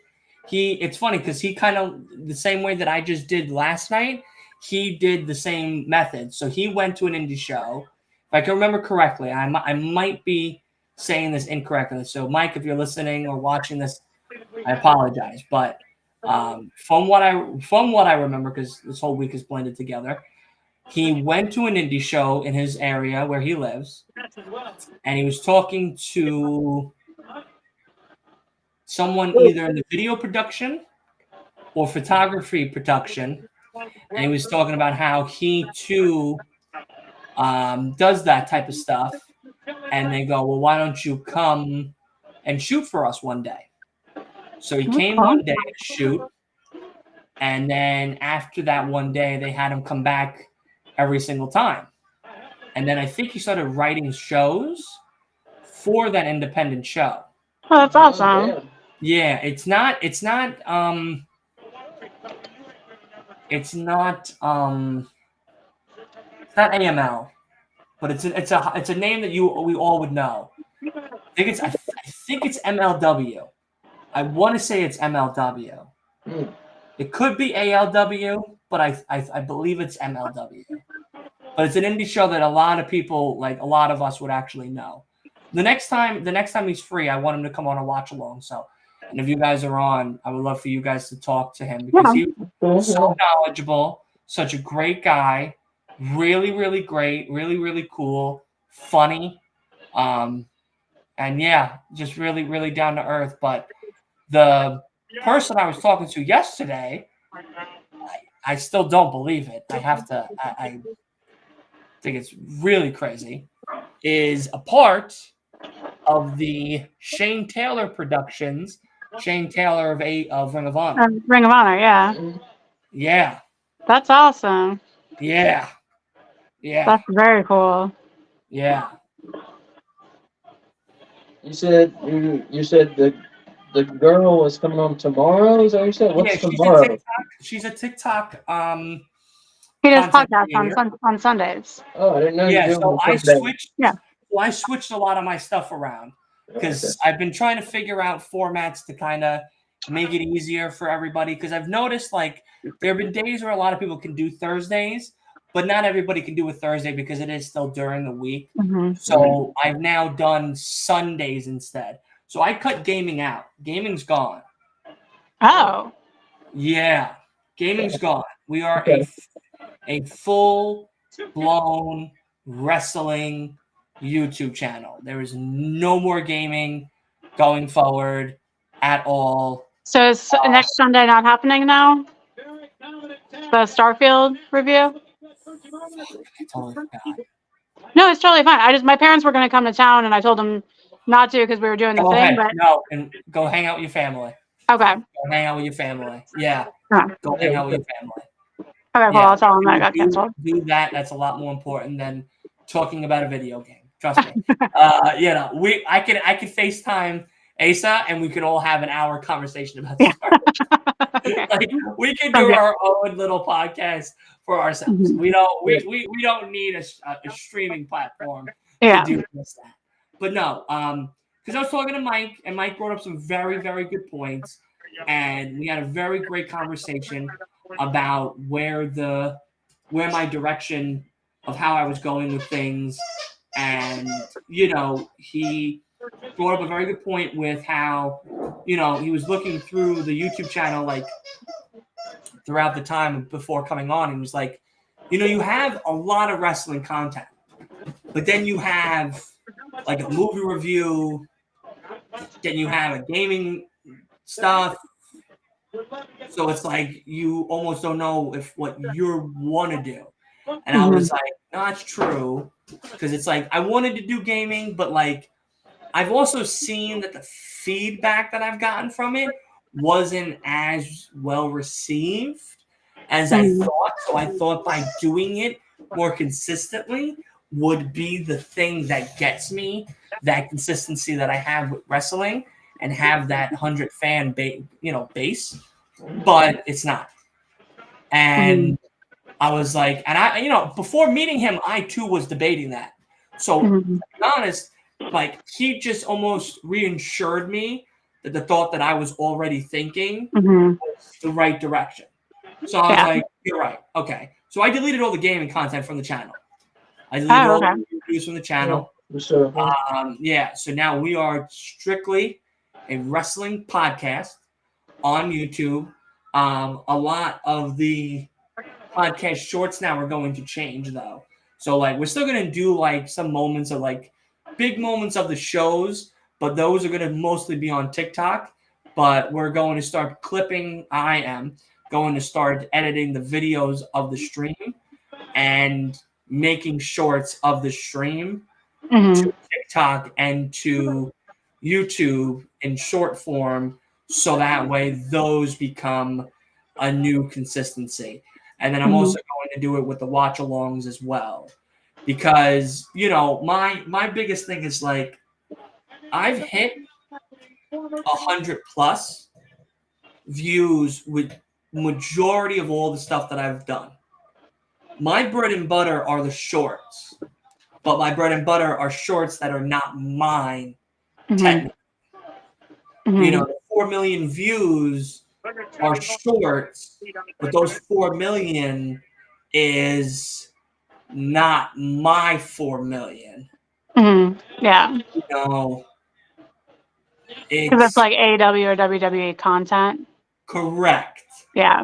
Speaker 7: It's funny because he kind of the same way that I just did last night, he did the same method. So he went to an indie show. If I can remember correctly, I might be saying this incorrectly. So Mike, if you're listening or watching this, I apologize. But from what I remember, because this whole week is blended together, he went to an indie show in his area where he lives, and he was talking to someone either in the video production or photography production, and he was talking about how he too does that type of stuff. And they go, well, why don't you come and shoot for us one day? So he came one day to shoot, and then after that one day, they had him come back every single time. And then I think he started writing shows for that independent show.
Speaker 2: Oh, that's awesome.
Speaker 7: Yeah, it's not AML, but it's a name that we all would know. I think it's MLW. I want to say it's MLW. It could be ALW, but I believe it's MLW. But it's an indie show that a lot of people, like a lot of us, would actually know. The next time he's free, I want him to come on a watch along. So, and if you guys are on, I would love for you guys to talk to him because he was so knowledgeable, such a great guy, really, really great, really, really cool, funny, and yeah, just really, really down to earth. But the person I was talking to yesterday, I still don't believe it. I think it's really crazy, is a part of the Shane Taylor Productions Shane Taylor of Ring of Honor.
Speaker 2: Ring of Honor, yeah.
Speaker 7: Yeah,
Speaker 2: That's awesome.
Speaker 7: yeah, yeah,
Speaker 2: That's very cool.
Speaker 7: yeah.
Speaker 6: You said the girl is coming on tomorrow. Is that what you said? What's
Speaker 7: Yeah,
Speaker 6: tomorrow?
Speaker 7: she's a TikTok
Speaker 2: He does
Speaker 7: content
Speaker 2: podcasts
Speaker 7: creator.
Speaker 2: on Sundays.
Speaker 6: Oh, I didn't know you
Speaker 7: Yeah,
Speaker 6: did
Speaker 7: so
Speaker 6: one
Speaker 7: I
Speaker 6: Sunday.
Speaker 7: switched.
Speaker 2: Yeah.
Speaker 7: Well, I switched a lot of my stuff around because I've been trying to figure out formats to kind of make it easier for everybody. Because I've noticed like there have been days where a lot of people can do Thursdays, but not everybody can do a Thursday because it is still during the week.
Speaker 2: Mm-hmm.
Speaker 7: So I've now done Sundays instead. So I cut gaming out. Gaming's gone.
Speaker 2: Oh.
Speaker 7: Yeah, gaming's gone. We are
Speaker 6: Okay.
Speaker 7: a full-blown wrestling YouTube channel. There is no more gaming going forward at all.
Speaker 2: So is next Sunday not happening now? The Starfield review?
Speaker 7: I totally forgot.
Speaker 2: No, it's totally fine. My parents were going to come to town, and I told them not to because we were doing the
Speaker 7: Go
Speaker 2: thing.
Speaker 7: ahead.
Speaker 2: But
Speaker 7: No, and go hang out with your family.
Speaker 2: okay,
Speaker 7: Go hang out with your family. Yeah,
Speaker 2: Yeah.
Speaker 7: go hang out with your family.
Speaker 2: Okay, cool. I'll tell them that got
Speaker 7: Do
Speaker 2: canceled.
Speaker 7: that. That's a lot more important than talking about a video game. Trust me. I could FaceTime Asa and we could all have an hour conversation about Star Wars.
Speaker 2: Okay.
Speaker 7: Like we could do our own little podcast for ourselves.
Speaker 2: Mhm.
Speaker 7: We don't need a streaming platform
Speaker 2: Yeah.
Speaker 7: to do this that. But no, because I was talking to Mike and Mike brought up some very, very good points. And we had a very great conversation about where my direction of how I was going with things. And, he brought up a very good point with how, he was looking through the YouTube channel, like, throughout the time before coming on. He was like, you have a lot of wrestling content, but then you have, like, a movie review, then you have a gaming stuff. So it's like you almost don't know if what you want to do. And I was like, no, that's true. Because it's like I wanted to do gaming, but like I've also seen that the feedback that I've gotten from it wasn't as well received as I thought. So I thought by doing it more consistently would be the thing that gets me that consistency that I have with wrestling and have that 100 fan base, but it's not. And I was like, and I, before meeting him, I too was debating that. So to be honest, like he just almost reassured me that the thought that I was already thinking was the right direction. So I was like, you're right. Okay. So I deleted all the gaming content from the channel. I deleted all the reviews from the channel. So now we are strictly a wrestling podcast on YouTube. A lot of the podcast shorts now are going to change though. So like we're still gonna do like some moments of like big moments of the shows, but those are gonna mostly be on TikTok. But we're going to start clipping. I am going to start editing the videos of the stream and making shorts of the stream to TikTok and to YouTube in short form, so that way those become a new consistency. And then I'm also going to do it with the watch alongs as well, because my biggest thing is like I've hit 100 plus views with majority of all the stuff that I've done. My bread and butter are the shorts, but my bread and butter are shorts that are not mine. Technically, the 4 million views are shorts, but those 4 million is not my 4 million.
Speaker 2: Yeah. Because it's like AEW or WWE content.
Speaker 7: Correct.
Speaker 2: Yeah.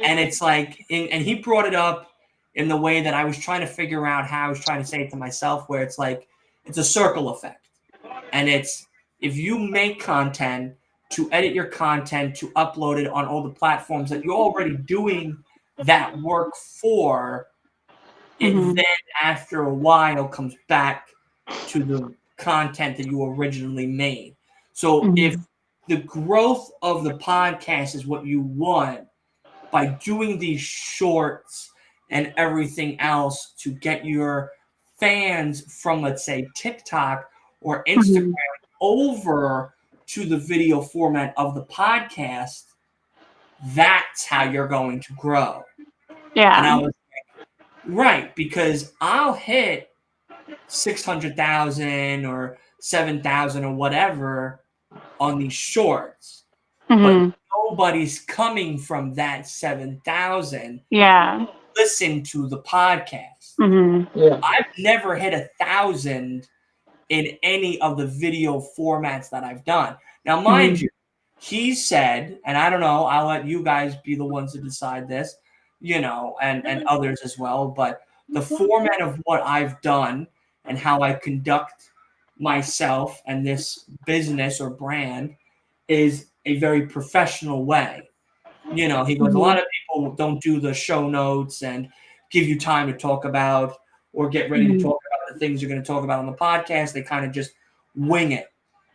Speaker 7: And it's like, and he brought it up in the way that I was trying to figure out how I was trying to say it to myself, where it's like, it's a circle effect. And it's, if you make content, to edit your content, to upload it on all the platforms that you're already doing that work for, it then after a while comes back to the content that you originally made. So if the growth of the podcast is what you want by doing these shorts and everything else to get your fans from, let's say, TikTok or Instagram over to the video format of the podcast. That's how you're going to grow.
Speaker 2: Yeah.
Speaker 7: And I was like, right, because I'll hit 600,000 or 7,000 or whatever on these shorts, but nobody's coming from that 7,000.
Speaker 2: Yeah.
Speaker 7: Listen to the podcast.
Speaker 6: Yeah.
Speaker 7: I've never hit 1,000 in any of the video formats that I've done. Now, mind you, he said, and I don't know, I'll let you guys be the ones to decide this, you know, and others as well, but the format of what I've done and how I conduct myself and this business or brand is a very professional way. You know, he goes, a lot of people don't do the show notes and give you time to talk about or get ready to talk about the things you're going to talk about on the podcast. They kind of just wing it.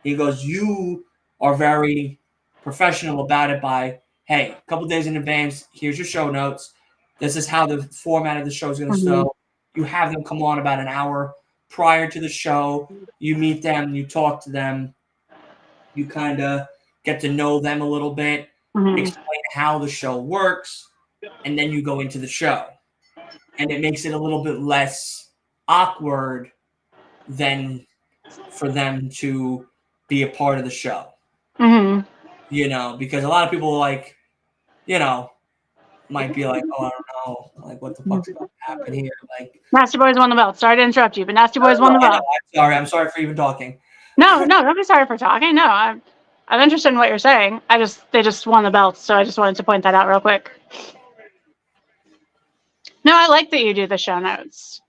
Speaker 7: He goes, you are very professional about it by, hey, a couple days in advance, here's your show notes. This is how the format of the show is going to go. You have them come on about an hour prior to the show. You meet them, you talk to them, you kind of get to know them a little bit, explain how the show works, and then you go into the show. And it makes it a little bit less awkward than for them to be a part of the show. You know, because a lot of people, like, you know, might be like, oh, I don't know, like, what the fuck's going to happen here? Like,
Speaker 2: Nasty Boys won the belt. Sorry to interrupt you, but Nasty Boys won the belt.
Speaker 7: I'm sorry for even talking.
Speaker 2: No, don't be sorry for talking. No, I'm interested in what you're saying. They just won the belts, so I just wanted to point that out real quick. No, I like that you do the show notes.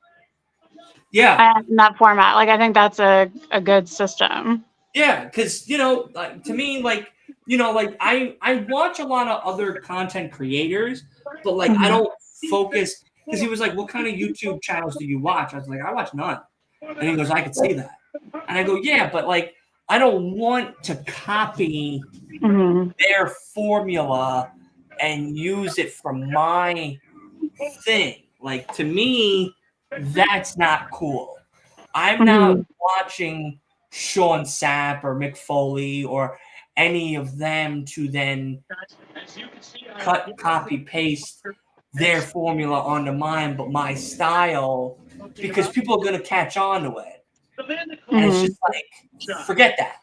Speaker 7: Yeah.
Speaker 2: In that format. Like, I think that's a good system.
Speaker 7: Yeah, because, you know, like, to me, like, you know, like, I watch a lot of other content creators, but, like, I don't focus, because he was like, what kind of YouTube channels do you watch? I was like, I watch none. And he goes, I can see that. And I go, yeah, but, like, I don't want to copy their formula and use it for my thing. Like, to me, that's not cool. I'm not watching Sean Sapp or Mick Foley or any of them to then cut, copy, paste their formula onto mine, but my style, because people are going to catch on to it. And it's just like, forget that.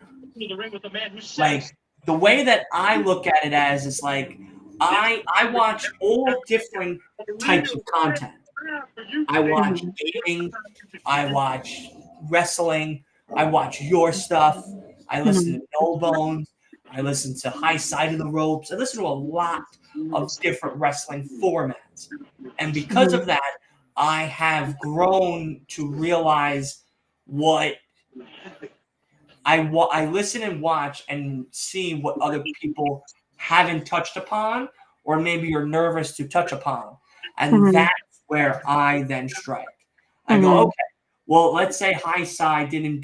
Speaker 7: Like, the way that I look at it as is like, I watch all different types of content. I watch gaming, I watch wrestling, I watch your stuff, I listen to No Bones, I listen to High Side of the Ropes, I listen to a lot of different wrestling formats. And because of that, I have grown to realize what I listen and watch and see what other people haven't touched upon, or maybe you're nervous to touch upon. And that's where I then strike. I go, okay, well, let's say High Side didn't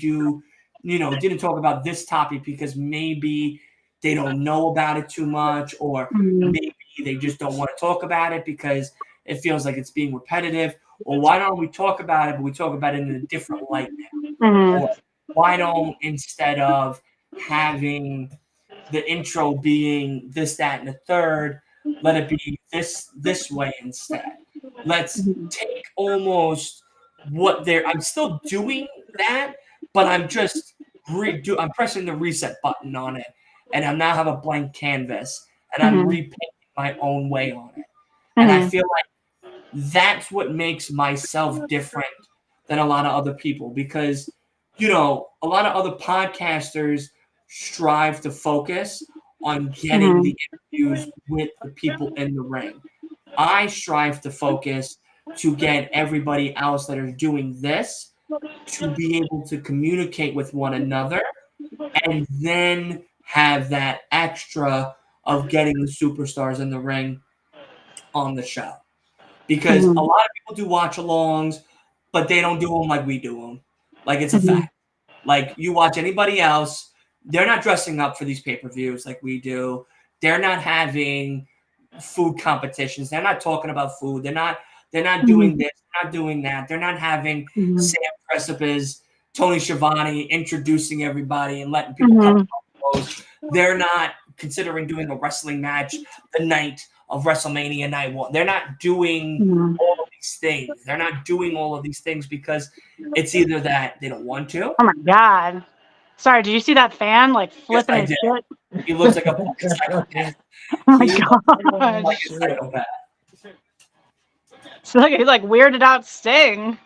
Speaker 7: talk about this topic because maybe they don't know about it too much, or maybe they just don't want to talk about it because it feels like it's being repetitive. Or why don't we talk about it, but we talk about it in a different light now? Or why don't, instead of having the intro being this, that, and the third, let it be this way instead? Let's take almost what I'm still doing that, but I'm just I'm pressing the reset button on it, and I now have a blank canvas, and I'm repainting my own way on it. And I feel like that's what makes myself different than a lot of other people, because, you know, a lot of other podcasters strive to focus on getting the interviews with the people in the ring. I strive to focus to get everybody else that are doing this to be able to communicate with one another, and then have that extra of getting the superstars in the ring on the show. Because a lot of people do watch-alongs, but they don't do them like we do them. Like, it's a fact. Like, you watch anybody else, they're not dressing up for these pay-per-views like we do. They're not having food competitions. They're not talking about food. They're not doing this, they're not doing that. They're not having Sam Precipice, Tony Schiavone introducing everybody and letting people come to close. They're not considering doing a wrestling match the night of WrestleMania Night 1. They're not doing all of these things. They're not doing all of these things because it's either that they don't want to.
Speaker 2: Oh my God. Sorry, did you see that fan like flipping
Speaker 7: I
Speaker 2: his
Speaker 7: did.
Speaker 2: shit?
Speaker 7: He looks like a fucking psychopath.
Speaker 2: Oh my
Speaker 7: He
Speaker 2: God.
Speaker 7: looks like a psychopath.
Speaker 2: So he's like weirded out Sting.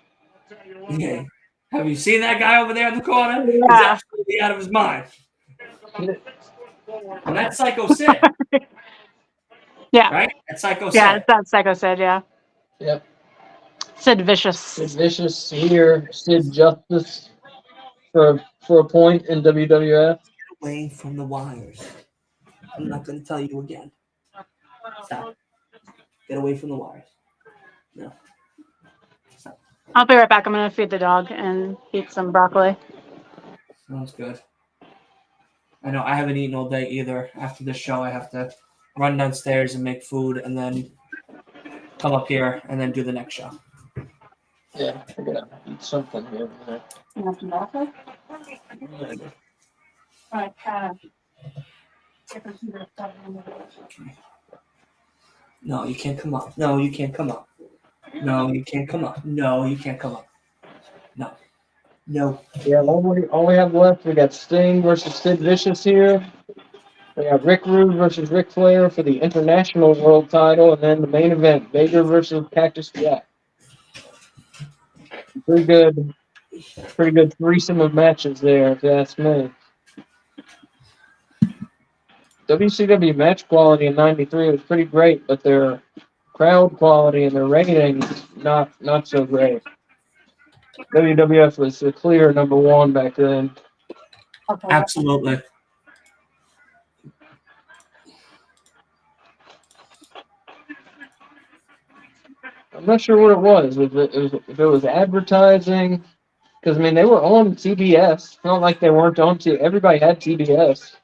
Speaker 7: Yeah. Have you seen that guy over there in the corner? He's
Speaker 2: Yeah.
Speaker 7: absolutely out of his mind. And that's Psycho Sid.
Speaker 2: Yeah.
Speaker 7: Right? That's Psycho Sid.
Speaker 2: Yeah, it's that Psycho Sid, yeah.
Speaker 6: Yep.
Speaker 2: Sid Vicious.
Speaker 6: Sid Vicious here. Sid Justice for a point in WWF.
Speaker 7: Away from the wires. I'm not going to tell you again. Stop. Get away from the wires. No. Stop.
Speaker 2: I'll be right back. I'm going to feed the dog and eat some broccoli.
Speaker 7: Sounds good. I know I haven't eaten all day either. After this show, I have to run downstairs and make food and then come up here and then do the next show.
Speaker 6: Yeah, I gotta eat something here.
Speaker 2: You want some broccoli?
Speaker 7: No, you can't come up. No, you can't come up. No, you can't come up. No, you can't come up. No. No.
Speaker 6: Yeah, all we have left, we got Sting versus Sid Vicious here. We got Rick Rude versus Ric Flair for the International World Title, and then the main event, Vader versus Cactus Jack. Pretty good threesome of matches there, if you ask me. WCW match quality in '93 was pretty great, but their crowd quality and their ratings not so great. WWF was the clear number one back then.
Speaker 7: Absolutely.
Speaker 6: I'm not sure what it was. If it was advertising, because I mean they were on TBS. It's not like they weren't on TBS. Everybody had TBS.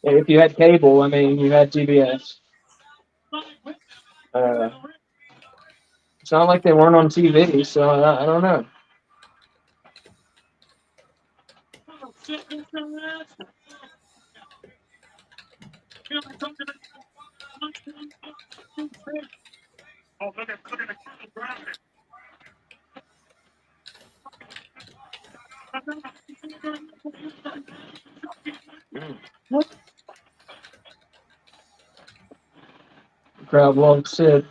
Speaker 6: If you had cable, I mean you had TBS. It's not like they weren't on TV, so I don't know. The crowd loves Sid.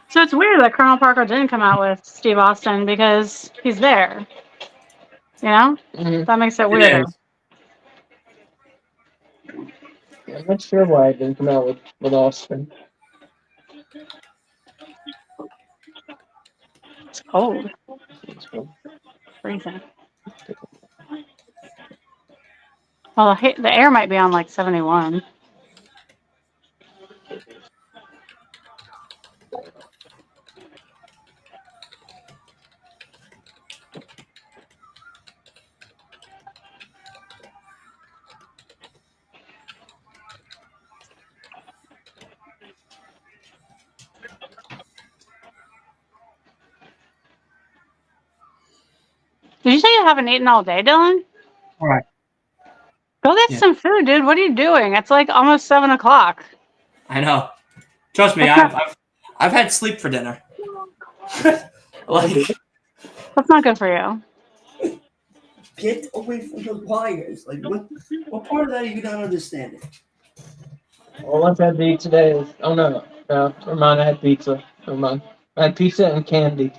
Speaker 2: So it's weird that Colonel Parker didn't come out with Steve Austin because he's there. You know?
Speaker 6: Mm-hmm.
Speaker 2: That makes it weirder.
Speaker 6: I'm not sure why I didn't come out with Austin.
Speaker 2: It's cold. Freezing. Well, the air might be on like 71. Did you say you haven't eaten all day, Dylan?
Speaker 7: All right.
Speaker 2: Go get some food, dude. What are you doing? It's like almost 7 o'clock.
Speaker 7: I know. Trust me, I've had sleep for dinner. Like,
Speaker 2: That's not good for you.
Speaker 7: get away from the wires. Like, what part of that are you not understanding?
Speaker 6: All I've had to eat today is never mind. I had pizza. Never mind. I had pizza and candy.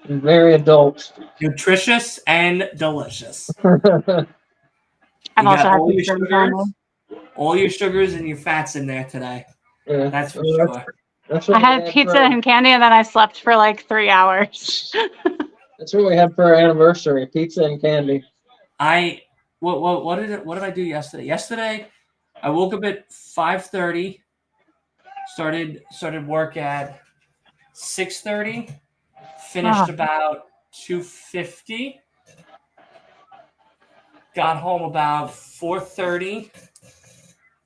Speaker 6: And very adult.
Speaker 7: Nutritious and delicious.
Speaker 2: I've
Speaker 7: You
Speaker 2: also
Speaker 7: got
Speaker 2: had
Speaker 7: all your
Speaker 2: pizza and
Speaker 7: sugars,
Speaker 2: candy.
Speaker 7: all your sugars and your fats in there today.
Speaker 6: Yeah,
Speaker 7: That's for sure.
Speaker 6: That's what
Speaker 2: I
Speaker 6: we
Speaker 2: had pizza
Speaker 6: for,
Speaker 2: and candy, and then I slept for like 3 hours.
Speaker 6: That's what we had for our anniversary: pizza and candy.
Speaker 7: What did I do yesterday? Yesterday, I woke up at 5:30, Started work at 6:30. Finished about 2:50. Got home about 4:30.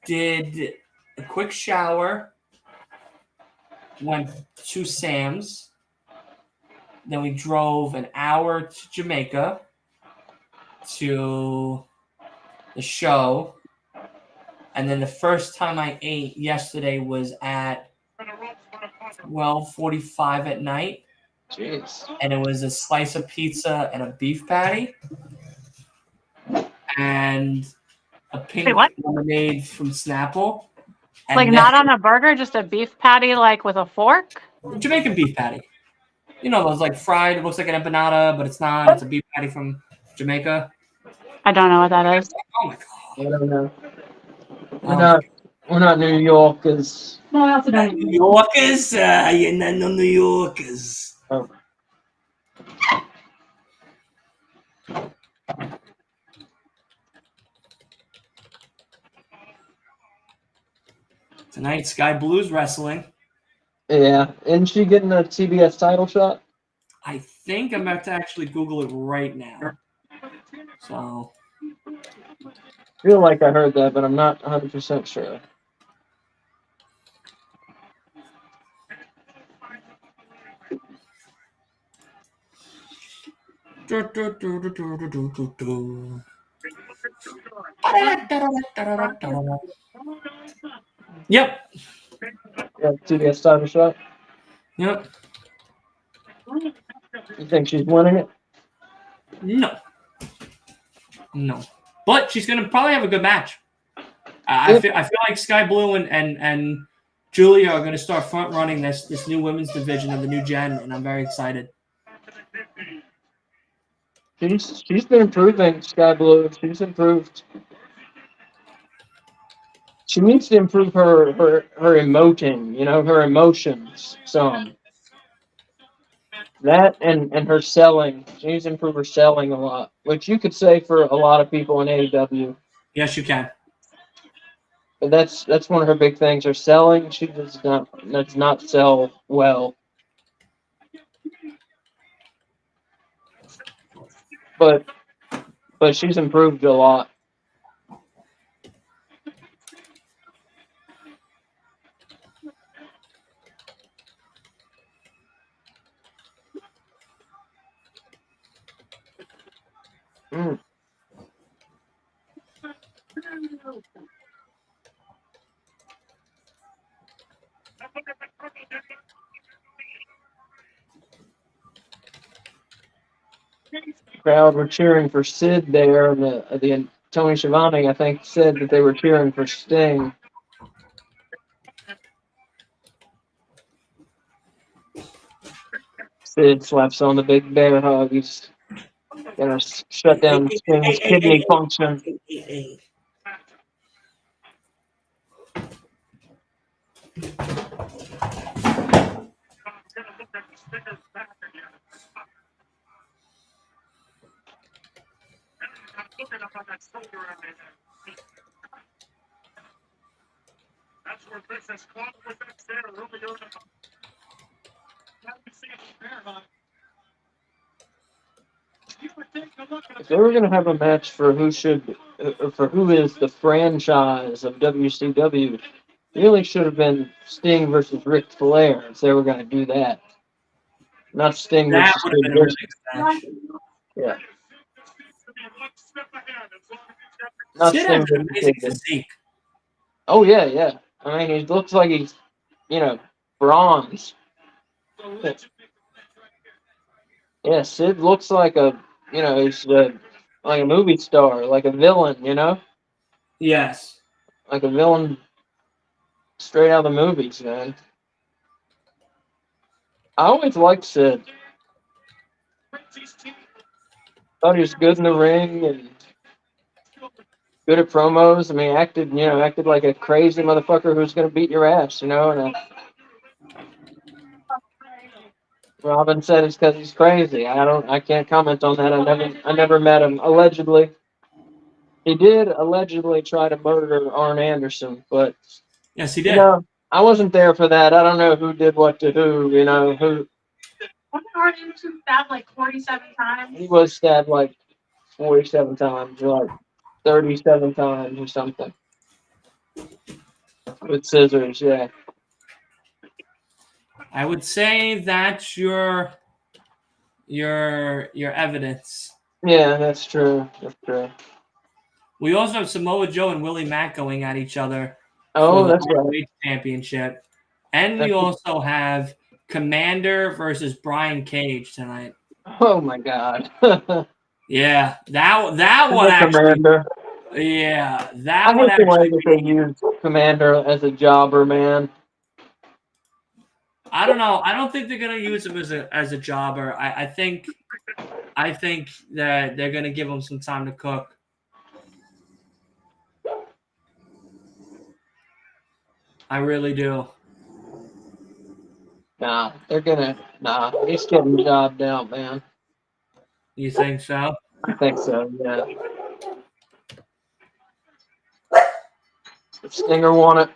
Speaker 7: Did a quick shower. Went to Sam's. Then we drove an hour to Jamaica to the show. And then the first time I ate yesterday was at 12:45 at night.
Speaker 6: Jeez.
Speaker 7: And it was a slice of pizza and a beef patty. And a pink
Speaker 2: Wait, what?
Speaker 7: lemonade from Snapple. And
Speaker 2: Like
Speaker 7: then-
Speaker 2: not on a burger, just a beef patty, like with a fork.
Speaker 7: Jamaican beef patty. You know those like fried, it looks like an empanada, but it's not. It's a beef patty from Jamaica.
Speaker 2: I don't know what that is.
Speaker 7: Oh my god.
Speaker 6: I don't know. We're not New Yorkers.
Speaker 2: No, I also don't.
Speaker 7: New Yorkers? You're not no New Yorkers.
Speaker 6: Oh.
Speaker 7: Tonight, Sky Blues wrestling.
Speaker 6: Yeah. Isn't she getting a TBS title shot?
Speaker 7: I think I'm about to actually Google it right now. So,
Speaker 6: I feel like I heard that, but I'm not 100% sure.
Speaker 7: Yep.
Speaker 6: Yeah, TBS title shot.
Speaker 7: Yep.
Speaker 6: You think she's winning it?
Speaker 7: No. But she's gonna probably have a good match. I feel like Sky Blue and Julia are gonna start front running this new women's division of the new gen, and I'm very excited.
Speaker 6: She's been improving, Sky Blue. She's improved. She needs to improve her emoting, her emotions some. That and her selling. She needs to improve her selling a lot, which you could say for a lot of people in AEW.
Speaker 7: Yes, you can.
Speaker 6: But that's one of her big things. Her selling, she does not sell well. But she's improved a lot. Mm. Crowd were cheering for Sid there, and the Tony Schiavone, I think, said that they were cheering for Sting. Sid slaps on the big bear hug. He's gonna shut down Sting's kidney function.
Speaker 3: That's where Princess Club was there, Romeo.
Speaker 6: If they were gonna have a match for who is the franchise of WCW, it really should have been Sting versus Ric Flair if they were gonna do that. Not Sting
Speaker 7: That
Speaker 6: versus
Speaker 7: would have
Speaker 6: Sid
Speaker 7: been a really
Speaker 6: Vicious.
Speaker 7: good match.
Speaker 6: Yeah. Not
Speaker 7: Sid
Speaker 6: Sting
Speaker 7: has an
Speaker 6: versus
Speaker 7: amazing
Speaker 6: Sid Vicious.
Speaker 7: physique.
Speaker 6: Oh yeah. I mean, he looks like he's, bronze. Yeah, Sid looks like he's like a movie star, like a villain,
Speaker 7: Yes.
Speaker 6: like a villain straight out of the movies, man. I always liked Sid. Thought he was good in the ring and good at promos. I mean, acted like a crazy motherfucker who's gonna beat your ass, And Robin said it's because he's crazy. I can't comment on that. I never met him. Allegedly, he did allegedly try to murder Arn Anderson, but
Speaker 7: Yes, he did.
Speaker 6: I wasn't there for that. I don't know who did what to who. You know who.
Speaker 2: Wasn't Anderson stabbed like 47 times?
Speaker 6: He was stabbed like 47 times, or like 37 times, or something. With scissors, yeah.
Speaker 7: I would say that's your evidence.
Speaker 6: Yeah, that's true. That's true.
Speaker 7: We also have Samoa Joe and Willie Mack going at each other
Speaker 6: Oh,
Speaker 7: for the
Speaker 6: that's right.
Speaker 7: ROH championship. And we also have Commander versus Brian Cage tonight.
Speaker 6: Oh my God.
Speaker 7: Yeah, that one actually.
Speaker 6: Commander.
Speaker 7: Yeah, that
Speaker 6: I
Speaker 7: one
Speaker 6: hate the way
Speaker 7: actually.
Speaker 6: that they use Commander as a jobber, man.
Speaker 7: I don't know. I don't think they're gonna use him as a jobber. I think that they're gonna give him some time to cook. I really do.
Speaker 6: Nah, he's getting jobbed out, man.
Speaker 7: You think so?
Speaker 6: I think so, yeah. If Stinger won it.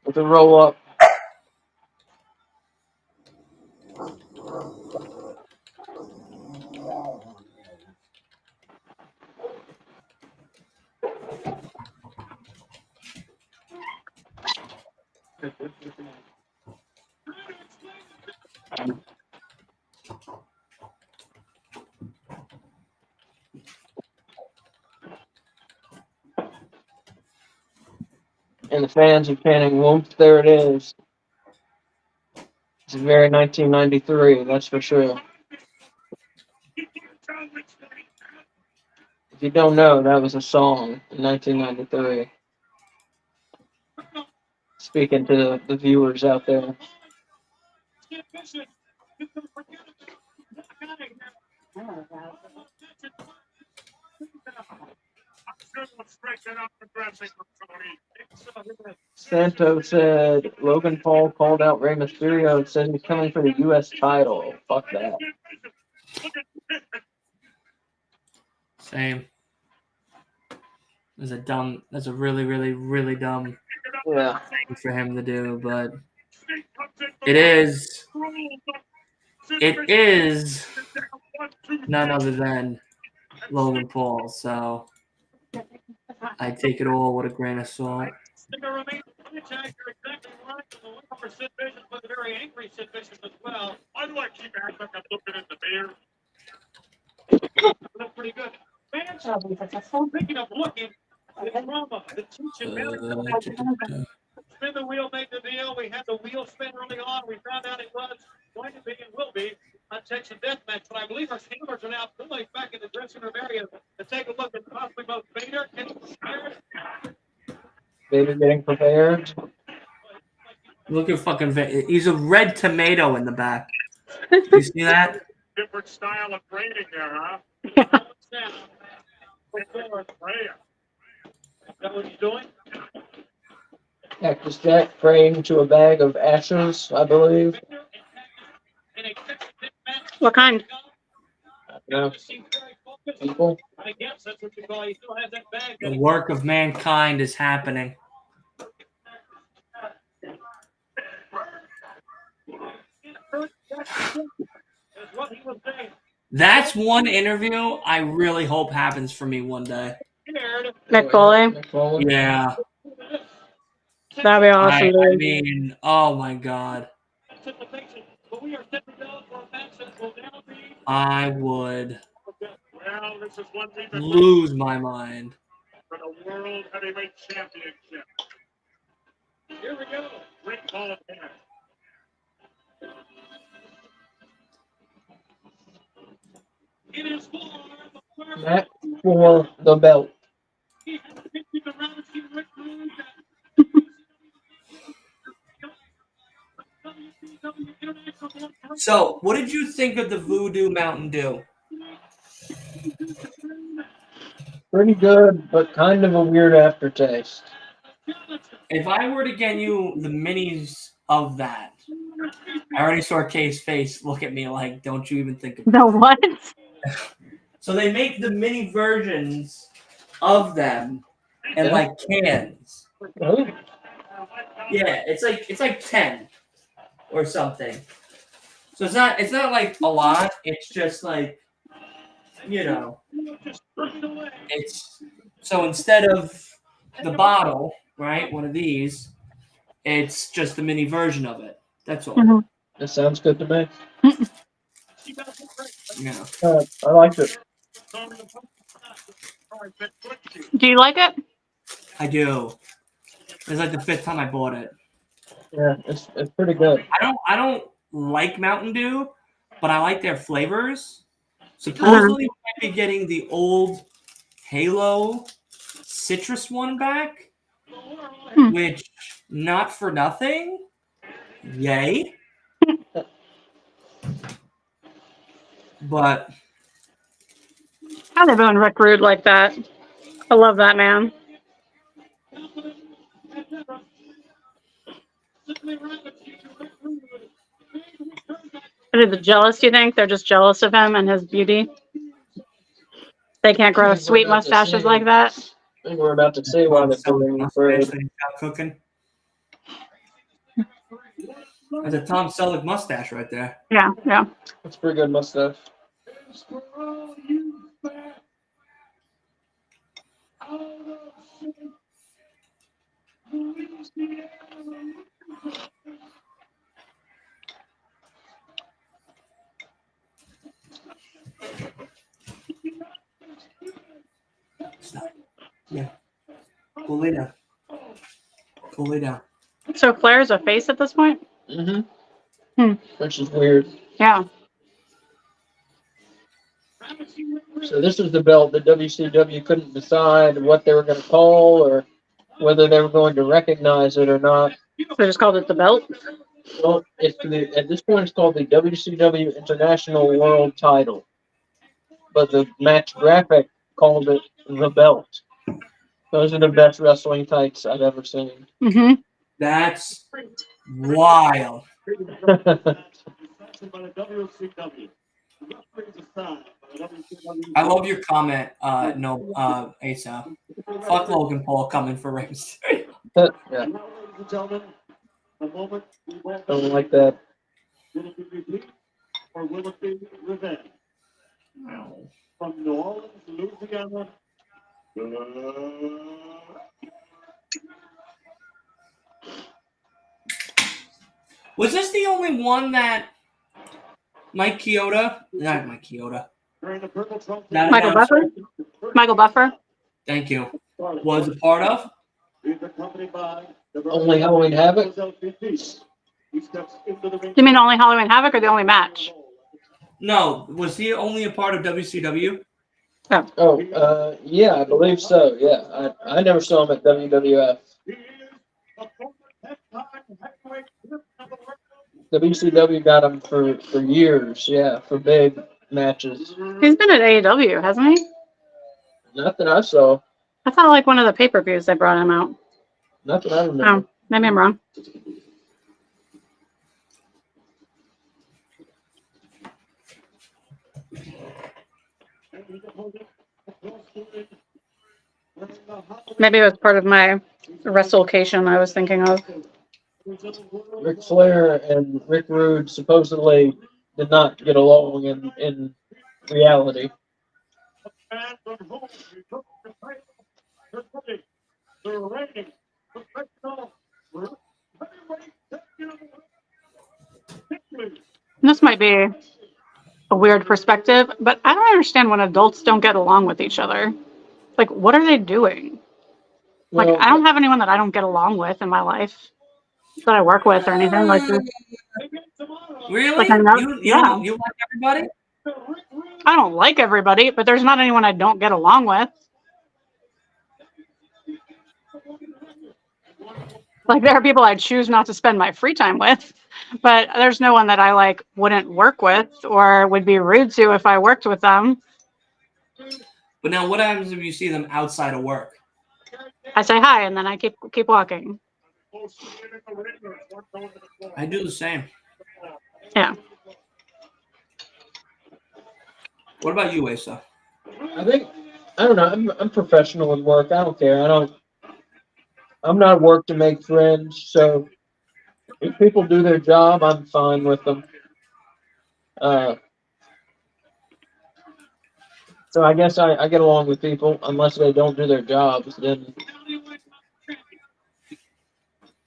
Speaker 6: With a roll up. And the fans are chanting, "Whoop, there it is." It's very 1993, that's for sure. If you don't know, that was a song in 1993. Speaking to the viewers out there. Santo said Logan Paul called out Rey Mysterio and said he's coming for the U.S. title. Fuck that.
Speaker 7: Same. That's a really, really, really dumb
Speaker 6: Yeah.
Speaker 7: thing for him to do, but it is none other than Logan Paul, so I take it all with a grain of salt.
Speaker 5: I'd like to keep acting like I'm looking at the beer. That's pretty good. Man, speaking of looking, the drama, the tension, spin the wheel, make the deal. We had the wheel spin early on. We found out it was going to be and will be a Texas death match. But I believe our steamers are now fully back in the dressing room area to take a look at possibly both Vader and
Speaker 6: Vader getting prepared.
Speaker 7: Look at fucking he's a red tomato in the back. You see that?
Speaker 5: different style of training there, huh? Is that what he's doing?
Speaker 6: Cactus Jack praying to a bag of ashes, I believe.
Speaker 2: What kind?
Speaker 6: No. People.
Speaker 7: The work of mankind is happening. That's one interview I really hope happens for me one day.
Speaker 2: Mick Foley?
Speaker 6: Mick Foley?
Speaker 7: Yeah.
Speaker 2: That'd be awesome,
Speaker 7: I
Speaker 2: dude.
Speaker 7: mean, oh my God. I would lose my mind.
Speaker 5: For the World Heavyweight Championship. Here we go. Rick Paul. It is
Speaker 6: Match for the belt.
Speaker 7: So, what did you think of the Voodoo Mountain Dew?
Speaker 6: Pretty good, but kind of a weird aftertaste.
Speaker 7: If I were to get you the minis of that, I already saw Kay's face look at me like, don't you even think of it.
Speaker 2: The what?
Speaker 7: So they make the mini versions of them and
Speaker 6: Yeah.
Speaker 7: like cans.
Speaker 6: Oh,
Speaker 7: Yeah, it's like 10 or something. So it's not like a lot. It's just like, you know, it's so instead of the bottle, right, one of these, it's just a mini version of it. That's all.
Speaker 2: Mhm.
Speaker 6: that sounds good to me.
Speaker 7: Yeah.
Speaker 6: I liked it.
Speaker 2: Do you like it?
Speaker 7: I do. It's like the 5th time I bought it.
Speaker 6: Yeah, it's pretty good.
Speaker 7: I don't like Mountain Dew, but I like their flavors. Supposedly, we might be getting the old Halo citrus one back, which, not for nothing, yay. But
Speaker 2: How they been Rick Rude like that? I love that man. Are they jealous, do you think? They're just jealous of him and his beauty? They can't grow
Speaker 6: I think we're
Speaker 2: sweet
Speaker 6: about to
Speaker 2: mustaches
Speaker 6: see-
Speaker 2: like that?
Speaker 6: I think we're about to see why they're feeling afraid.
Speaker 7: cooking. That's a Tom Selleck mustache right there.
Speaker 2: Yeah, yeah.
Speaker 6: It's a pretty good mustache.
Speaker 7: Stop. Yeah. Go lay down. Go lay down.
Speaker 2: So Claire's a face at this point?
Speaker 6: Mm-hmm. Which is weird.
Speaker 2: Yeah.
Speaker 6: So this is the belt that WCW couldn't decide what they were going to call or whether they were going to recognize it or not.
Speaker 2: So they just called it the belt?
Speaker 6: Well, at this point, it's called the WCW International World Title. But the match graphic called it the belt. Those are the best wrestling tights I've ever seen.
Speaker 2: Mm-hmm.
Speaker 7: That's wild. I love your comment, Asa. Fuck Logan Paul coming for Rey Mysterio.
Speaker 6: Yeah. Don't like that.
Speaker 3: Or will it be revenge? From New Orleans, Louisiana.
Speaker 7: Was this the only one that Mike Chioda? Not Mike Chioda. That
Speaker 2: Michael
Speaker 7: announcer-
Speaker 2: Buffer? Michael Buffer?
Speaker 7: Thank you. Was a part of?
Speaker 6: Only Halloween Havoc?
Speaker 2: You mean only Halloween Havoc or the only match?
Speaker 7: No. Was he only a part of WCW?
Speaker 6: Oh, yeah, I believe so. Yeah, I never saw him at WWF. WCW got him for years, yeah, for big matches.
Speaker 2: He's been at AEW, hasn't he?
Speaker 6: Not that I saw.
Speaker 2: I thought like one of the pay-per-views they brought him out.
Speaker 6: Not that I remember.
Speaker 2: Oh, maybe I'm wrong. Maybe it was part of my WrestleCation I was thinking of.
Speaker 6: Ric Flair and Rick Rude supposedly did not get along in reality.
Speaker 2: This might be a weird perspective, but I don't understand when adults don't get along with each other. Like, what are they doing? Like,
Speaker 6: Well,
Speaker 2: I don't have anyone that I don't get along with in my life that I work with or anything like this.
Speaker 7: Really?
Speaker 2: Like, I know-
Speaker 7: You like everybody?
Speaker 2: I don't like everybody, but there's not anyone I don't get along with. Like, there are people I choose not to spend my free time with, but there's no one that I like wouldn't work with or would be rude to if I worked with them.
Speaker 7: But now, what happens if you see them outside of work?
Speaker 2: I say hi and then I keep walking.
Speaker 7: I do the same.
Speaker 2: Yeah.
Speaker 7: What about you, Asa?
Speaker 6: I think I don't know. I'm professional at work. I don't care. I'm not at work to make friends. So if people do their job, I'm fine with them. Uh, so I guess I get along with people unless they don't do their jobs. Then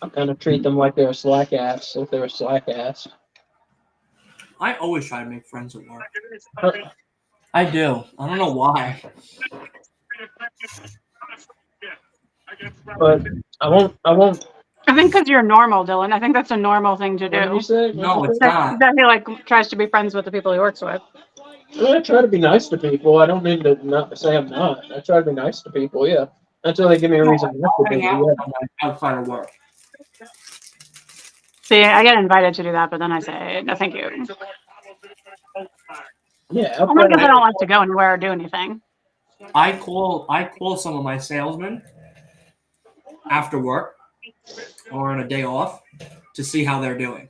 Speaker 6: I kind of treat them like they're a slack ass if they're a slack ass.
Speaker 7: I always try to make friends at work.
Speaker 6: Uh,
Speaker 7: I do. I don't know why.
Speaker 6: But I won't.
Speaker 2: I think because you're normal, Dylan. I think that's a normal thing to
Speaker 6: What did
Speaker 2: do.
Speaker 6: you say?
Speaker 7: No, it's
Speaker 2: That,
Speaker 7: not.
Speaker 2: that he like tries to be friends with the people he works with.
Speaker 6: Well, I try to be nice to people. I don't mean to not say I'm not. I try to be nice to people. Yeah, until they give me a reason not to be.
Speaker 7: Hang out
Speaker 6: Yeah.
Speaker 7: with someone outside of work.
Speaker 2: See, I get invited to do that, but then I say no, thank you.
Speaker 6: Yeah.
Speaker 2: Only
Speaker 6: outside
Speaker 2: because
Speaker 6: of-
Speaker 2: I don't like to go anywhere or do anything.
Speaker 7: I call some of my salesmen after work or on a day off to see how they're doing.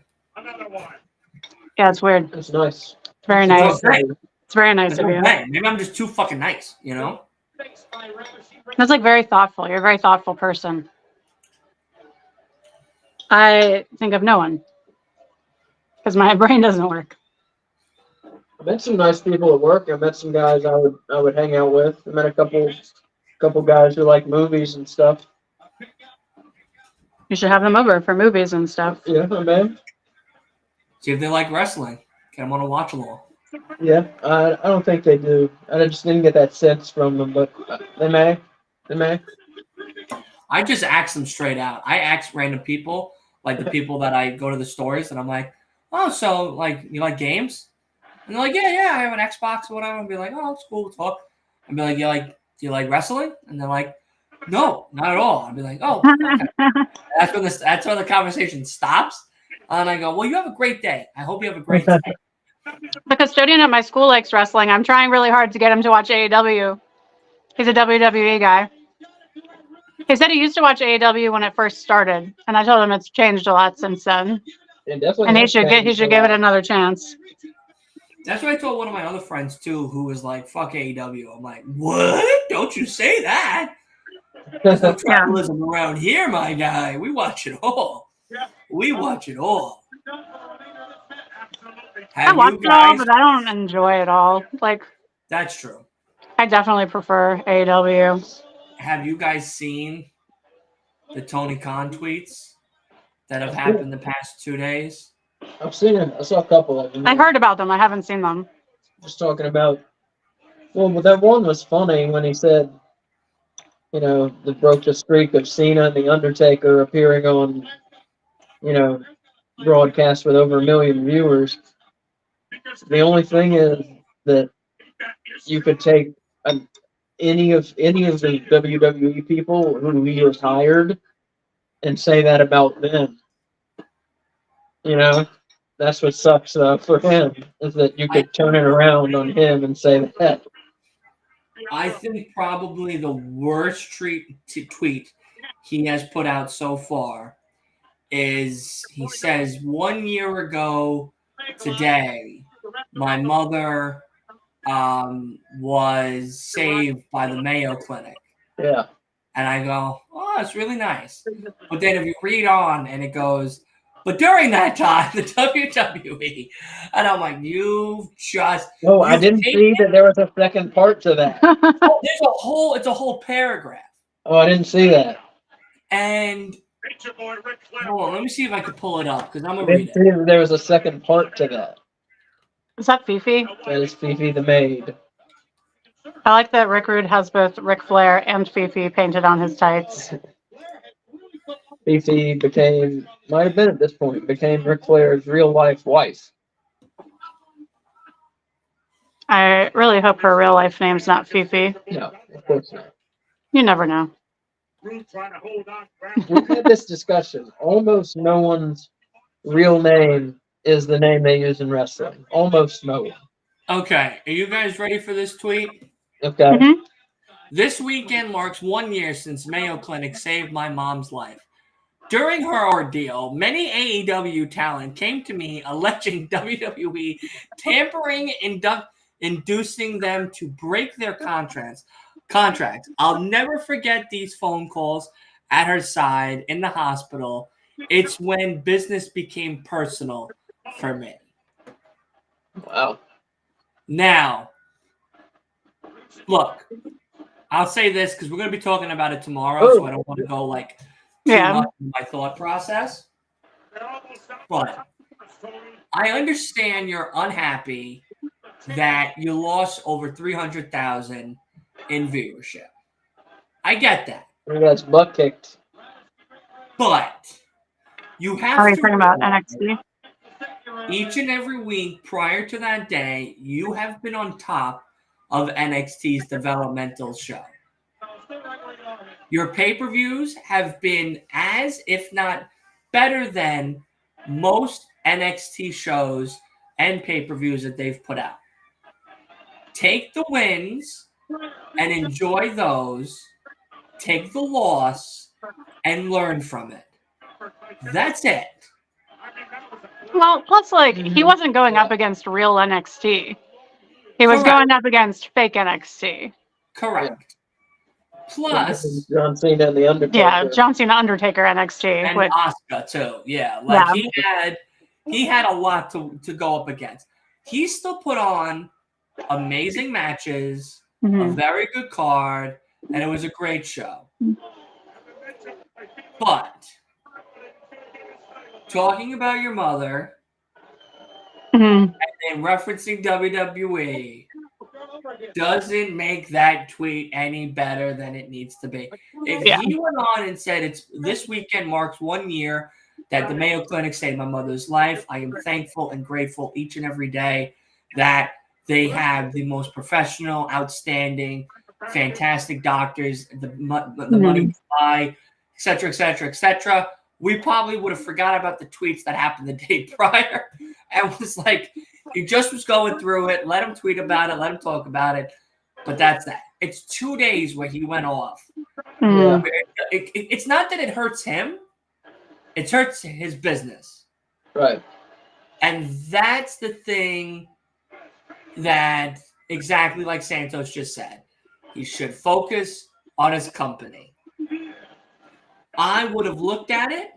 Speaker 2: Yeah, it's weird.
Speaker 6: It's nice.
Speaker 2: It's very
Speaker 7: It's
Speaker 2: nice.
Speaker 7: okay.
Speaker 2: It's very nice
Speaker 7: It's
Speaker 2: of you.
Speaker 7: okay. Maybe I'm just too fucking nice, you know?
Speaker 2: That's like very thoughtful. You're a very thoughtful person. I think of no one because my brain doesn't work.
Speaker 6: I met some nice people at work. I met some guys I would hang out with. I met a couple guys who like movies and stuff.
Speaker 2: You should have them over for movies and stuff.
Speaker 6: Yeah, man.
Speaker 7: See if they like wrestling. Get them on a watch along.
Speaker 6: Yeah, I don't think they do. I just didn't get that sense from them, but they may. They may.
Speaker 7: I just ask them straight out. I ask random people, like the people that I go to the stores, and I'm like, oh, so like you like games? And they're like, yeah, I have an Xbox or whatever. And be like, oh, it's cool, we'll talk. I'd be like, do you like wrestling? And they're like, no, not at all. I'd be like, oh, okay. That's when the conversation stops. And I go, well, you have a great day. I hope you have a great day.
Speaker 2: The custodian at my school likes wrestling. I'm trying really hard to get him to watch AEW. He's a WWE guy. He said he used to watch AEW when it first started, and I told him it's changed a lot since then.
Speaker 6: It definitely
Speaker 2: And he
Speaker 6: has
Speaker 2: should
Speaker 6: changed
Speaker 2: give
Speaker 6: a
Speaker 2: it
Speaker 6: lot.
Speaker 2: another chance.
Speaker 7: That's what I told one of my other friends too, who was like, fuck AEW. I'm like, what? Don't you say that. There's no tribalism around here, my guy. We watch it all. We watch it all.
Speaker 2: I watch it all, but I don't enjoy it all. Like,
Speaker 7: That's true.
Speaker 2: I definitely prefer AEW.
Speaker 7: Have you guys seen the Tony Khan tweets that have happened the past 2 days?
Speaker 6: I've seen it. I saw a couple of them.
Speaker 2: I heard about them. I haven't seen them.
Speaker 6: Just talking about. Well, that one was funny when he said, you know, that broke the streak of Cena and The Undertaker appearing on, you know, broadcast with over 1 million viewers. The only thing is that you could take any of the WWE people who he has hired and say that about them. You know, that's what sucks for him, is that you could turn it around on him and say that.
Speaker 7: I think probably the worst tweet he has put out so far is he says 1 year ago today, my mother was saved by the Mayo Clinic.
Speaker 6: Yeah.
Speaker 7: And I go, oh, that's really nice. But then if you read on and it goes, but during that time, the WWE, and I'm like,
Speaker 6: No, I didn't see that there was a second part to that.
Speaker 7: it's a whole paragraph.
Speaker 6: Oh, I didn't see that.
Speaker 7: And hold on, let me see if I can pull it up because I'm
Speaker 6: I
Speaker 7: gonna read
Speaker 6: didn't see that there was a second part to that.
Speaker 2: Is that Fifi?
Speaker 6: That is Fifi the maid.
Speaker 2: I like that Rick Rude has both Ric Flair and Fifi painted on his tights.
Speaker 6: Fifi might have been at this point, became Ric Flair's real life wife.
Speaker 2: I really hope her real life name's not Fifi.
Speaker 6: No, of course not.
Speaker 2: You never know.
Speaker 6: We've had this discussion. Almost no one's real name is the name they use in wrestling. Almost no one.
Speaker 7: Okay, are you guys ready for this tweet?
Speaker 6: Okay.
Speaker 2: Mm-hmm.
Speaker 7: This weekend marks 1 year since Mayo Clinic saved my mom's life. During her ordeal, many AEW talent came to me alleging WWE tampering, inducing them to break their contracts. Contract. I'll never forget these phone calls at her side in the hospital. It's when business became personal for me.
Speaker 6: Wow.
Speaker 7: Now, look, I'll say this because we're going to be talking about it tomorrow, so I don't want to go like too
Speaker 2: Yeah.
Speaker 7: much in my thought process. But I understand you're unhappy that you lost over 300,000 in viewership. I get that.
Speaker 6: He gets butt kicked.
Speaker 7: But you have
Speaker 2: Are we
Speaker 7: to
Speaker 2: talking about
Speaker 7: realize
Speaker 2: NXT?
Speaker 7: each and every week prior to that day, you have been on top of NXT's developmental show. Your pay-per-views have been as, if not better than, most NXT shows and pay-per-views that they've put out. Take the wins and enjoy those. Take the loss and learn from it. That's it.
Speaker 2: Well, plus, like, he wasn't going up against real NXT. He was
Speaker 7: Correct.
Speaker 2: going up against fake NXT.
Speaker 7: Correct. Plus,
Speaker 6: John Cena and the Undertaker.
Speaker 2: Yeah, John Cena Undertaker NXT.
Speaker 7: and
Speaker 2: Which,
Speaker 7: Asuka too. Yeah, like
Speaker 2: Yeah.
Speaker 7: he had a lot to go up against. He still put on amazing matches, a
Speaker 2: Mhm.
Speaker 7: very good card, and it was a great show. But talking about your mother
Speaker 2: Mhm.
Speaker 7: and referencing WWE doesn't make that tweet any better than it needs to be. If
Speaker 2: Yeah.
Speaker 7: he went on and said it's this weekend marks 1 year that the Mayo Clinic saved my mother's life, I am thankful and grateful each and every day that they have the most professional, outstanding, fantastic doctors, the money to buy, et cetera, et cetera, et cetera. We probably would have forgot about the tweets that happened the day prior and was like, he just was going through it. Let him tweet about it. Let him talk about it. But that's that. It's 2 days where he went off.
Speaker 2: Mhm.
Speaker 7: It's not that it hurts him. It hurts his business.
Speaker 6: Right.
Speaker 7: And that's the thing that, exactly like Santos just said, he should focus on his company. I would have looked at it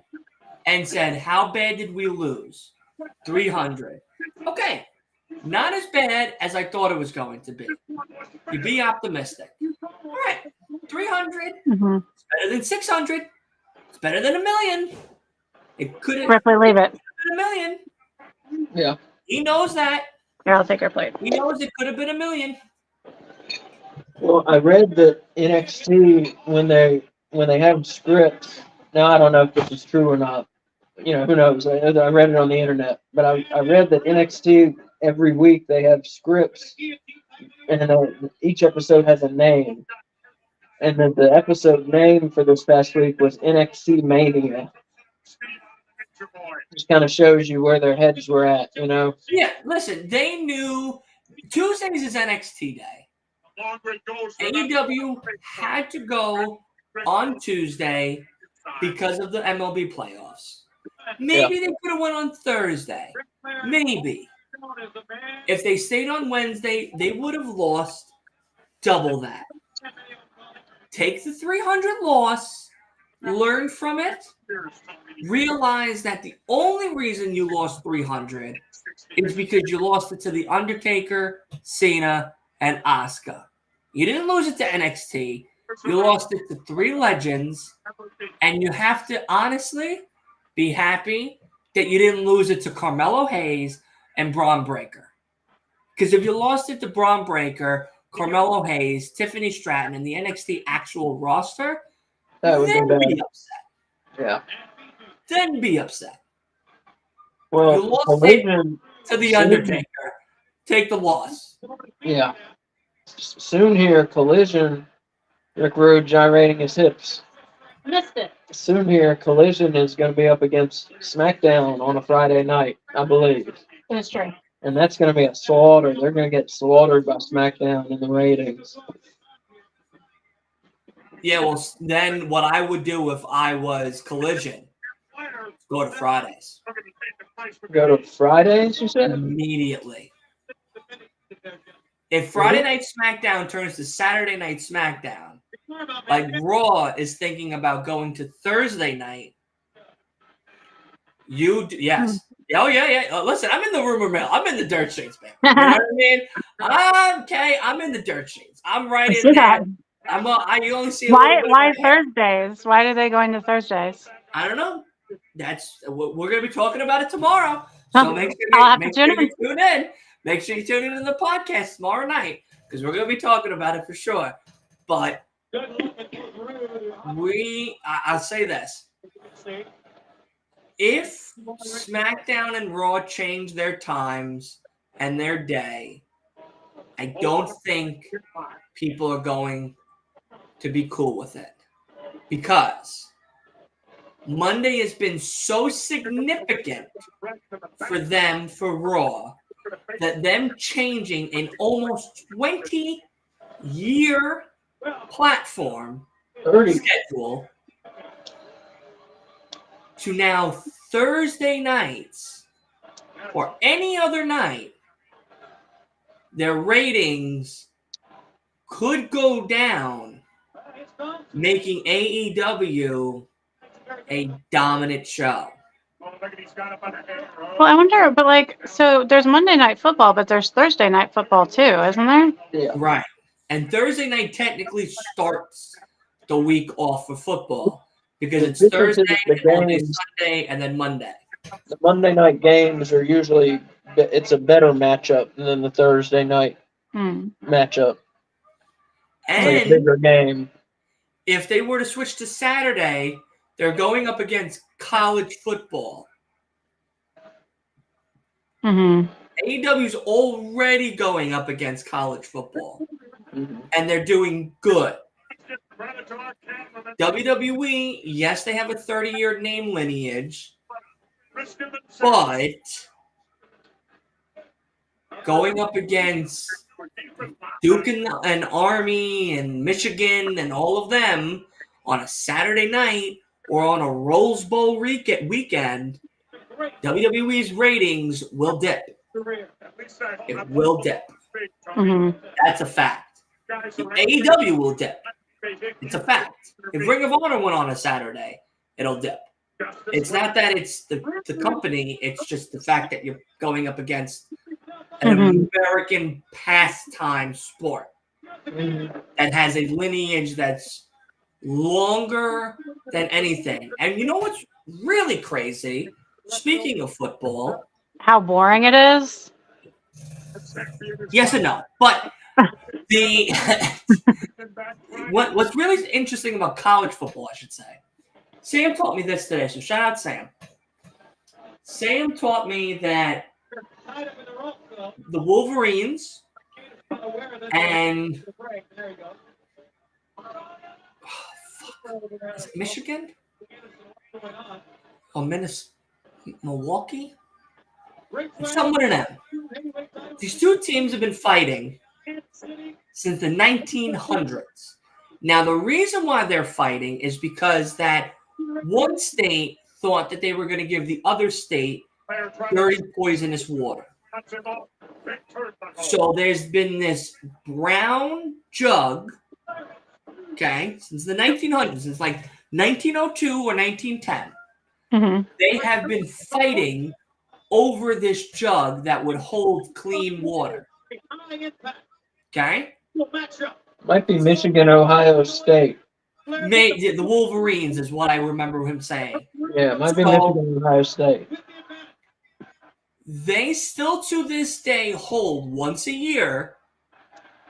Speaker 7: and said, how bad did we lose? 300. Okay, not as bad as I thought it was going to be. You be optimistic. All right, 300.
Speaker 2: Mhm.
Speaker 7: It's better than 600. It's better than $1 million. It could have
Speaker 2: Ripley, leave it.
Speaker 7: been $1 million.
Speaker 6: Yeah.
Speaker 7: He knows that.
Speaker 2: Here, I'll take your plate.
Speaker 7: He knows it could have been $1 million.
Speaker 6: Well, I read that NXT when they have scripts. Now I don't know if this is true or not. You know, who knows? I read it on the internet, but I read that NXT every week they have scripts, and each episode has a name, and that the episode name for this past week was NXT Mania. Just kind of shows you where their heads were at, you know.
Speaker 7: Yeah, listen, they knew Tuesdays is NXT day. AEW had to go on Tuesday because of the MLB playoffs. Maybe they could have went on Thursday. Maybe. If they stayed on Wednesday, they would have lost double that. Take the 300 loss, learn from it, realize that the only reason you lost 300 is because you lost it to The Undertaker, Cena, and Asuka. You didn't lose it to NXT. You lost it to 3 legends, and you have to honestly be happy that you didn't lose it to Carmelo Hayes and Braun Breaker. Because if you lost it to Braun Breaker, Carmelo Hayes, Tiffany Stratton, and the NXT actual roster,
Speaker 6: That would
Speaker 7: then
Speaker 6: be
Speaker 7: be
Speaker 6: bad.
Speaker 7: upset.
Speaker 6: Yeah.
Speaker 7: Then be upset.
Speaker 6: Well,
Speaker 7: You lost
Speaker 6: Collision.
Speaker 7: To The Undertaker. Take the loss.
Speaker 6: Yeah. Soon here, Collision. Rick Rude gyrating his hips.
Speaker 2: Missed it.
Speaker 6: Soon here, Collision is going to be up against SmackDown on a Friday night, I believe.
Speaker 2: It's true.
Speaker 6: And that's going to be a slaughter. They're going to get slaughtered by SmackDown in the ratings.
Speaker 7: Yeah, well, then what I would do if I was Collision, go to Fridays.
Speaker 6: Go to Fridays, you said?
Speaker 7: Immediately. If Friday Night SmackDown turns to Saturday Night SmackDown, like Raw is thinking about going to Thursday night, yes. Oh, yeah. Listen, I'm in the rumor mill. I'm in the dirt sheets, man. You know what I mean? Okay, I'm in the dirt sheets. I'm right in there. You only see a little bit
Speaker 2: Why
Speaker 7: of my hair.
Speaker 2: Thursdays? Why are they going to Thursdays?
Speaker 7: I don't know. We're going to be talking about it tomorrow. So make
Speaker 2: I'll have
Speaker 7: sure
Speaker 2: to tune in.
Speaker 7: you tune in. Make sure you tune into the podcast tomorrow night because we're going to be talking about it for sure. But I'll say this. If SmackDown and Raw change their times and their day, I don't think people are going to be cool with it. Because Monday has been so significant for them, for Raw, that them changing an almost 20-year platform schedule to now Thursday nights or any other night, their ratings could go down, making AEW a dominant show.
Speaker 2: Well, I wonder, but so there's Monday Night Football, but there's Thursday Night Football too, isn't there?
Speaker 6: Yeah.
Speaker 7: Right. And Thursday night technically starts the week off for football because it's Thursday, Sunday, and then Monday.
Speaker 6: The Monday night games are usually it's a better matchup than the Thursday night matchup.
Speaker 7: And
Speaker 6: it's like a bigger game.
Speaker 7: If they were to switch to Saturday, they're going up against college football. AEW's already going up against college football, and they're doing good. WWE, yes, they have a 30-year name lineage, but going up against Duke and Army and Michigan and all of them on a Saturday night or on a Rose Bowl weekend, WWE's ratings will dip. It will dip. That's a fact. AEW will dip. It's a fact. If Ring of Honor went on a Saturday, it'll dip. It's not that it's the company, it's just the fact that you're going up against an American pastime sport that has a lineage that's longer than anything. And you know what's really crazy? Speaking of football,
Speaker 2: how boring it is.
Speaker 7: Yes and no, but what's really interesting about college football, I should say. Sam taught me this today, so shout out Sam. Sam taught me that the Wolverines and is it Michigan? Oh, Milwaukee? It's somewhere in them. These two teams have been fighting since the 1900s. Now, the reason why they're fighting is because that one state thought that they were going to give the other state dirty, poisonous water. So there's been this brown jug, okay, since the 1900s, since like 1902 or 1910. They have been fighting over this jug that would hold clean water. Okay?
Speaker 6: Might be Michigan, Ohio State.
Speaker 7: The Wolverines is what I remember him saying.
Speaker 6: Yeah, it might be Michigan, Ohio State.
Speaker 7: They still to this day hold once a year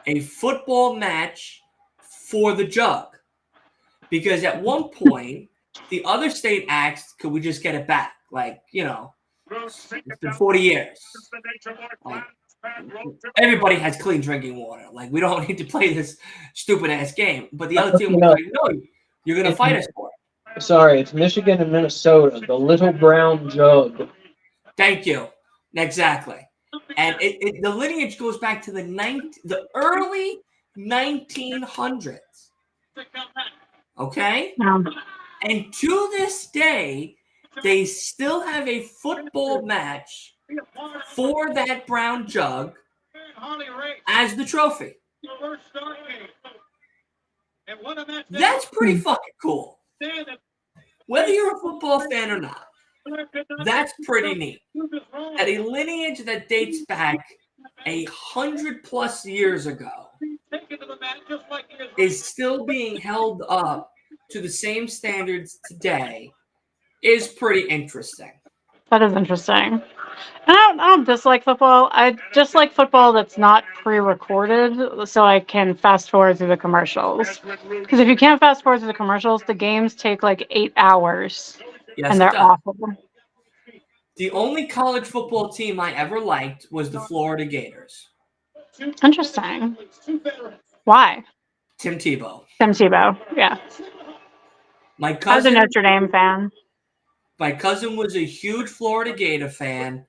Speaker 7: a football match for the jug. Because at one point, the other state asked, could we just get it back? Like, you know, it's been 40 years. Like, everybody has clean drinking water. Like, we don't need to play this stupid-ass game. But the other team was like, no, you're going to fight us for it.
Speaker 6: Sorry, it's Michigan and Minnesota, the little brown jug.
Speaker 7: Thank you. Exactly. And the lineage goes back to the early 1900s. Okay? And to this day, they still have a football match for that brown jug as the trophy. That's pretty fucking cool. Whether you're a football fan or not, that's pretty neat. That a lineage that dates back 100+ years ago is still being held up to the same standards today is pretty interesting.
Speaker 2: That is interesting. And I don't dislike football. I just like football that's not pre-recorded, so I can fast forward through the commercials. Because if you can't fast forward through the commercials, the games take like 8 hours,
Speaker 7: Yes,
Speaker 2: and
Speaker 7: it
Speaker 2: they're
Speaker 7: does.
Speaker 2: awful.
Speaker 7: The only college football team I ever liked was the Florida Gators.
Speaker 2: Interesting. Why?
Speaker 7: Tim Tebow.
Speaker 2: Tim Tebow. Yeah.
Speaker 7: My
Speaker 2: I was a
Speaker 7: cousin,
Speaker 2: Notre Dame fan.
Speaker 7: my cousin was a huge Florida Gator fan,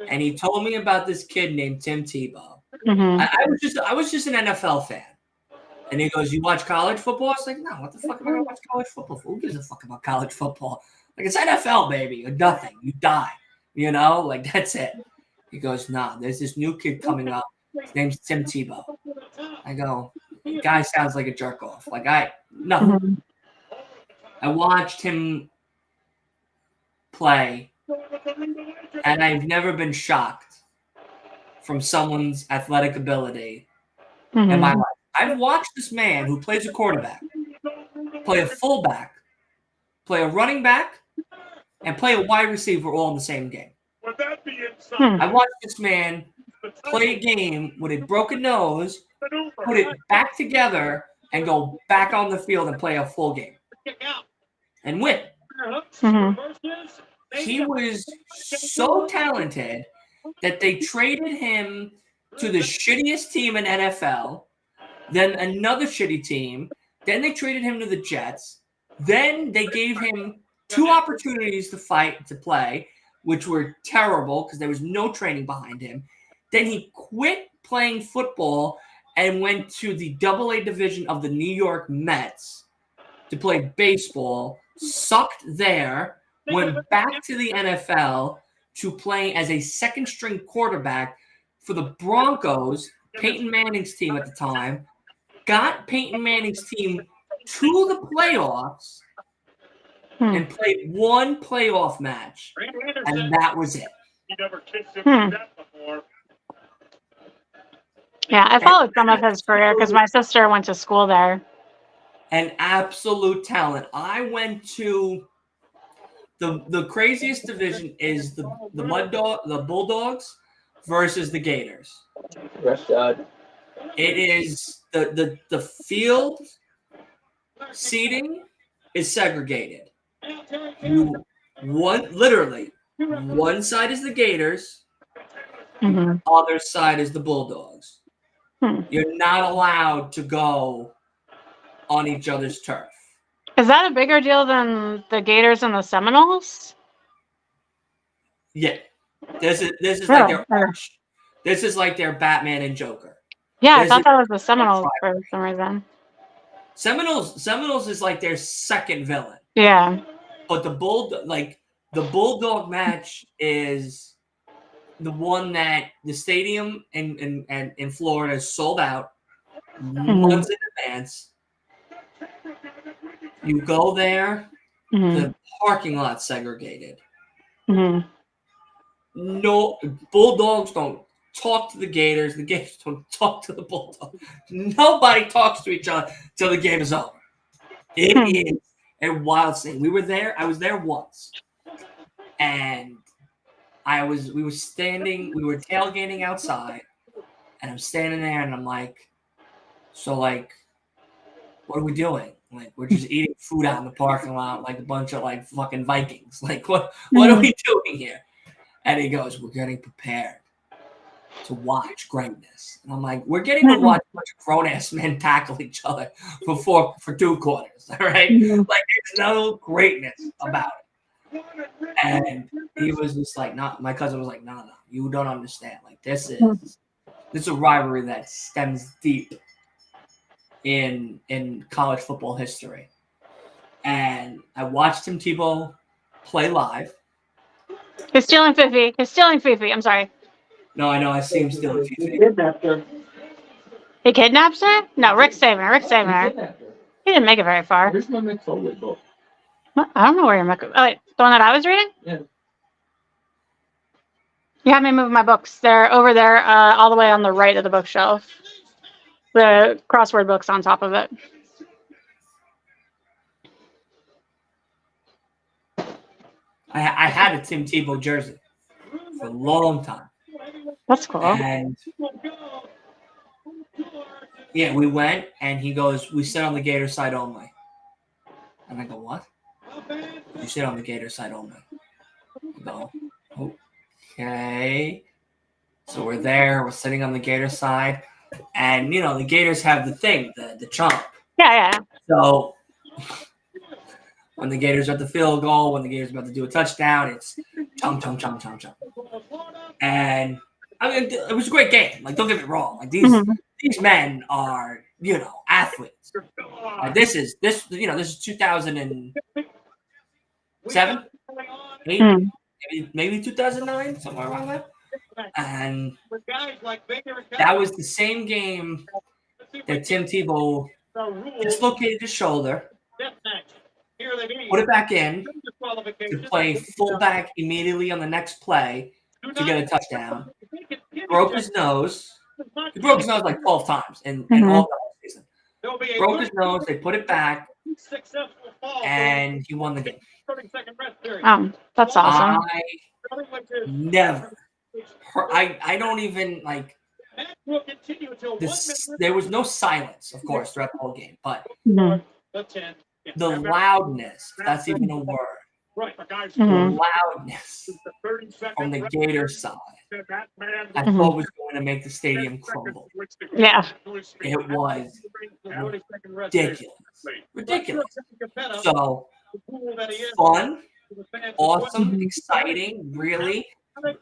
Speaker 7: and he told me about this kid named Tim Tebow.
Speaker 2: Hmm.
Speaker 7: I was just an NFL fan. And he goes, "You watch college football?" I was like, "No, what the fuck am I gonna watch college football for? Who gives a fuck about college football? Like, it's NFL, baby, or nothing. You die. You know, like, that's it." He goes, "Nah, there's this new kid coming up. His name's Tim Tebow." I go, "The guy sounds like a jerk off." Like, nothing.
Speaker 2: Hmm.
Speaker 7: I watched him play, and I've never been shocked from someone's athletic ability in my life. I've watched this man who plays a quarterback, play a fullback, play a running back, and play a wide receiver all in the same game. I watched this man play a game with a broken nose, put it back together, and go back on the field and play a full game and win.
Speaker 2: Hmm.
Speaker 7: He was so talented that they traded him to the shittiest team in NFL, then another shitty team, then they traded him to the Jets, then they gave him 2 opportunities to play, which were terrible because there was no training behind him. Then he quit playing football and went to the AA division of the New York Mets to play baseball, sucked there, went back to the NFL to play as a second-string quarterback for the Broncos, Peyton Manning's team at the time, got Peyton Manning's team to the playoffs, and played 1 playoff match, and that was it.
Speaker 2: Yeah, I followed some of his career because my sister went to school there.
Speaker 7: An absolute talent. I went to the craziest division is the Bulldogs versus the Gators. It is the field seating is segregated. Literally one side is the Gators, the other side is the Bulldogs. You're not allowed to go on each other's turf.
Speaker 2: Is that a bigger deal than the Gators and the Seminoles?
Speaker 7: Yeah, this is like their arch. This is like their Batman and Joker.
Speaker 2: Yeah, I thought that was the Seminoles for some reason.
Speaker 7: Seminoles is like their second villain.
Speaker 2: Yeah.
Speaker 7: But the Bulldog match is the one that the stadium in Florida is sold out months in advance. You go there, the parking lot's segregated. No, Bulldogs don't talk to the Gators. The Gators don't talk to the Bulldogs. Nobody talks to each other till the game is over. It is a wild thing. We were there. I was there once, and we were tailgating outside, and I'm standing there, and I'm like, so like, what are we doing? Like, we're just eating food out in the parking lot like a bunch of like fucking Vikings. Like, what are we doing here? And he goes, "We're getting prepared to watch greatness." And I'm like, "We're getting to watch a bunch of grown-ass men tackle each other for 2 quarters, all right? Like, there's no greatness about it." And he was just like, "No." My cousin was like, "No, you don't understand. Like, this is a rivalry that stems deep in college football history." And I watched Tim Tebow play live.
Speaker 2: He's stealing Fifi. I'm sorry.
Speaker 7: No, I know. I see him stealing
Speaker 6: He
Speaker 7: Fifi.
Speaker 6: kidnapped her.
Speaker 2: He kidnaps her? No, Rick's saving her. Rick's saving
Speaker 6: He
Speaker 2: her.
Speaker 6: kidnapped her.
Speaker 2: He didn't make it very far.
Speaker 6: Where's my McFoley book?
Speaker 2: What? I don't know where you're. Oh wait, the one that I was reading.
Speaker 6: Yeah.
Speaker 2: You had me move my books. They're over there, all the way on the right of the bookshelf. The crossword book's on top of it.
Speaker 7: I had a Tim Tebow jersey for a long time.
Speaker 2: That's cool.
Speaker 7: And yeah, we went, and he goes, "We sit on the Gator side only." And I go, "What? You sit on the Gator side only?" I go, "Okay." So we're there. We're sitting on the Gator side, and the Gators have the thing, the chomp.
Speaker 2: Yeah.
Speaker 7: So when the Gators are at the field goal, when the Gators are about to do a touchdown, it's chomp, chomp, chomp, chomp, chomp. And I mean, it was a great game. Like, don't get me wrong. Like these men are, athletes. This is 2007, 8, maybe 2009, somewhere around there. And that was the same game that Tim Tebow dislocated his shoulder, put it back in to play fullback immediately on the next play to get a touchdown, broke his nose. He broke his nose like 12 times in all the season. Broke his nose, they put it back, and he won the game.
Speaker 2: That's awesome.
Speaker 7: I never I don't even like this. There was no silence, of course, throughout the whole game, but the loudness, if that's even a word. The loudness from the Gator side, I thought was going to make the stadium crumble.
Speaker 2: Yeah.
Speaker 7: It was ridiculous. So fun, awesome, exciting, really.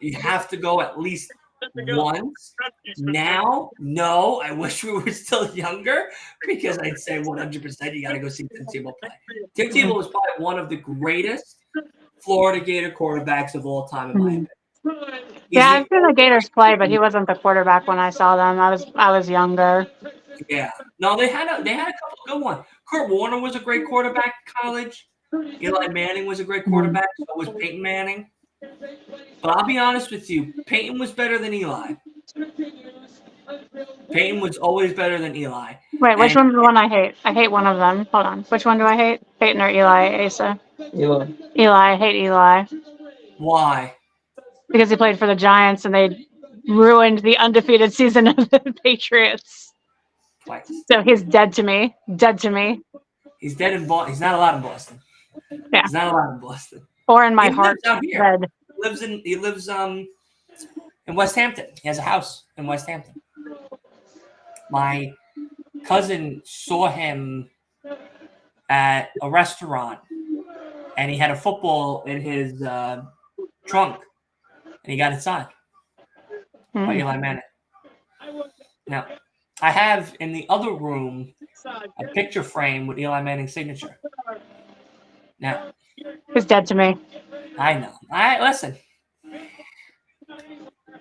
Speaker 7: You have to go at least once. Now, no, I wish we were still younger, because I'd say 100% you got to go see Tim Tebow play. Tim Tebow was probably one of the greatest Florida Gator quarterbacks of all time, in my opinion.
Speaker 2: Yeah, I've seen the Gators play, but he wasn't the quarterback when I saw them. I was younger.
Speaker 7: Yeah, no, they had a couple of good ones. Kurt Warner was a great quarterback in college. Eli Manning was a great quarterback. So was Peyton Manning. But I'll be honest with you, Peyton was better than Eli. Peyton was always better than Eli.
Speaker 2: Wait, which one's the one I hate? I hate one of them. Hold on. Which one do I hate? Peyton or Eli, Asa?
Speaker 6: Eli.
Speaker 2: Eli. I hate Eli.
Speaker 7: Why?
Speaker 2: Because he played for the Giants and they ruined the undefeated season of the Patriots.
Speaker 7: Twice.
Speaker 2: So he's dead to me. Dead to me.
Speaker 7: He's dead in Boston. He's not allowed in Boston.
Speaker 2: Yeah.
Speaker 7: He's not allowed in Boston.
Speaker 2: Or in my
Speaker 7: He
Speaker 2: heart.
Speaker 7: lives out here.
Speaker 2: Dead.
Speaker 7: He lives in West Hampton. He has a house in West Hampton. My cousin saw him at a restaurant, and he had a football in his trunk, and he got it signed by Eli Manning. Now, I have in the other room a picture frame with Eli Manning's signature. Now,
Speaker 2: He's dead to me.
Speaker 7: I know. Listen.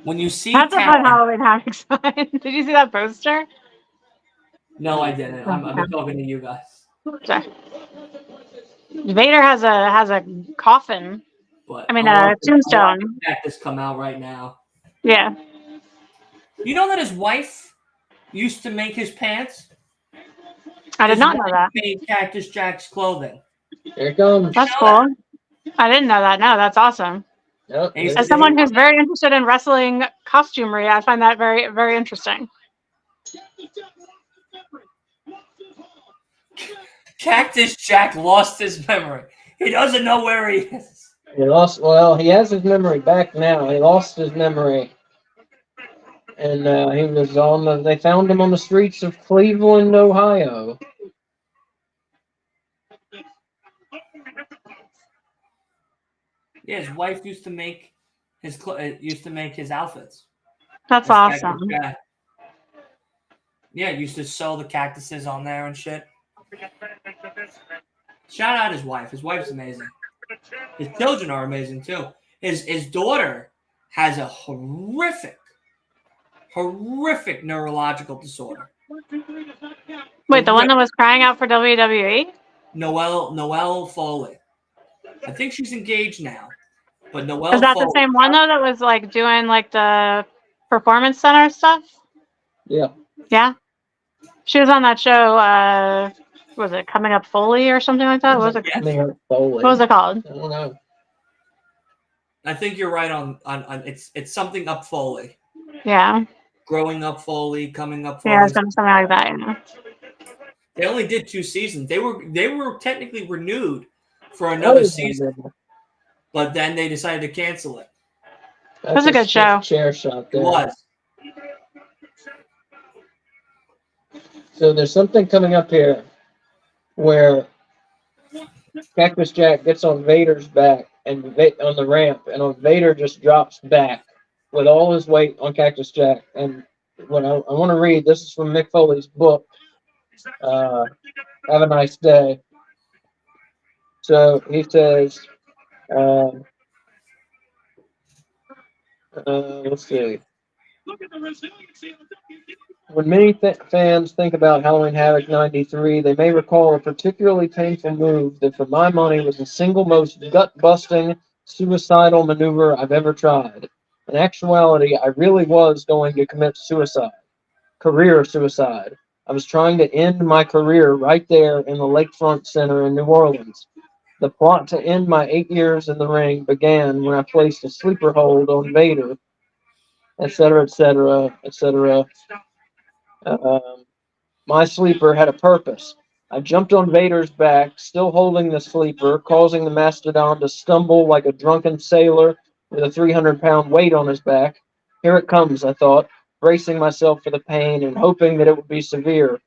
Speaker 7: When you see
Speaker 2: That's a fun
Speaker 7: talent,
Speaker 2: Halloween Havoc sign. Did you see that poster?
Speaker 7: no, I didn't. I'm talking to you guys.
Speaker 2: Sorry. Vader has a coffin.
Speaker 7: But
Speaker 2: I mean, a tombstone.
Speaker 7: That just come out right now.
Speaker 2: Yeah.
Speaker 7: You know that his wife used to make his pants?
Speaker 2: I did not know that.
Speaker 7: Made Cactus Jack's clothing.
Speaker 6: Here it comes.
Speaker 2: That's cool. I didn't know that. No, that's awesome.
Speaker 6: Yep.
Speaker 2: As someone who's very interested in wrestling costumery, I find that very, very interesting.
Speaker 7: Cactus Jack lost his memory. He doesn't know where he is.
Speaker 6: He has his memory back now. He lost his memory. And he was they found him on the streets of Cleveland, Ohio.
Speaker 7: Yeah, his wife used to make his outfits.
Speaker 2: That's awesome.
Speaker 7: Yeah, used to sew the cactuses on there and shit. Shout out his wife. His wife's amazing. His children are amazing too. His daughter has a horrific horrific neurological disorder.
Speaker 2: Wait, the one that was crying out for WWE?
Speaker 7: Noelle Foley. I think she's engaged now, but Noelle
Speaker 2: Is that the
Speaker 7: Foley.
Speaker 2: same one though that was like doing like the performance center stuff?
Speaker 6: Yeah.
Speaker 2: Yeah. She was on that show, was it Coming Up Foley or something like that? What was it?
Speaker 7: Yes.
Speaker 2: What was it called?
Speaker 6: I don't know.
Speaker 7: I think you're right on it's something up Foley.
Speaker 2: Yeah.
Speaker 7: Growing up Foley, coming up Foley.
Speaker 2: Yeah, it's something like that. Yeah.
Speaker 7: They only did 2 seasons. They were technically renewed for another season, but then they decided to cancel it.
Speaker 2: It was a good show.
Speaker 6: Chair shot
Speaker 7: It
Speaker 6: there.
Speaker 7: was.
Speaker 6: So there's something coming up here where Cactus Jack gets on Vader's back and on the ramp, and Vader just drops back with all his weight on Cactus Jack. And when I want to read, this is from Mick Foley's book, Have a Nice Day. So he says, let's see. When many fans think about Halloween Havoc 93, they may recall a particularly painful move that, for my money, was the single most gut-busting, suicidal maneuver I've ever tried. In actuality, I really was going to commit suicide. Career suicide. I was trying to end my career right there in the Lakefront Center in New Orleans. The plot to end my 8 years in the ring began when I placed a sleeper hold on Vader, etc., etc., etc. My sleeper had a purpose. I jumped on Vader's back, still holding the sleeper, causing the mastodon to stumble like a drunken sailor with a 300-pound weight on his back. Here it comes, I thought, bracing myself for the pain and hoping that it would be severe.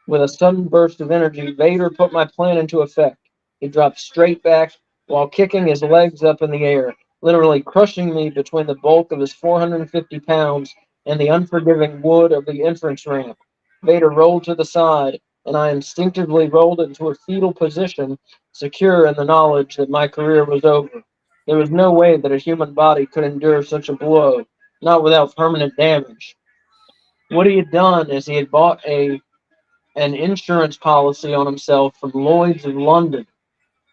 Speaker 6: With a sudden burst of energy, Vader put my plan into effect. He dropped straight back while kicking his legs up in the air, literally crushing me between the bulk of his 450 pounds and the unforgiving wood of the entrance ramp. Vader rolled to the side, and I instinctively rolled into a fetal position, secure in the knowledge that my career was over. There was no way that a human body could endure such a blow, not without permanent damage. What he had done is he had bought an insurance policy on himself from Lloyd's of London.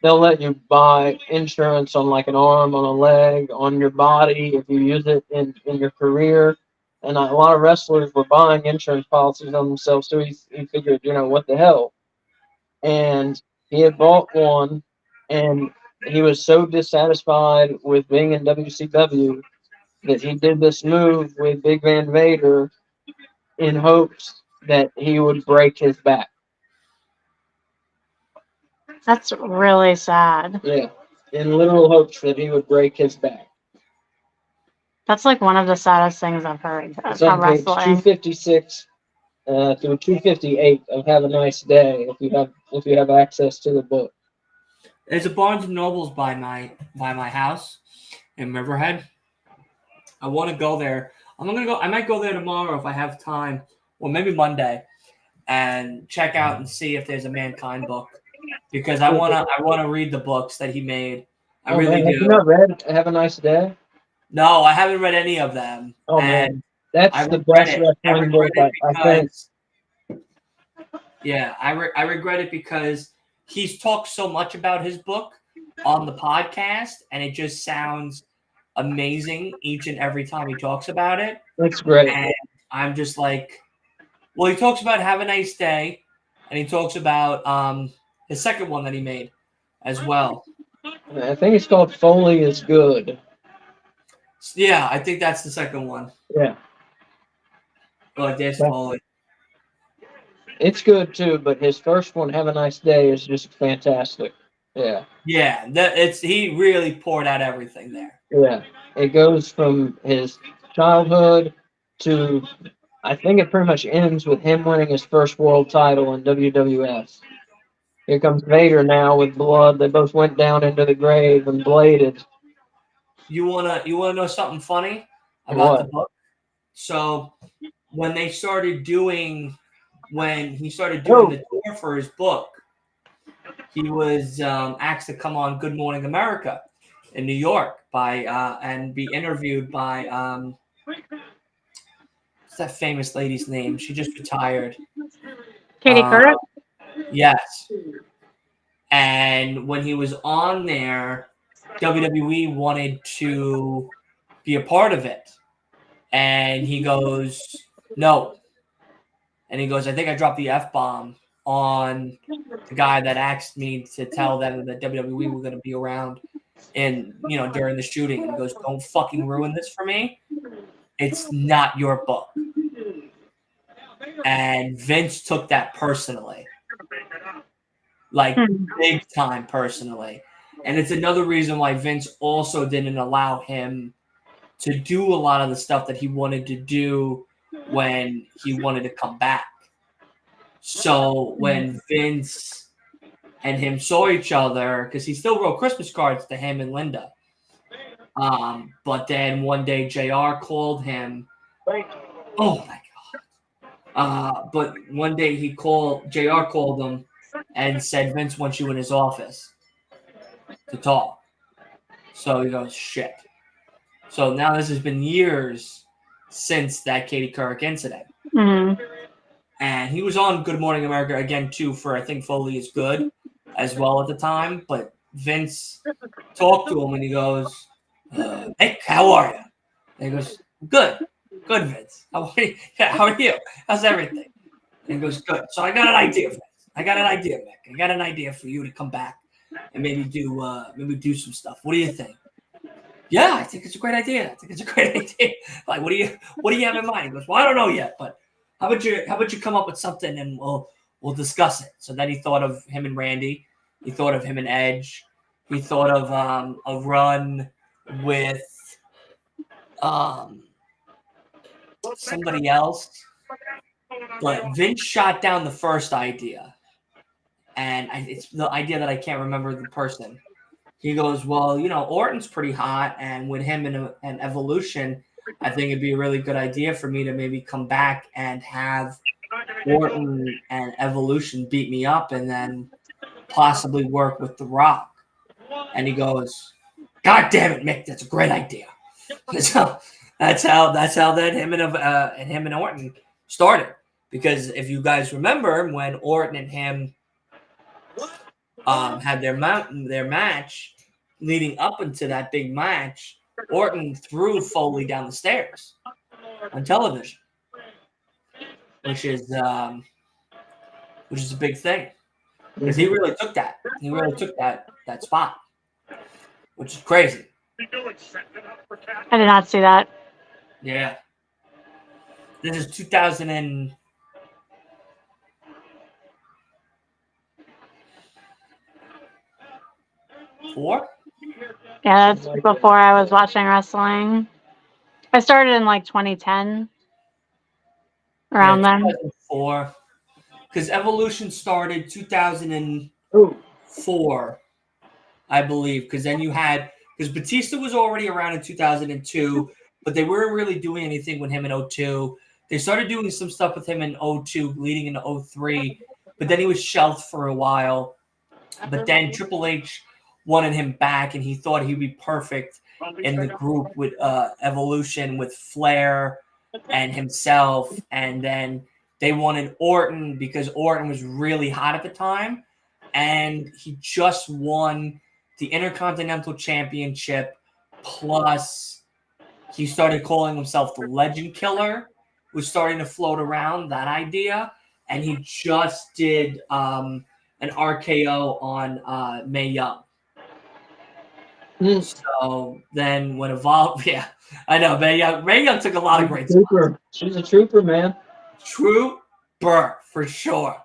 Speaker 6: They'll let you buy insurance on like an arm, on a leg, on your body if you use it in your career. And a lot of wrestlers were buying insurance policies on themselves, so he figured, what the hell? And he had bought one, and he was so dissatisfied with being in WCW that he did this move with Big Van Vader in hopes that he would break his back.
Speaker 2: That's really sad.
Speaker 6: Yeah, in literal hopes that he would break his back.
Speaker 2: That's like one of the saddest things I've heard
Speaker 6: It's
Speaker 2: about
Speaker 6: on page
Speaker 2: wrestling.
Speaker 6: 256 through 258 of Have a Nice Day if you have access to the book.
Speaker 7: There's a Barnes and Nobles by my house in Riverhead. I want to go there. I might go there tomorrow if I have time, or maybe Monday, and check out and see if there's a Mankind book, because I wanna read the books that he made. I really do.
Speaker 6: Have you not read Have a Nice Day?
Speaker 7: No, I haven't read any of them.
Speaker 6: Oh man, that's the best wrestling book I think.
Speaker 7: Yeah, I regret it because he's talked so much about his book on the podcast, and it just sounds amazing each and every time he talks about it.
Speaker 6: That's great.
Speaker 7: And I'm just like, well, he talks about Have a Nice Day, and he talks about his second one that he made as well.
Speaker 6: I think it's called Foley is Good.
Speaker 7: Yeah, I think that's the second one.
Speaker 6: Yeah.
Speaker 7: Like this Foley.
Speaker 6: It's good too, but his first one, Have a Nice Day, is just fantastic. Yeah.
Speaker 7: Yeah, he really poured out everything there.
Speaker 6: Yeah. It goes from his childhood to, I think it pretty much ends with him winning his first world title in WWF. Here comes Vader now with blood. They both went down into the grave and bladed.
Speaker 7: You wanna know something funny about the book? So when he started doing the tour for his book, he was asked to come on Good Morning America in New York and be interviewed by what's that famous lady's name? She just retired.
Speaker 2: Katie Couric?
Speaker 7: Yes. And when he was on there, WWE wanted to be a part of it. And he goes, no. And he goes, I think I dropped the F-bomb on the guy that asked me to tell them that WWE were going to be around and, you know, during the shooting. And he goes, don't fucking ruin this for me. It's not your book. And Vince took that personally. Like, big time personally. And it's another reason why Vince also didn't allow him to do a lot of the stuff that he wanted to do when he wanted to come back. So when Vince and him saw each other, because he still wrote Christmas cards to him and Linda. But then one day JR called him. Oh my God. But one day JR called him and said, Vince wants you in his office to talk. So he goes, shit. So now this has been years since that Katie Couric incident.
Speaker 2: Mm-hmm.
Speaker 7: And he was on Good Morning America again, too, for I think Foley is Good as well at the time. But Vince talked to him and he goes, hey, how are you? And he goes, good. Good, Vince. How are you? Yeah, how are you? How's everything? And he goes, good. So I got an idea, Vince. I got an idea, Mick. I got an idea for you to come back and maybe do some stuff. What do you think? Yeah, I think it's a great idea. Like, what do you have in mind? He goes, well, I don't know yet, but how about you come up with something and we'll discuss it. So then he thought of him and Randy. He thought of him and Edge. He thought of a run with somebody else. But Vince shot down the first idea. And it's the idea that I can't remember the person. He goes, well, you know, Orton's pretty hot, and with him in Evolution, I think it'd be a really good idea for me to maybe come back and have Orton and Evolution beat me up and then possibly work with The Rock. And he goes, God damn it, Mick, that's a great idea. So that's how that him and Orton started. Because if you guys remember, when Orton and him had their match leading up into that big match, Orton threw Foley down the stairs on television, which is a big thing because he really took that. He really took that spot, which is crazy.
Speaker 2: I did not see that.
Speaker 7: Yeah, this is 2004.
Speaker 2: Yeah, that's before I was watching wrestling. I started in like 2010, around then.
Speaker 7: 2004, because Evolution started 2004, I believe. Because then because Batista was already around in 2002, but they weren't really doing anything with him in 2002. They started doing some stuff with him in 2002, leading into 2003, but then he was shelved for a while. But then Triple H wanted him back, and he thought he'd be perfect in the group with Evolution, with Flair and himself. And then they wanted Orton because Orton was really hot at the time, and he just won the Intercontinental Championship. Plus, he started calling himself the Legend Killer, was starting to float around that idea, and he just did an RKO on Mae Young. So then when Evolve, yeah, I know Mae Young took a lot of great spots.
Speaker 6: She's a trooper, man.
Speaker 7: Trooper for sure.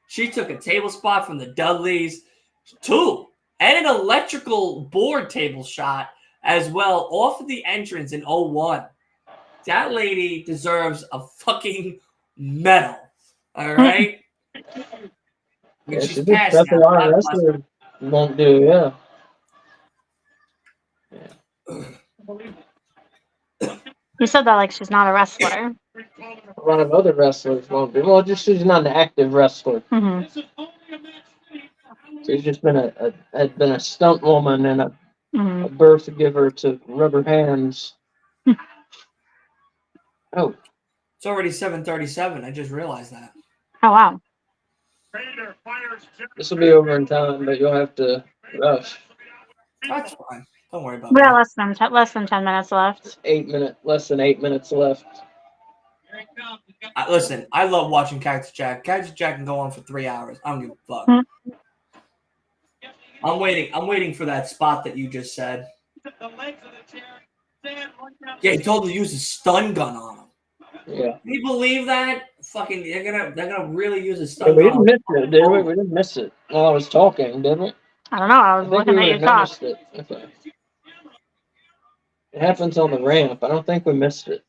Speaker 7: She took a table spot from the Dudleys, too, and an electrical board table shot as well off of the entrance in 2001. That lady deserves a fucking medal. All right.
Speaker 6: Yeah,
Speaker 7: She's
Speaker 6: she did
Speaker 7: passed
Speaker 6: stuff a
Speaker 7: now.
Speaker 6: lot of wrestlers won't do, yeah.
Speaker 2: You said that like she's not a wrestler.
Speaker 6: A lot of other wrestlers won't do. Well, just she's not an active wrestler.
Speaker 2: Mm-hmm.
Speaker 6: She's just been a stunt woman and a
Speaker 2: Mm-hmm.
Speaker 6: birth giver to rubber hands. Oh,
Speaker 7: It's already 7:37. I just realized that.
Speaker 2: Oh wow.
Speaker 6: This will be over in time, but you'll have to rush.
Speaker 7: That's fine. Don't worry about
Speaker 2: We got
Speaker 7: me.
Speaker 2: less than 10 minutes left.
Speaker 6: Less than 8 minutes left.
Speaker 7: Listen, I love watching Cactus Jack. Cactus Jack can go on for 3 hours. I don't give a fuck.
Speaker 2: Hmm.
Speaker 7: I'm waiting for that spot that you just said. Yeah, he told him to use a stun gun on him.
Speaker 6: Yeah.
Speaker 7: Can you believe that? Fucking, they're gonna really use a
Speaker 6: Yeah,
Speaker 7: stun
Speaker 6: we
Speaker 7: gun.
Speaker 6: didn't miss it, did we? We didn't miss it while I was talking, did we?
Speaker 2: I don't know. I
Speaker 6: I
Speaker 2: was
Speaker 6: think we
Speaker 2: looking at
Speaker 6: would
Speaker 2: you
Speaker 6: have
Speaker 2: talk.
Speaker 6: noticed it. Okay. It happens on the ramp. I don't think we missed it.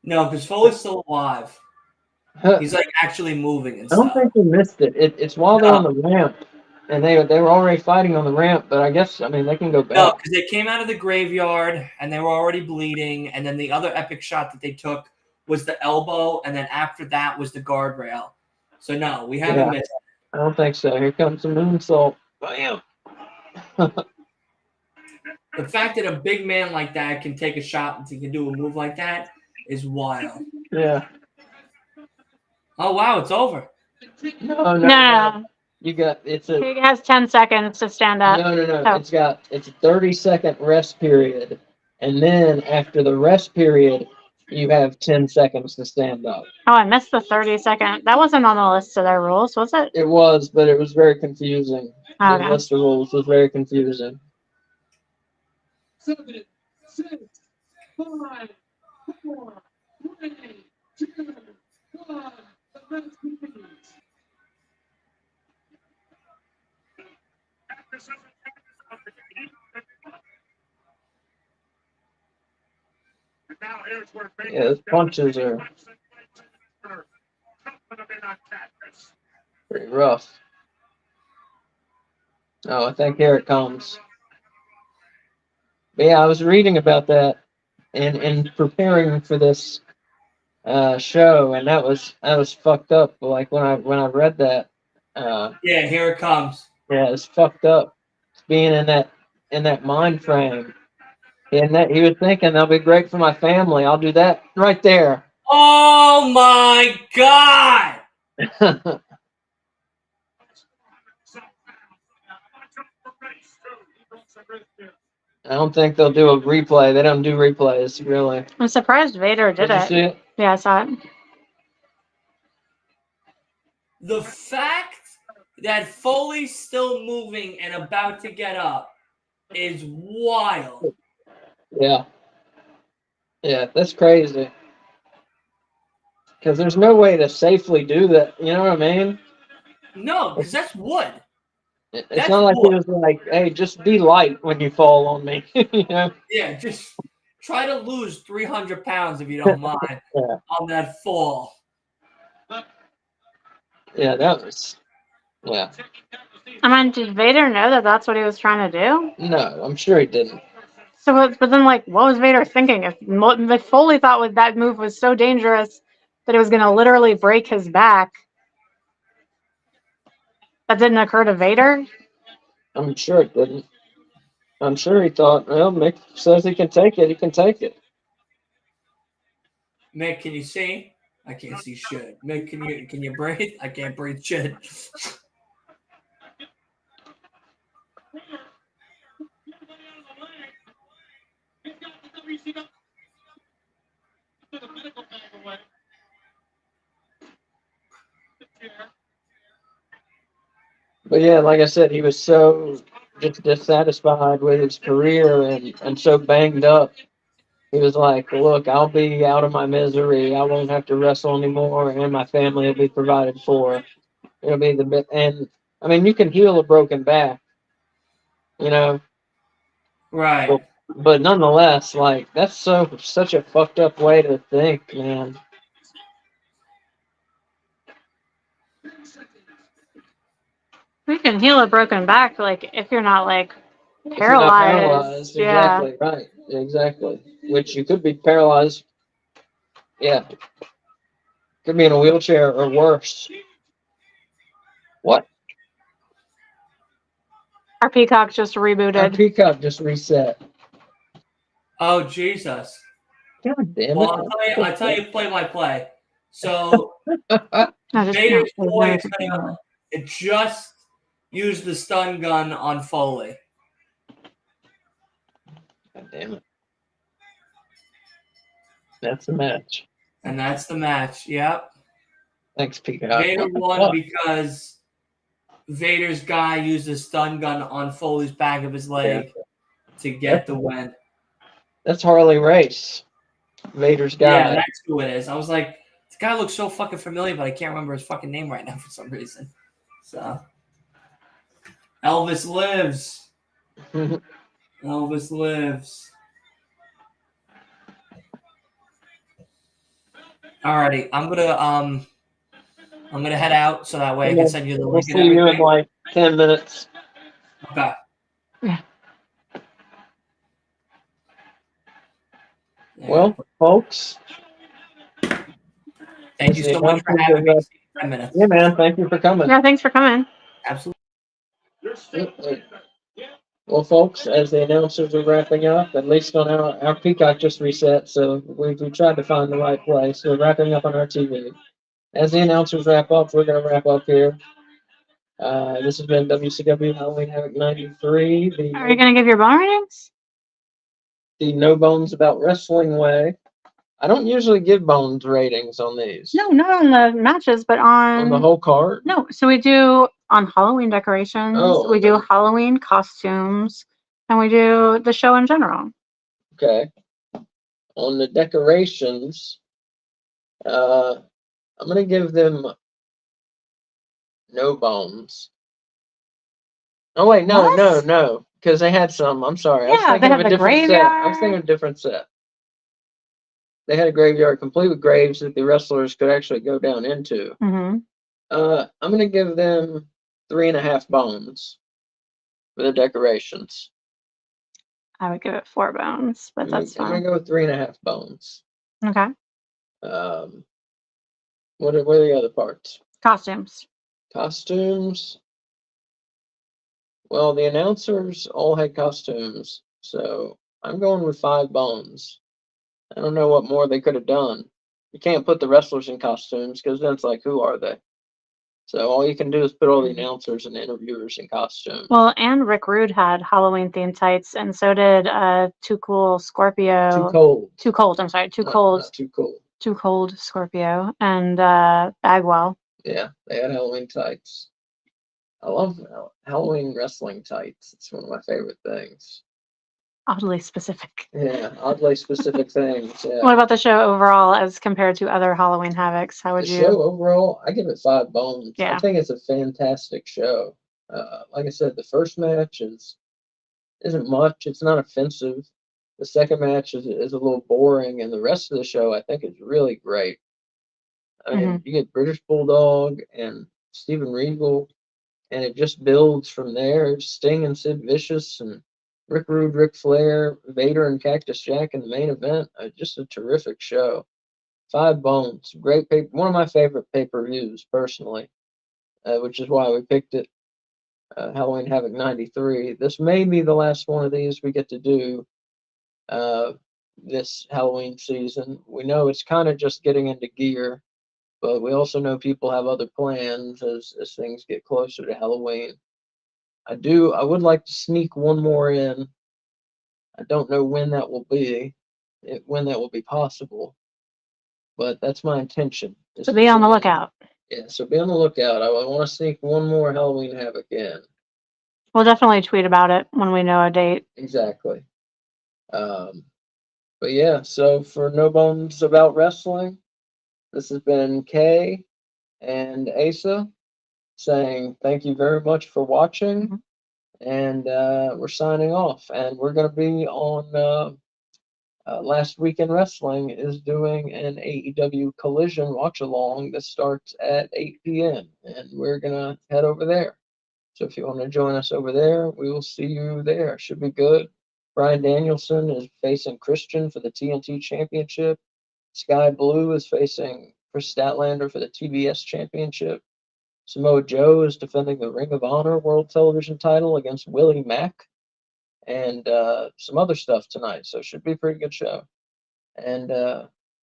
Speaker 7: No, because Foley's still alive. He's like actually moving and
Speaker 6: I don't
Speaker 7: stuff.
Speaker 6: think we missed it. It's while they're on the ramp, and they were already fighting on the ramp. But I guess they can go back.
Speaker 7: No, because they came out of the graveyard and they were already bleeding, and then the other epic shot that they took was the elbow, and then after that was the guardrail. So no, we haven't missed it.
Speaker 6: I don't think so. Here comes the moonsault. Bam.
Speaker 7: The fact that a big man like that can take a shot and can do a move like that is wild.
Speaker 6: Yeah.
Speaker 7: Oh wow, it's over.
Speaker 2: No.
Speaker 6: You got it's a
Speaker 2: He has 10 seconds to stand up.
Speaker 6: no.
Speaker 2: Oh.
Speaker 6: It's a 30-second rest period, and then after the rest period, you have 10 seconds to stand up.
Speaker 2: Oh, I missed the 30-second. That wasn't on the list of their rules, was it?
Speaker 6: It was, but it was very confusing.
Speaker 2: Okay.
Speaker 6: The list of rules was very confusing.
Speaker 4: 7, 6, 5, 4, 3, 2, 1. The match continues.
Speaker 6: Yeah, those punches are pretty rough. Oh, I think here it comes. But yeah, I was reading about that in preparing for this show, and that was fucked up. Like when I read that,
Speaker 7: Yeah, here it comes.
Speaker 6: yeah, it's fucked up. Being in that mind frame, and that he was thinking that'll be great for my family. I'll do that right there.
Speaker 7: Oh my god!
Speaker 6: I don't think they'll do a replay. They don't do replays, really.
Speaker 2: I'm surprised Vader did
Speaker 6: Did you
Speaker 2: it.
Speaker 6: see it?
Speaker 2: Yeah, I saw it.
Speaker 7: The fact that Foley's still moving and about to get up is wild.
Speaker 6: Yeah. Yeah, that's crazy. Because there's no way to safely do that. You know what I mean?
Speaker 7: No, because that's wood.
Speaker 6: It's
Speaker 7: That's
Speaker 6: not like
Speaker 7: wood.
Speaker 6: he was like, hey, just be light when you fall on me. You know?
Speaker 7: Yeah, just try to lose 300 pounds if you don't mind
Speaker 6: Yeah.
Speaker 7: on that fall.
Speaker 6: Yeah, that was. Yeah.
Speaker 2: I mean, did Vader know that that's what he was trying to do?
Speaker 6: No, I'm sure he didn't.
Speaker 2: So, but then, like, what was Vader thinking? If Foley thought that move was so dangerous that it was going to literally break his back, that didn't occur to Vader?
Speaker 6: I'm sure it didn't. I'm sure he thought, well, Mick says he can take it. He can take it.
Speaker 7: Mick, can you see? I can't see shit. Mick, can you breathe? I can't breathe shit.
Speaker 6: But yeah, like I said, he was so just dissatisfied with his career and so banged up. He was like, look, I'll be out of my misery. I won't have to wrestle anymore, and my family will be provided for. It'll be the bit. And, I mean, you can heal a broken back, you know?
Speaker 7: Right.
Speaker 6: But nonetheless, like, that's such a fucked up way to think, man.
Speaker 2: You can heal a broken back, like, if you're not, like,
Speaker 6: If you're not
Speaker 2: paralyzed. Yeah.
Speaker 6: exactly, right. Exactly. Which you could be paralyzed. Yeah. Could be in a wheelchair or worse. What?
Speaker 2: Our Peacock just
Speaker 6: Our
Speaker 2: rebooted.
Speaker 6: Peacock just reset.
Speaker 7: Oh Jesus!
Speaker 6: God damn it!
Speaker 7: Well, I'll tell you play by play. So Vader's boy is gonna just use the stun gun on Foley.
Speaker 6: God damn it! That's the match.
Speaker 7: And that's the match. Yep.
Speaker 6: Thanks, Peacock.
Speaker 7: Vader won because Vader's guy used a stun gun on Foley's back of his leg to get the win.
Speaker 6: That's Harley Race. Vader's guy.
Speaker 7: Yeah, that's who it is. I was like, this guy looks so fucking familiar, but I can't remember his fucking name right now for some reason. So Elvis lives. Elvis lives. Alrighty, I'm gonna head out so that way I can send you the
Speaker 6: We'll
Speaker 7: link.
Speaker 6: see you in like 10 minutes.
Speaker 7: Okay.
Speaker 2: Yeah.
Speaker 6: Well, folks.
Speaker 7: Thank you so much for having me. 10 minutes.
Speaker 6: Yeah, man. Thank you for coming.
Speaker 2: Yeah, thanks for coming.
Speaker 7: Absolutely.
Speaker 6: Well, folks, as the announcers are wrapping up, at least on our Peacock just reset, so we tried to find the right place. We're wrapping up on our TV. As the announcers wrap up, we're going to wrap up here. This has been WCW Halloween Havoc 93.
Speaker 2: Are you going to give your bone ratings?
Speaker 6: The No Bones About Wrestling way. I don't usually give bones ratings on these.
Speaker 2: No, not on the matches, but on
Speaker 6: the whole card.
Speaker 2: No, so we do on Halloween decorations.
Speaker 6: Oh,
Speaker 2: we do Halloween costumes, and we do the show in general.
Speaker 6: Okay. On the decorations, I'm gonna give them no bones. Oh wait, no, because they had some. I'm sorry.
Speaker 2: Yeah,
Speaker 6: I was thinking
Speaker 2: they
Speaker 6: of
Speaker 2: had
Speaker 6: a
Speaker 2: the
Speaker 6: different set.
Speaker 2: graveyard.
Speaker 6: I was thinking of a different set. They had a graveyard complete with graves that the wrestlers could actually go down into.
Speaker 2: Mm-hmm.
Speaker 6: I'm gonna give them 3.5 bones for the decorations.
Speaker 2: I would give it 4 bones, but that's
Speaker 6: I'm
Speaker 2: fine.
Speaker 6: gonna go with 3.5 bones.
Speaker 2: Okay.
Speaker 6: What are the other parts?
Speaker 2: Costumes.
Speaker 6: Costumes. Well, the announcers all had costumes, so I'm going with 5 bones. I don't know what more they could have done. You can't put the wrestlers in costumes because then it's like, who are they? So all you can do is put all the announcers and interviewers in costumes.
Speaker 2: Well, and Rick Rude had Halloween themed tights, and so did Too Cool Scorpio.
Speaker 6: Too cold.
Speaker 2: Too Cold. I'm sorry. Too Cold.
Speaker 6: Not too cold.
Speaker 2: Too Cold Scorpio and Bagwell.
Speaker 6: Yeah, they had Halloween tights. I love Halloween wrestling tights. It's one of my favorite things.
Speaker 2: Oddly specific.
Speaker 6: Yeah, oddly specific things. Yeah.
Speaker 2: What about the show overall as compared to other Halloween Havocs? How would
Speaker 6: The
Speaker 2: you?
Speaker 6: show overall, I give it 5 bones.
Speaker 2: Yeah.
Speaker 6: I think it's a fantastic show. Like I said, the first match isn't much. It's not offensive. The second match is a little boring, and the rest of the show I think is really great. I mean, you get British Bulldog and Steven Regal, and it just builds from there. Sting and Sid Vicious and Rick Rude, Ric Flair, Vader and Cactus Jack in the main event. Just a terrific show. 5 bones. Great paper. One of my favorite pay-per-views, personally, which is why we picked it. Halloween Havoc 93. This may be the last one of these we get to do this Halloween season. We know it's kind of just getting into gear, but we also know people have other plans as things get closer to Halloween. I would like to sneak one more in. I don't know when that will be, when that will be possible, but that's my intention.
Speaker 2: So be on the lookout.
Speaker 6: Yeah, so be on the lookout. I want to sneak one more Halloween Havoc in.
Speaker 2: We'll definitely tweet about it when we know a date.
Speaker 6: Exactly. But yeah, so for No Bones About Wrestling, this has been Kay and Asa saying thank you very much for watching. And we're signing off. And we're going to be on Last Week in Wrestling is doing an AEW Collision watch along that starts at 8 p.m. And we're going to head over there. So if you want to join us over there, we will see you there. Should be good. Bryan Danielson is facing Christian for the TNT Championship. Sky Blue is facing Chris Statlander for the TBS Championship. Samoa Joe is defending the Ring of Honor World Television title against Willie Mack. and some other stuff tonight. So it should be a pretty good show. And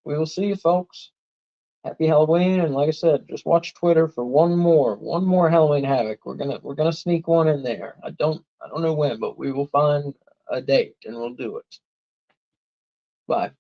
Speaker 6: we will see you, folks. Happy Halloween, and like I said, just watch Twitter for one more Halloween Havoc. We're gonna sneak one in there. I don't know when, but we will find a date and we'll do it. Bye.